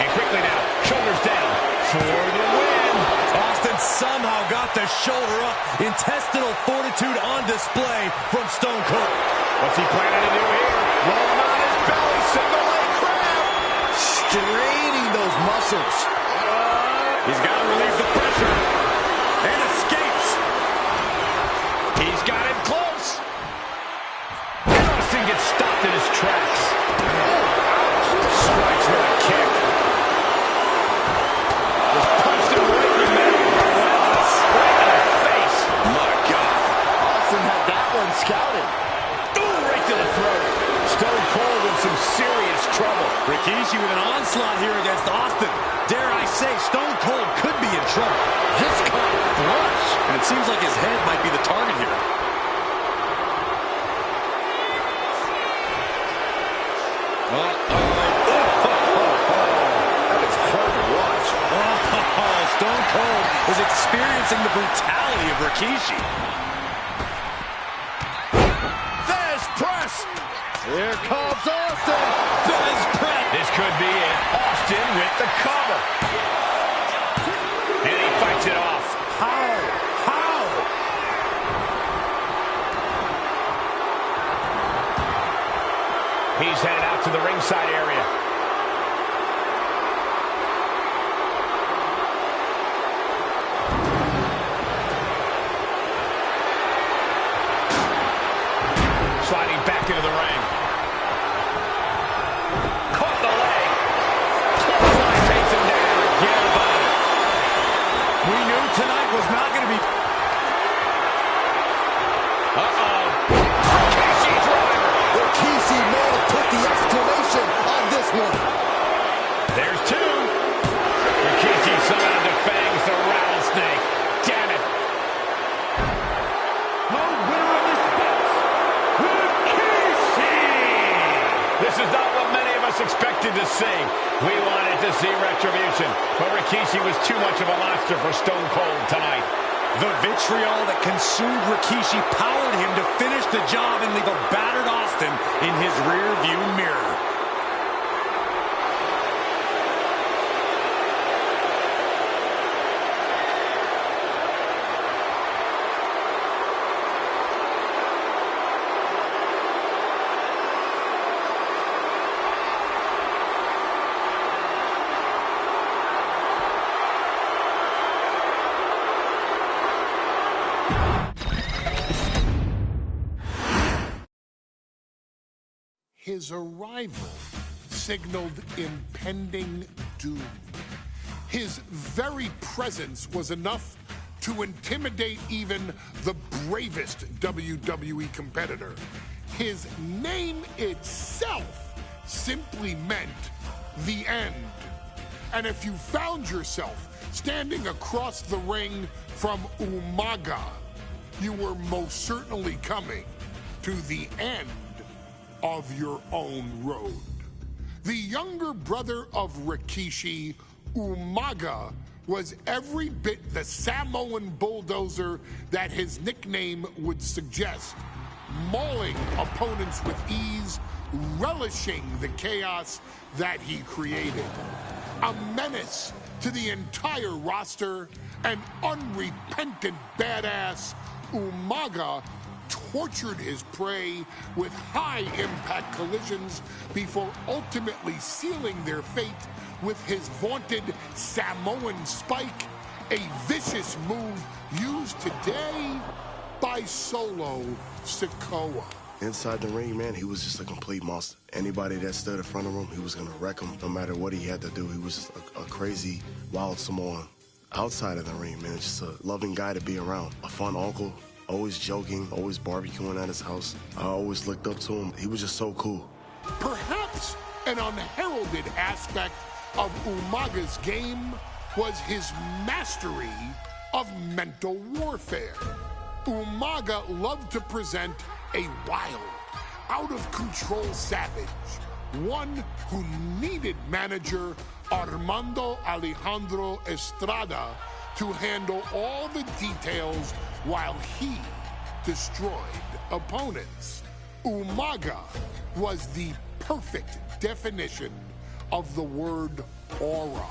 H: And quickly now, shoulders down for the win.
J: Austin somehow got the shoulder up. Intestinal fortitude on display from Stone Cold.
H: What's he planning to do here? Rolling on his belly, single leg crab.
I: Straining those muscles.
H: He's got to relieve the pressure. And escapes. He's got him close. And Austin gets stopped in his tracks. Strikes with a kick. Just punched him right in the middle. Right in the face. My God.
I: Austin had that one scouted.
H: To the throat. Stone Cold in some serious trouble.
J: Rikishi with an onslaught here against Austin. Dare I say, Stone Cold could be in trouble.
I: Just caught flush.
J: And it seems like his head might be the target here.
I: That is hard to watch.
J: Stone Cold is experiencing the brutality of Rikishi.
I: Press. Here comes Austin.
J: Fez press.
H: This could be it. Austin with the cover. And he fights it off.
I: How?
H: He's headed out to the ringside area. Sliding back into the ring. Caught the leg. Bloodline takes him down. Forget about it.
J: We knew tonight was not going to be...
H: Rikishi driver.
I: Rikishi may have put the exclamation on this one.
H: There's two. Rikishi somehow defangs the rattlesnake. Damn it. This is not what many of us expected to see. We wanted to see retribution, but Rikishi was too much of a monster for Stone Cold tonight.
J: The vitriol that consumed Rikishi powered him to finish the job and leave a battered Austin in his rear-view mirror.
E: His arrival signaled impending doom. His very presence was enough to intimidate even the bravest WWE competitor. His name itself simply meant the end. And if you found yourself standing across the ring from Umaga, you were most certainly coming to the end of your own road. The younger brother of Rikishi, Umaga, was every bit the Samoan bulldozer that his nickname would suggest, mauling opponents with ease, relishing the chaos that he created. A menace to the entire roster, an unrepentant badass, Umaga tortured his prey with high-impact collisions before ultimately sealing their fate with his vaunted Samoan spike, a vicious move used today by Solo Sikoa.
G: Inside the ring, man, he was just a complete monster. Anybody that stood in front of him, he was going to wreck him no matter what he had to do. He was just a crazy, wild Samoan. Outside of the ring, man, just a loving guy to be around. A fun uncle, always joking, always barbecuing at his house. I always looked up to him. He was just so cool.
E: Perhaps an unheralded aspect of Umaga's game was his mastery of mental warfare. Umaga loved to present a wild, out-of-control savage, one who needed manager Armando Alejandro Estrada to handle all the details while he destroyed opponents. Umaga was the perfect definition of the word aura.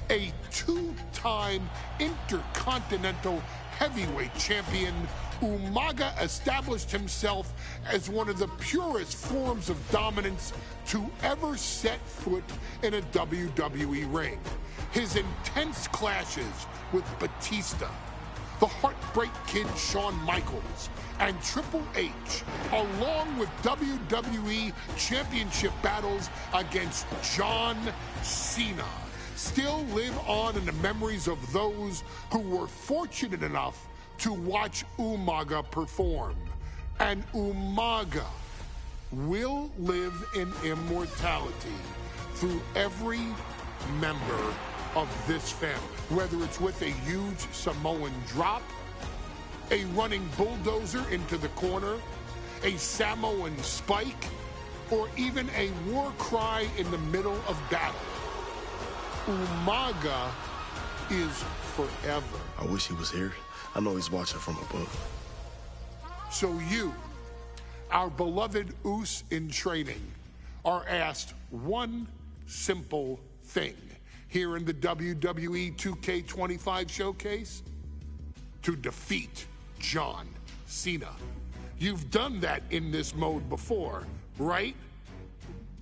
E: A two-time intercontinental heavyweight champion, Umaga established himself as one of the purest forms of dominance to ever set foot in a WWE ring. His intense clashes with Batista, the Heartbreak Kid Shawn Michaels, and Triple H, along with WWE Championship battles against John Cena, still live on in the memories of those who were fortunate enough to watch Umaga perform. And Umaga will live in immortality through every member of this family, whether it's with a huge Samoan drop, a running bulldozer into the corner, a Samoan spike, or even a war cry in the middle of battle. Umaga is forever.
G: I wish he was here. I know he's watching from above.
E: So you, our beloved Us in training, are asked one simple thing here in the WWE 2K25 showcase: to defeat John Cena. You've done that in this mode before, right?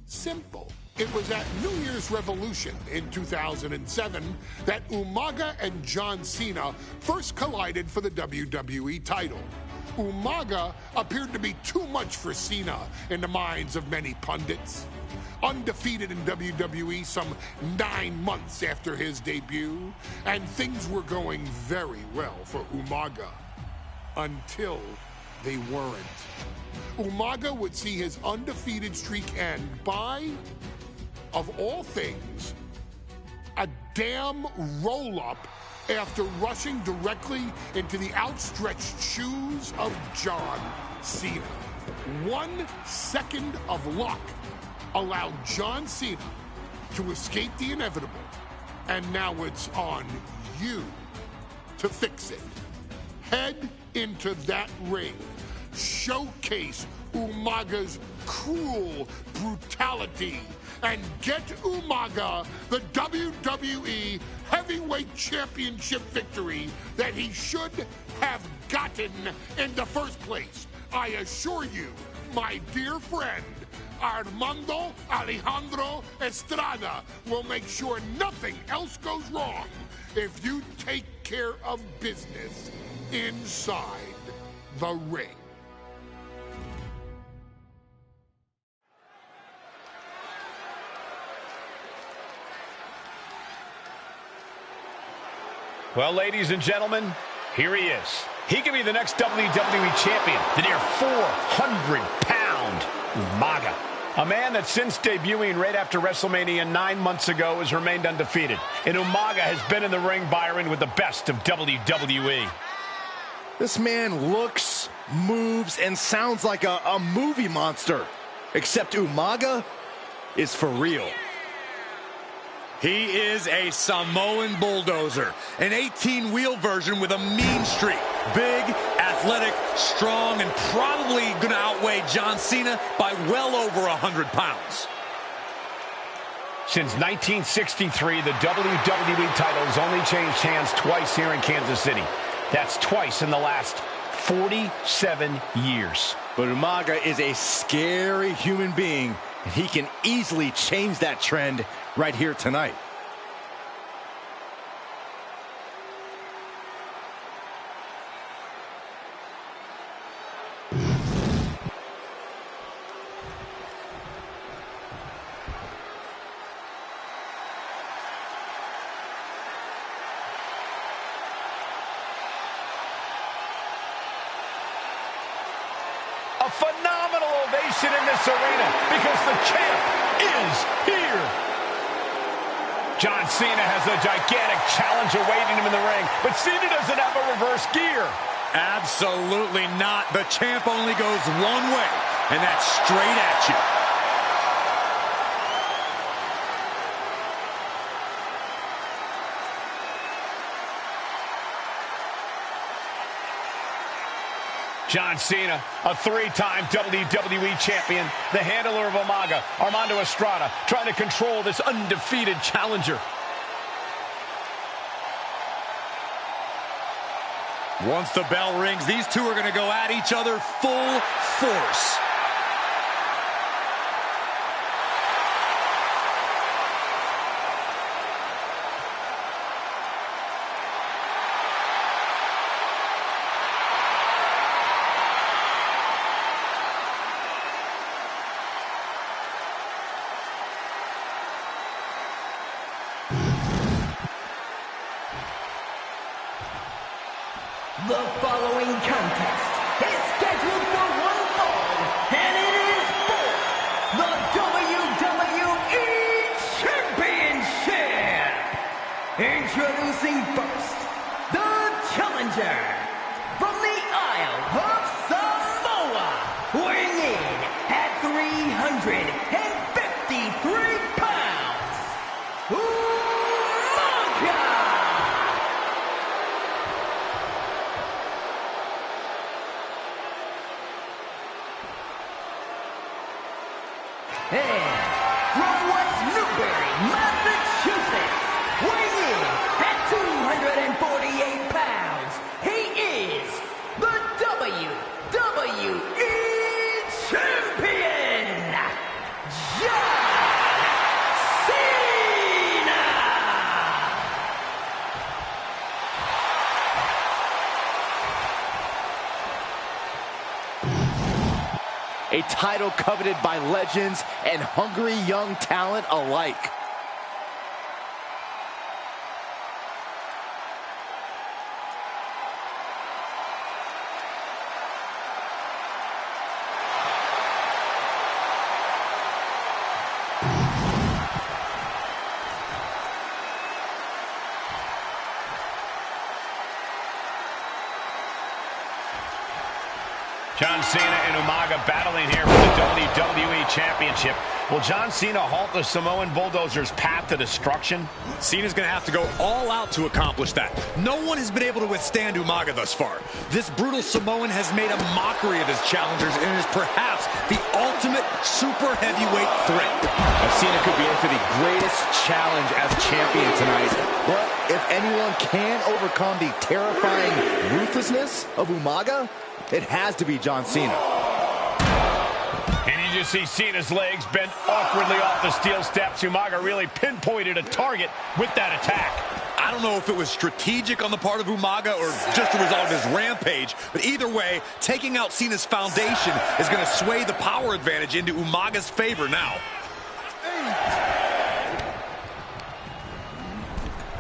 E: Simple. It was at New Year's Revolution in 2007 that Umaga and John Cena first collided for the WWE title. Umaga appeared to be too much for Cena in the minds of many pundits. Undefeated in WWE some 9 months after his debut, and things were going very well for Umaga. Until they weren't. Umaga would see his undefeated streak end by, of all things, a damn roll-up after rushing directly into the outstretched shoes of John Cena. 1 second of luck allowed John Cena to escape the inevitable, and now it's on you to fix it. Head into that ring. Showcase Umaga's cruel brutality and get Umaga the WWE Heavyweight Championship victory that he should have gotten in the first place. I assure you, my dear friend, Armando Alejandro Estrada will make sure nothing else goes wrong if you take care of business inside the ring.
H: Well, ladies and gentlemen, here he is. He could be the next WWE champion, the near 400-pound Umaga. A man that since debuting right after WrestleMania 9 months ago has remained undefeated. And Umaga has been in the ring, Byron, with the best of WWE.
I: This man looks, moves, and sounds like a movie monster. Except Umaga is for real.
J: He is a Samoan bulldozer, an 18-wheel version with a mean streak. Big, athletic, strong, and probably going to outweigh John Cena by well over 100 pounds.
H: Since 1963, the WWE title has only changed hands twice here in Kansas City. That's twice in the last 47 years.
I: But Umaga is a scary human being, and he can easily change that trend right here tonight.
H: A phenomenal ovation in this arena because the champ is here. John Cena has a gigantic challenge awaiting him in the ring, but Cena doesn't have a reverse gear.
J: Absolutely not. The champ only goes one way, and that's straight at you.
H: John Cena, a three-time WWE champion, the handler of Umaga, Armando Estrada, trying to control this undefeated challenger.
J: Once the bell rings, these two are going to go at each other full force.
L: The following contest is scheduled for one fall, and it is for the WWE Championship. Introducing first, the challenger from the Isle of Samoa, weighing in at 353 pounds, Umaga. And from West Newbury, Massachusetts, weighing in at 248 pounds, he is the WWE Champion, John Cena!
I: A title coveted by legends and hungry young talent alike.
H: John Cena and Umaga battling here for the WWE Championship. Will John Cena halt the Samoan Bulldozer's path to destruction?
J: Cena's going to have to go all out to accomplish that. No one has been able to withstand Umaga thus far. This brutal Samoan has made a mockery of his challengers and is perhaps the ultimate super heavyweight threat.
I: Cena could be in for the greatest challenge as champion tonight. But if anyone can overcome the terrifying ruthlessness of Umaga, it has to be John Cena.
H: And you just see Cena's legs bent awkwardly off the steel steps. Umaga really pinpointed a target with that attack.
J: I don't know if it was strategic on the part of Umaga or just a result of his rampage, but either way, taking out Cena's foundation is going to sway the power advantage into Umaga's favor now.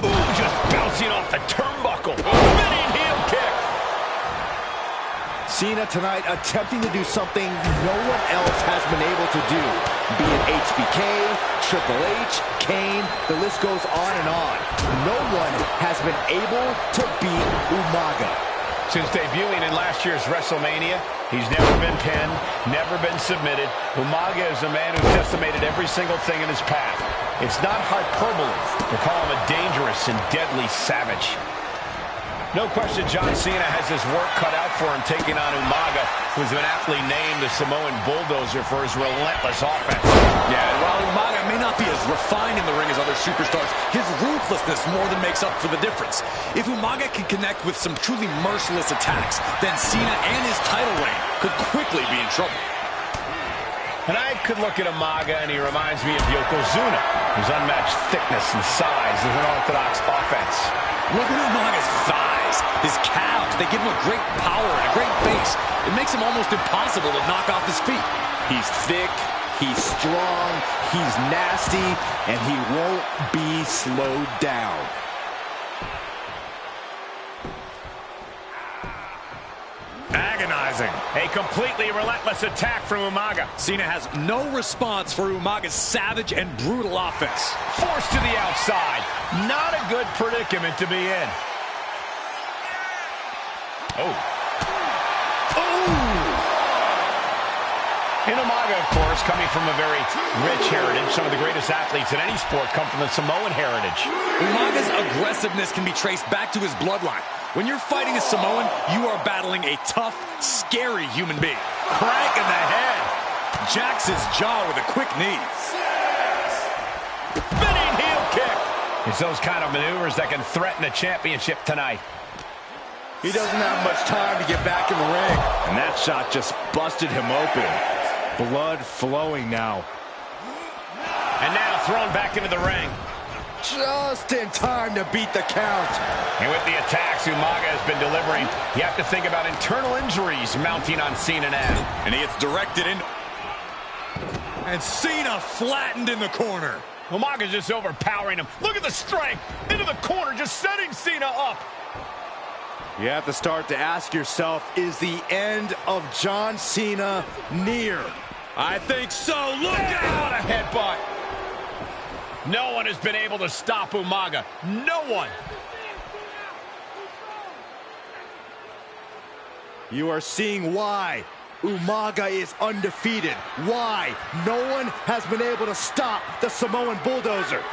H: Ooh, just bouncing off the turnbuckle. Spinning heel kick.
I: Cena tonight attempting to do something no one else has been able to do. Be it HBK, Triple H, Kane, the list goes on and on. No one has been able to beat Umaga.
H: Since debuting in last year's WrestleMania, He's never been pinned, never been submitted. Umaga is a man who's decimated every single thing in his path. It's not hyperbole to call him a dangerous and deadly savage. No question John Cena has his work cut out for him taking on Umaga, who's been aptly named the Samoan Bulldozer for his relentless offense.
J: Yeah, and while Umaga may not be as refined in the ring as other superstars, his ruthlessness more than makes up for the difference. If Umaga can connect with some truly merciless attacks, then Cena and his title reign could quickly be in trouble.
H: And I could look at Umaga and he reminds me of Yokozuna, whose unmatched thickness and size is an orthodox offense.
J: Look at Umaga's thighs, his calves. They give him a great power and a great base. It makes him almost impossible to knock off his feet.
I: He's thick, he's strong, he's nasty, and he won't be slowed down.
J: Agonizing.
H: A completely relentless attack from Umaga.
J: Cena has no response for Umaga's savage and brutal offense.
H: Forced to the outside. Not a good predicament to be in. Oh. In Umaga, of course, coming from a very rich heritage. Some of the greatest athletes in any sport come from the Samoan heritage.
J: Umaga's aggressiveness can be traced back to his bloodline. When you're fighting a Samoan, you are battling a tough, scary human being.
H: Crank in the head.
J: Jacks his jaw with a quick knee.
H: Spinning heel kick. It's those kind of maneuvers that can threaten the championship tonight.
I: He doesn't have much time to get back in the ring. And that shot just busted him open. Blood flowing now.
H: And now thrown back into the ring.
I: Just in time to beat the count.
H: And with the attacks Umaga has been delivering, you have to think about internal injuries mounting on Cena now.
J: And he gets directed in. And Cena flattened in the corner.
H: Umaga's just overpowering him. Look at the strength. Into the corner, just setting Cena up.
I: You have to start to ask yourself, is the end of John Cena near?
J: I think so. Look out!
H: What a headbutt. No one has been able to stop Umaga. No one.
I: You are seeing why Umaga is undefeated. Why no one has been able to stop the Samoan Bulldozer.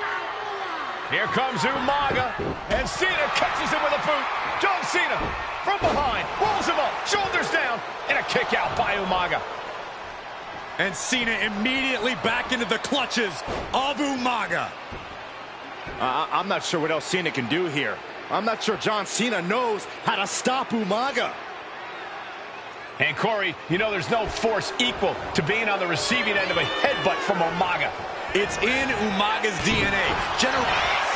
H: Here comes Umaga, and Cena catches him with a boot. John Cena from behind, rolls him up, shoulders down, and a kick out by Umaga.
J: And Cena immediately back into the clutches of Umaga.
I: I'm not sure what else Cena can do here. I'm not sure John Cena knows how to stop Umaga.
H: And Corey, you know there's no force equal to being on the receiving end of a headbutt from Umaga.
J: It's in Umaga's DNA.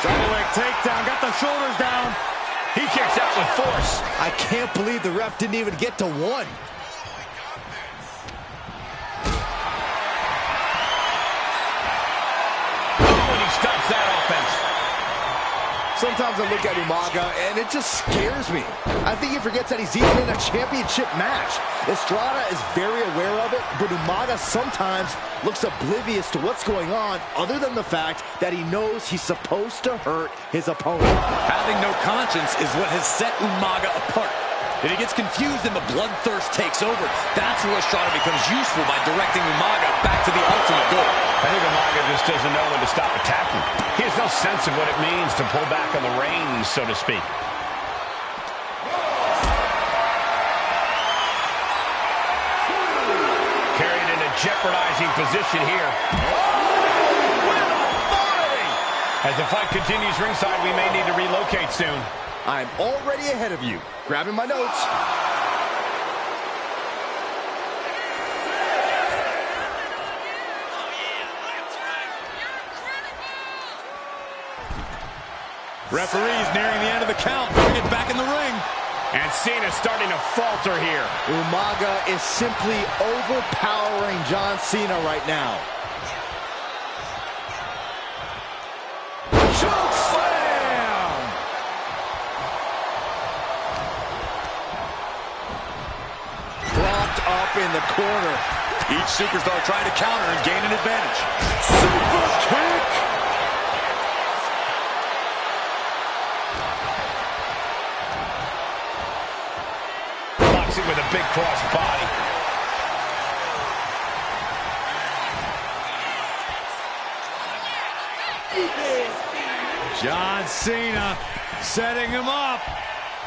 I: Double leg takedown, got the shoulders down.
H: He kicks out with force.
I: I can't believe the ref didn't even get to one.
H: Oh, and he stops that offense.
I: Sometimes I look at Umaga and it just scares me. I think he forgets that he's even in a championship match. Estrada is very aware of it, but Umaga sometimes looks oblivious to what's going on, other than the fact that he knows he's supposed to hurt his opponent.
J: Having no conscience is what has set Umaga apart. If he gets confused and the bloodthirst takes over, that's where Estrada becomes useful by directing Umaga back to the ultimate goal.
H: I think Umaga just doesn't know when to stop attacking. He has no sense of what it means to pull back on the reins, so to speak. Carried in a jeopardizing position here. Oh, with authority! As the fight continues ringside, we may need to relocate soon.
I: I'm already ahead of you. Grabbing my notes.
J: Referee's nearing the end of the count. Bring it back in the ring.
H: And Cena's starting to falter here.
I: Umaga is simply overpowering John Cena right now. Choke slam! Propped up in the corner.
J: Each superstar trying to counter and gain an advantage.
I: Super kick!
H: With a big cross body.
J: John Cena setting him up.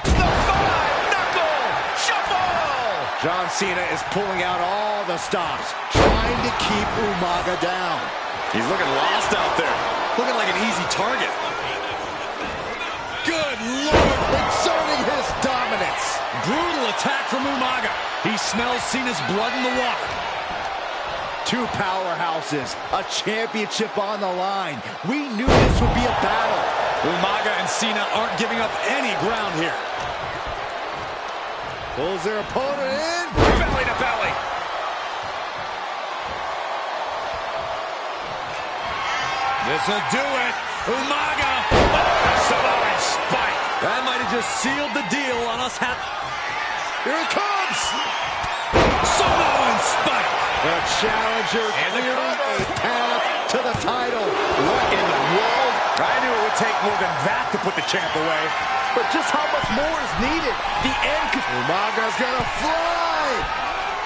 H: The 5-knuckle shuffle!
D: John Cena is pulling out all the stops, trying to keep Umaga down.
J: He's looking lost out there. Looking like an easy target. Good Lord!
D: Exerting his dominance.
J: Brutal attack from Umaga. He smells Cena's blood in the water.
D: Two powerhouses, a championship on the line. We knew this would be a battle.
J: Umaga and Cena aren't giving up any ground here.
D: Pulls their opponent in.
H: Belly to belly.
J: This'll do it. Umaga.
H: Samoan spike.
J: That might have just sealed the deal on us.
D: Here it comes.
J: Samoan spike.
D: The challenger clearing a path to the title. What in the world?
I: I knew it would take more than that to put the champ away.
D: But just how much more is needed? The end. Umaga's gonna fly.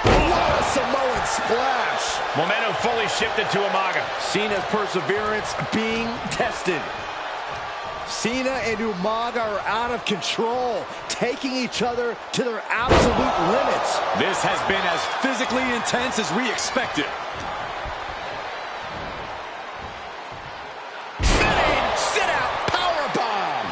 D: What a Samoan splash.
H: Momentum fully shifted to Umaga.
D: Cena's perseverance being tested. Cena and Umaga are out of control, taking each other to their absolute limits.
J: This has been as physically intense as we expected.
D: Sit-out powerbomb.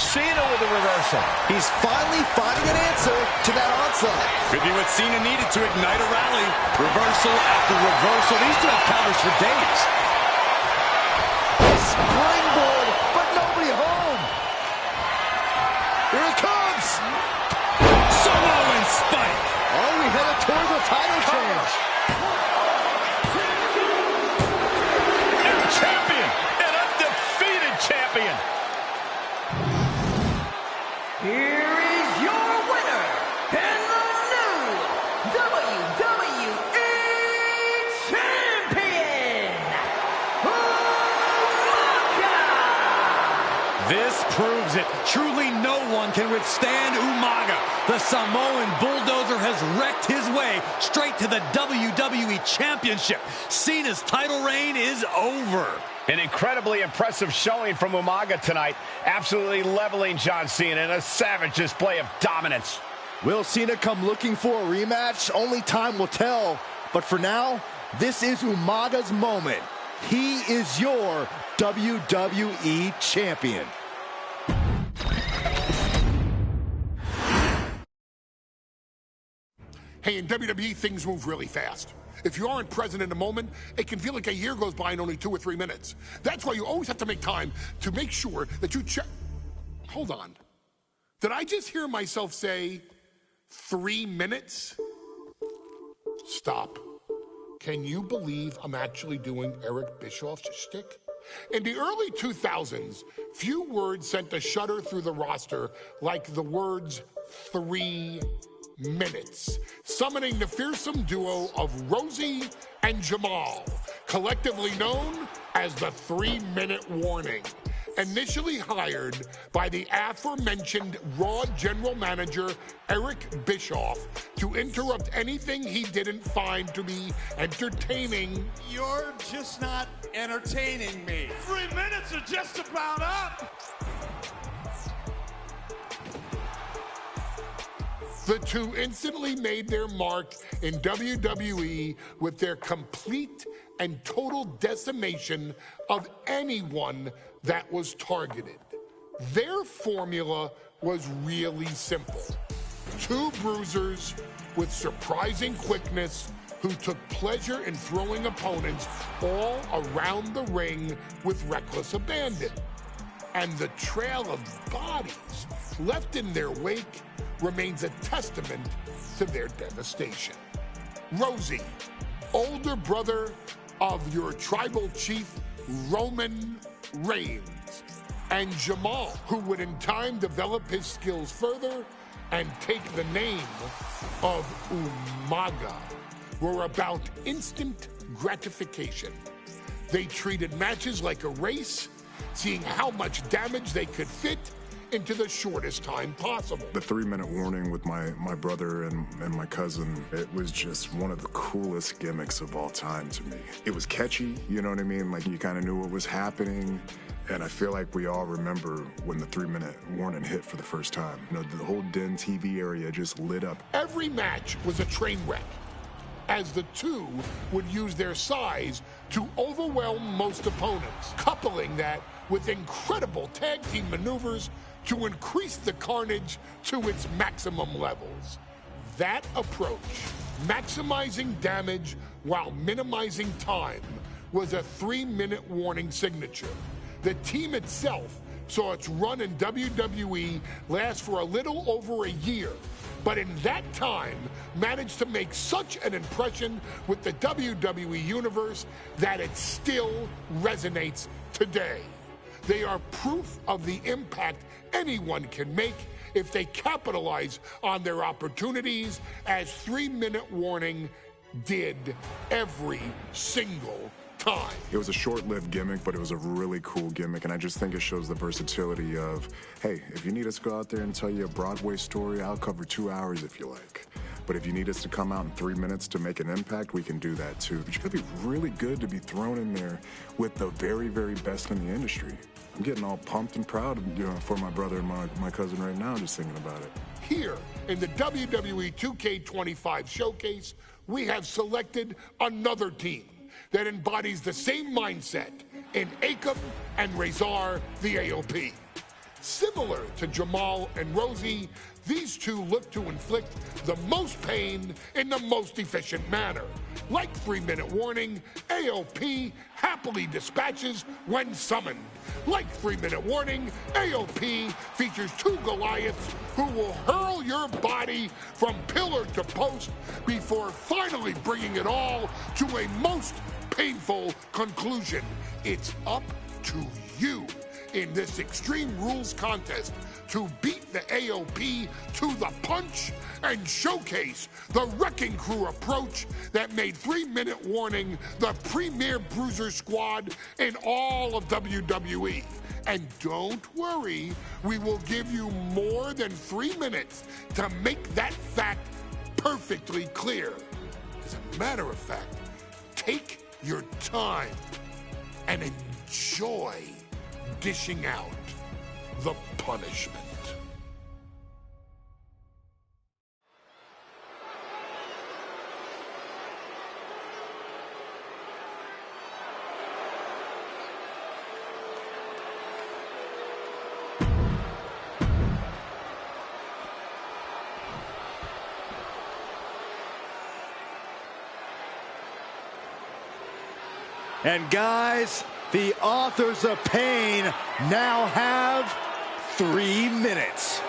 H: Cena with the reversal.
D: He's finally finding an answer to that onslaught.
J: Could be what Cena needed to ignite a rally. Reversal after reversal. These two have counters for days.
D: Springboard, but nobody home. Here it comes.
J: Samoan spike.
D: Oh, we headed towards a title change.
H: New champion, an undefeated champion.
L: Here is your winner, and the new WWE Champion, Umaga!
J: This proves it. Truly no one can withstand Umaga. The Samoan bulldozer has wrecked his way straight to the WWE Championship. Cena's title reign is over.
H: An incredibly impressive showing from Umaga tonight, absolutely leveling John Cena in a savage display of dominance.
D: Will Cena come looking for a rematch? Only time will tell. But for now, this is Umaga's moment. He is your WWE Champion.
E: Hey, in WWE, things move really fast. If you aren't present in the moment, it can feel like a year goes by in only 2 or 3 minutes. That's why you always have to make time to make sure that you check. Hold on. Did I just hear myself say 3 minutes? Stop. Can you believe I'm actually doing Eric Bischoff's shtick? In the early 2000s, few words sent a shudder through the roster like the words 3 minutes, summoning the fearsome duo of Rosie and Jamal, collectively known as the 3-minute warning. Initially hired by the aforementioned Raw general manager Eric Bischoff to interrupt anything he didn't find to be entertaining.
B: You're just not entertaining me. 3 minutes are just about up.
E: The two instantly made their mark in WWE with their complete and total decimation of anyone that was targeted. Their formula was really simple. Two bruisers with surprising quickness who took pleasure in throwing opponents all around the ring with reckless abandon. And the trail of bodies left in their wake remains a testament to their devastation. Rosie, older brother of your tribal chief, Roman Reigns, and Jamal, who would in time develop his skills further and take the name of Umaga, were about instant gratification. They treated matches like a race, seeing how much damage they could fit into the shortest time possible.
A: The 3-minute warning with my brother and my cousin, it was just one of the coolest gimmicks of all time to me. It was catchy, you know what I mean? Like, you kind of knew what was happening. And I feel like we all remember when the 3-minute warning hit for the first time. You know, the whole Den TV area just lit up.
E: Every match was a train wreck, as the two would use their size to overwhelm most opponents, coupling that with incredible tag team maneuvers to increase the carnage to its maximum levels. That approach, maximizing damage while minimizing time, was a 3-minute warning signature. The team itself saw its run in WWE last for a little over a year, but in that time managed to make such an impression with the WWE Universe that it still resonates today. They are proof of the impact anyone can make if they capitalize on their opportunities, as 3-minute warning did every single time.
A: It was a short-lived gimmick, but it was a really cool gimmick, and I just think it shows the versatility of, hey, if you need us to go out there and tell you a Broadway story, I'll cover 2 hours if you like. But if you need us to come out in 3 minutes to make an impact, we can do that too. But you gotta be really good to be thrown in there with the very, very best in the industry. I'm getting all pumped and proud, you know, for my brother and my cousin right now, just thinking about it.
E: Here in the WWE 2K25 showcase, we have selected another team that embodies the same mindset in Akam and Razor, the AOP. Similar to Jamal and Rosie, these two look to inflict the most pain in the most efficient manner. Like 3-minute warning, AOP happily dispatches when summoned. Like 3-minute warning, AOP features 2 Goliaths who will hurl your body from pillar to post before finally bringing it all to a most painful conclusion. It's up to you in this Extreme Rules contest to beat the AOP to the punch and showcase the Wrecking Crew approach that made 3-minute warning the premier bruiser squad in all of WWE. And don't worry, we will give you more than 3 minutes to make that fact perfectly clear. As a matter of fact, take your time and enjoy dishing out the punishment.
I: And guys, the authors of pain now have 3 minutes.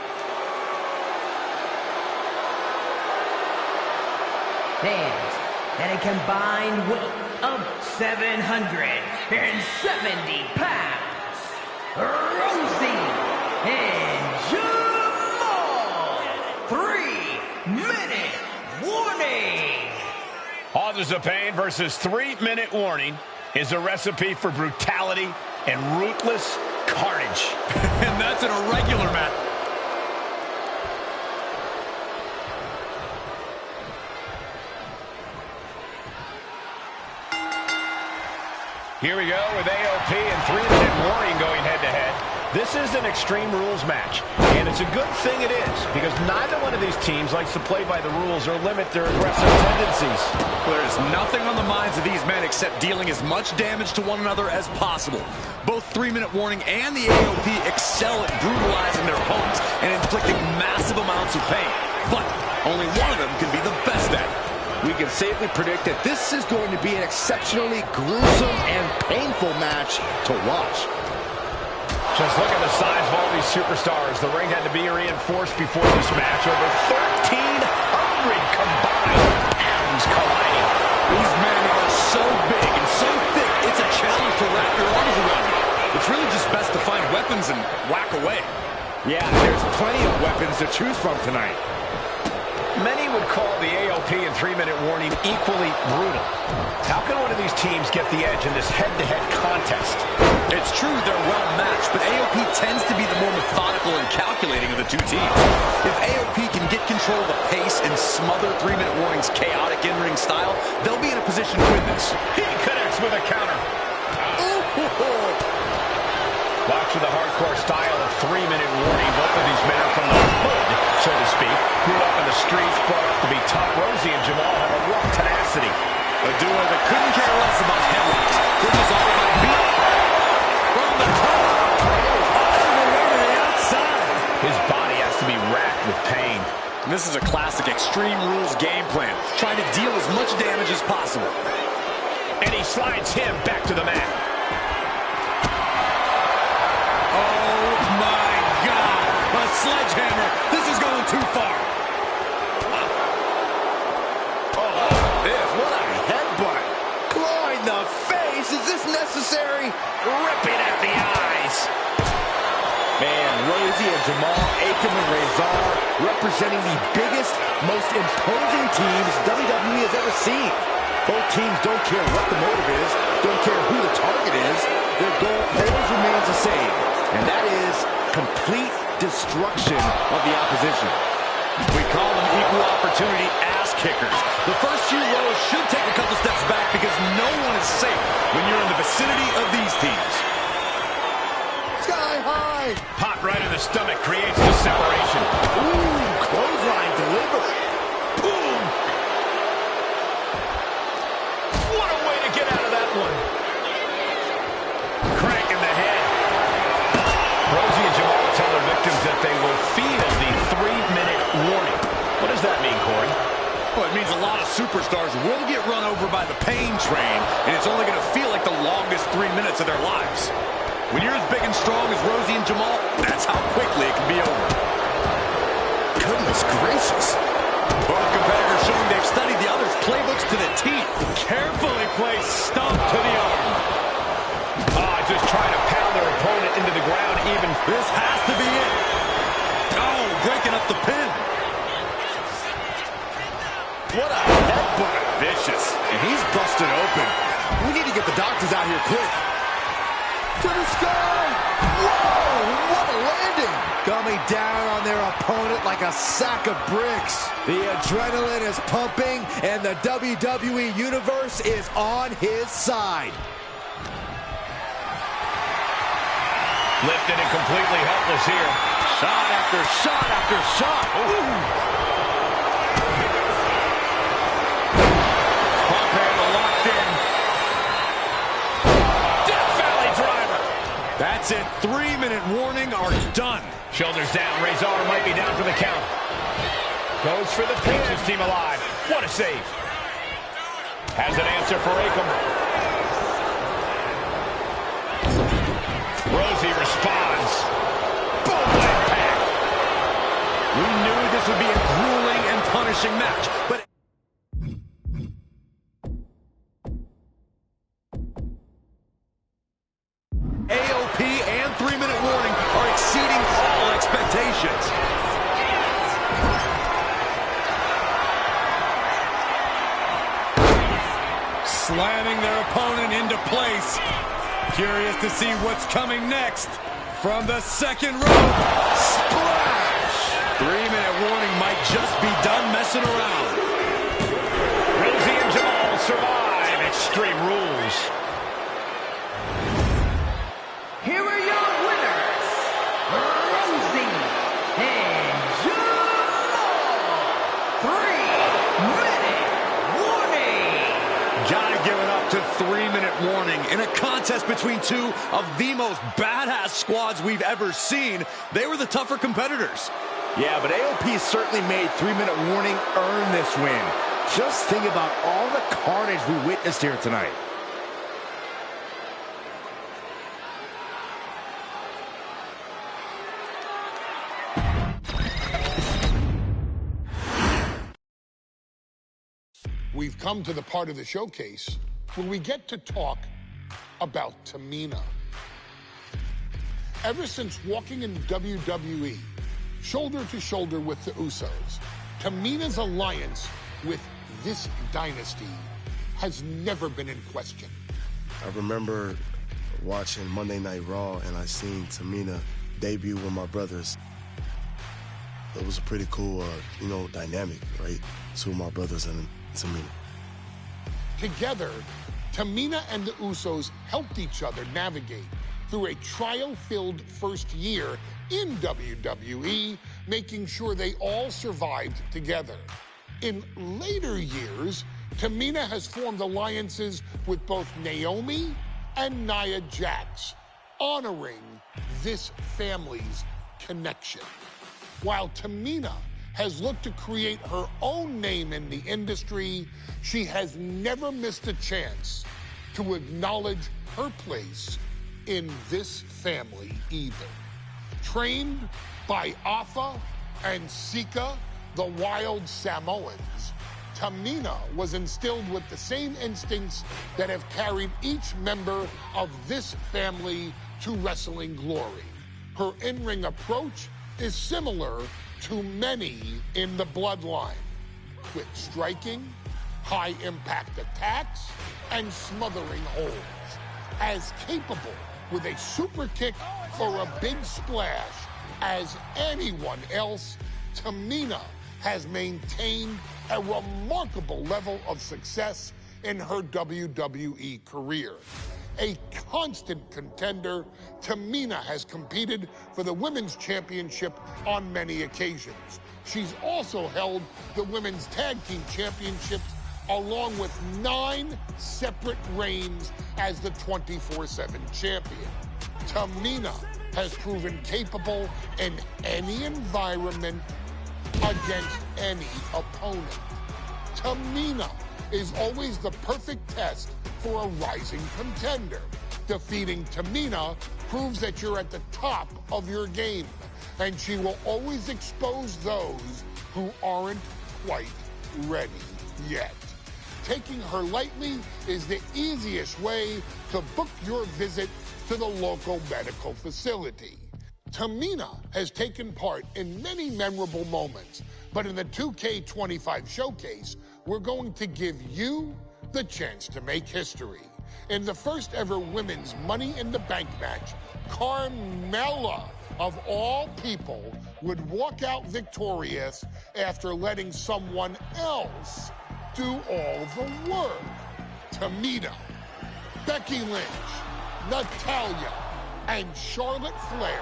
L: And at a combined weight of 770 pounds, Rosie and Jamal. 3-minute warning.
H: Authors of Pain versus 3-minute warning is a recipe for brutality and ruthless carnage.
J: And that's in a regular match.
H: Here we go with AOP and 3-minute warning going head-to-head. This is an Extreme Rules match, and it's a good thing it is, because neither one of these teams likes to play by the rules or limit their aggressive tendencies.
J: There's nothing on the minds of these men except dealing as much damage to one another as possible. Both 3-minute warning and the AOP excel at brutalizing their opponents and inflicting massive amounts of pain. But only one of them can be the best at it.
I: We can safely predict that this is going to be an exceptionally gruesome and painful match to watch.
H: Just look at the size of all these superstars. The ring had to be reinforced before this match. Over 1,300 combined atoms colliding.
J: These men are so big and so thick, it's a challenge to wrap your arms around. It's really just best to find weapons and whack away.
I: Yeah, there's plenty of weapons to choose from tonight.
H: Many would call the AOP and 3-minute warning equally brutal. How can one of these teams get the edge in this head-to-head contest?
J: It's true they're well matched, but AOP tends to be the more methodical and escalating of the two teams. If AOP can get control of the pace and smother 3-minute warning's chaotic in-ring style, they'll be in a position to win this.
H: He connects with a counter. Watching the hardcore style of 3-minute warning. Both of these men are from the hood, so to speak. Grew up in the streets, brought up to be tough. Rosie and Jamal have a rough tenacity.
J: A duo that couldn't care less about headlocks. They're just all about beat. From the top. All the way to the outside.
H: His body has to be racked with pain.
J: And this is a classic Extreme Rules game plan. Trying to deal as much damage as possible.
H: And he slides him back to the mat.
J: Oh my God. A sledgehammer. This is going too far.
I: What a headbutt. Clawing the face. Is this necessary?
H: Ripping at the eyes.
I: Man, Rosie and Jamal, Akam and Rezar representing the biggest, most imposing teams WWE has ever seen. Both teams don't care what the motive is, don't care who the target is. Their goal always remains the same, and that is complete destruction of the opposition.
J: We call them equal opportunity ass kickers. The first few rows should take a couple steps back because no one is safe when you're in the vicinity of these teams.
I: Sky high.
H: Pot right in the stomach creates the separation.
I: Ooh, clothesline delivered.
H: Boom. What a way to get out of that one. Crank in the head. Rosie and Jamal tell their victims that they will feel the 3-minute warning. What does that mean, Corey?
J: Well, it means a lot of superstars will get run over by the pain train, and it's only going to feel like the longest 3 minutes of their lives. When you're as big and strong as Rosie and Jamal, that's how quickly it can be over.
I: Goodness gracious.
J: Both competitors showing they've studied the other's playbooks to the teeth. Carefully placed stomp to the arm.
H: Just trying to pound their opponent into the ground even.
J: This has to be it. Oh, breaking up the pin.
I: What a headbutt.
J: Vicious.
I: And he's busted open. We need to get the doctors out here quick. To the sky. Whoa, what a landing. Coming down on their opponent like a sack of bricks. The adrenaline is pumping, and the WWE Universe is on his side.
H: Lifted and completely helpless here.
I: Shot after shot after shot. Ooh.
J: Pump handle locked in.
H: Death Valley driver.
J: That's it. 3-minute warning are done.
H: Shoulders down. Rezar might be down for the count. Goes for the pin. His team alive. What a save. Has an answer for Akam. Rosie responds. Boom, impact.
J: We knew this would be a grueling and punishing match, but AOP and 3-minute warning are exceeding all expectations. Slamming their opponent into place. Curious to see what's coming next. From the second rope. Splash! 3-minute warning might just be done messing around.
H: Rosie and Jamal survive Extreme Rules.
L: Here are your winners, Rosie and Jamal. 3-minute warning.
J: Gotta give it up to 3-minute warning. In a contest between two of the most badass squads we've ever seen, they were the tougher competitors.
I: Yeah, but AOP certainly made 3-minute warning earn this win. Just think about all the carnage we witnessed here tonight.
E: We've come to the part of the showcase where we get to talk about Tamina. Ever since walking in WWE, shoulder to shoulder with the Usos, Tamina's alliance with this dynasty has never been in question.
G: I remember watching Monday Night Raw, and I seen Tamina debut with my brothers. it was a pretty cool, dynamic, right? Two of my brothers and Tamina.
E: Together, Tamina and the Usos helped each other navigate through a trial-filled first year in WWE, making sure they all survived together. In later years, Tamina has formed alliances with both Naomi and Nia Jax, honoring this family's connection. While Tamina has looked to create her own name in the industry, she has never missed a chance to acknowledge her place in this family either. Trained by Afa and Sika, the Wild Samoans, Tamina was instilled with the same instincts that have carried each member of this family to wrestling glory. Her in-ring approach is similar to many in the Bloodline, with striking, high-impact attacks, and smothering holds. As capable with a super kick or a big splash as anyone else, Tamina has maintained a remarkable level of success in her WWE career. A constant contender, Tamina has competed for the Women's Championship on many occasions. She's also held the Women's Tag Team Championships along with 9 separate reigns as the 24/7 champion. Tamina has proven capable in any environment against any opponent. Tamina is always the perfect test for a rising contender. Defeating Tamina proves that you're at the top of your game, and she will always expose those who aren't quite ready yet. Taking her lightly is the easiest way to book your visit to the local medical facility. Tamina has taken part in many memorable moments, but in the 2K25 showcase, we're going to give you the chance to make history. In the first ever women's Money in the Bank match, Carmella, of all people, would walk out victorious after letting someone else do all the work. Tamina, Becky Lynch, Natalya, and Charlotte Flair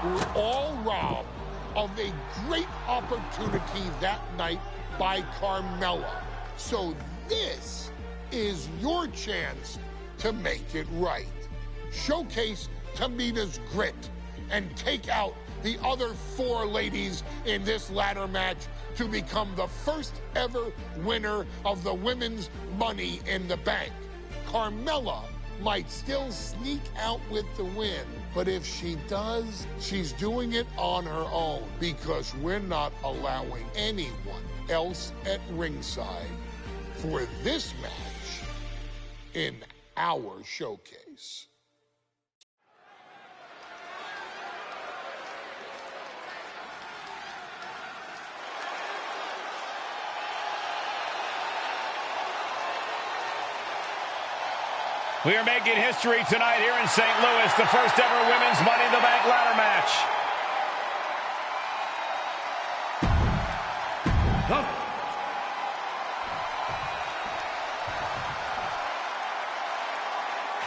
E: were all robbed of a great opportunity that night by Carmella. So this is your chance to make it right. Showcase Tamina's grit and take out the other 4 ladies in this ladder match to become the first ever winner of the Women's Money in the Bank. Carmella might still sneak out with the win, but if she does, she's doing it on her own, because we're not allowing anyone else at ringside for this match in our showcase.
H: We are making history tonight here in St. Louis, the first ever Women's Money in the Bank ladder match.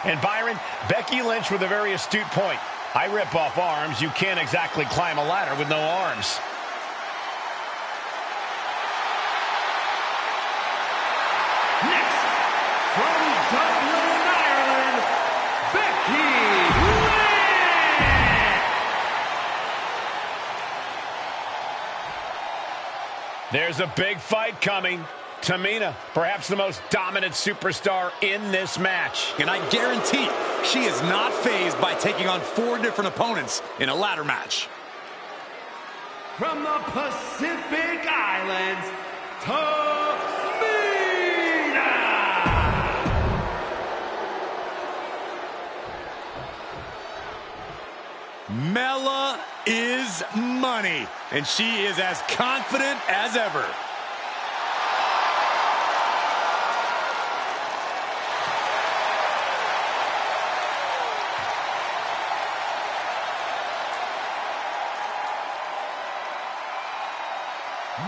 H: And Byron, Becky Lynch with a very astute point. I rip off arms. You can't exactly climb a ladder with no arms.
C: Next, from Dublin, Ireland, Becky Lynch.
H: There's a big fight coming. Tamina, perhaps the most dominant superstar in this match.
J: And I guarantee she is not fazed by taking on 4 different opponents in a ladder match.
C: From the Pacific Islands, Tamina.
J: Mella is money, and she is as confident as ever.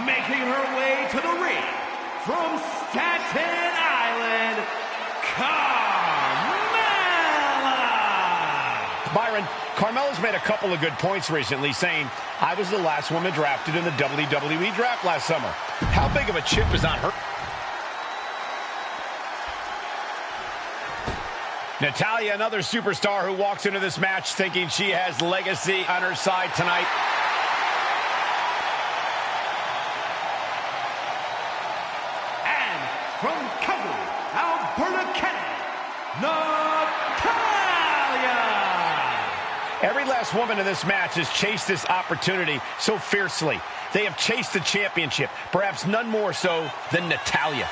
C: making her way to the ring from Staten Island, Carmella!
H: Byron, Carmella's made a couple of good points recently, saying, I was the last woman drafted in the WWE draft last summer. How big of a chip is on her? Natalya, another superstar who walks into this match thinking she has legacy on her side tonight.
C: And from Calgary, Alberta, Canada, Natalya!
H: Every last woman in this match has chased this opportunity so fiercely. They have chased the championship, perhaps none more so than Natalya.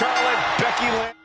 H: Charlotte, Becky Lynch.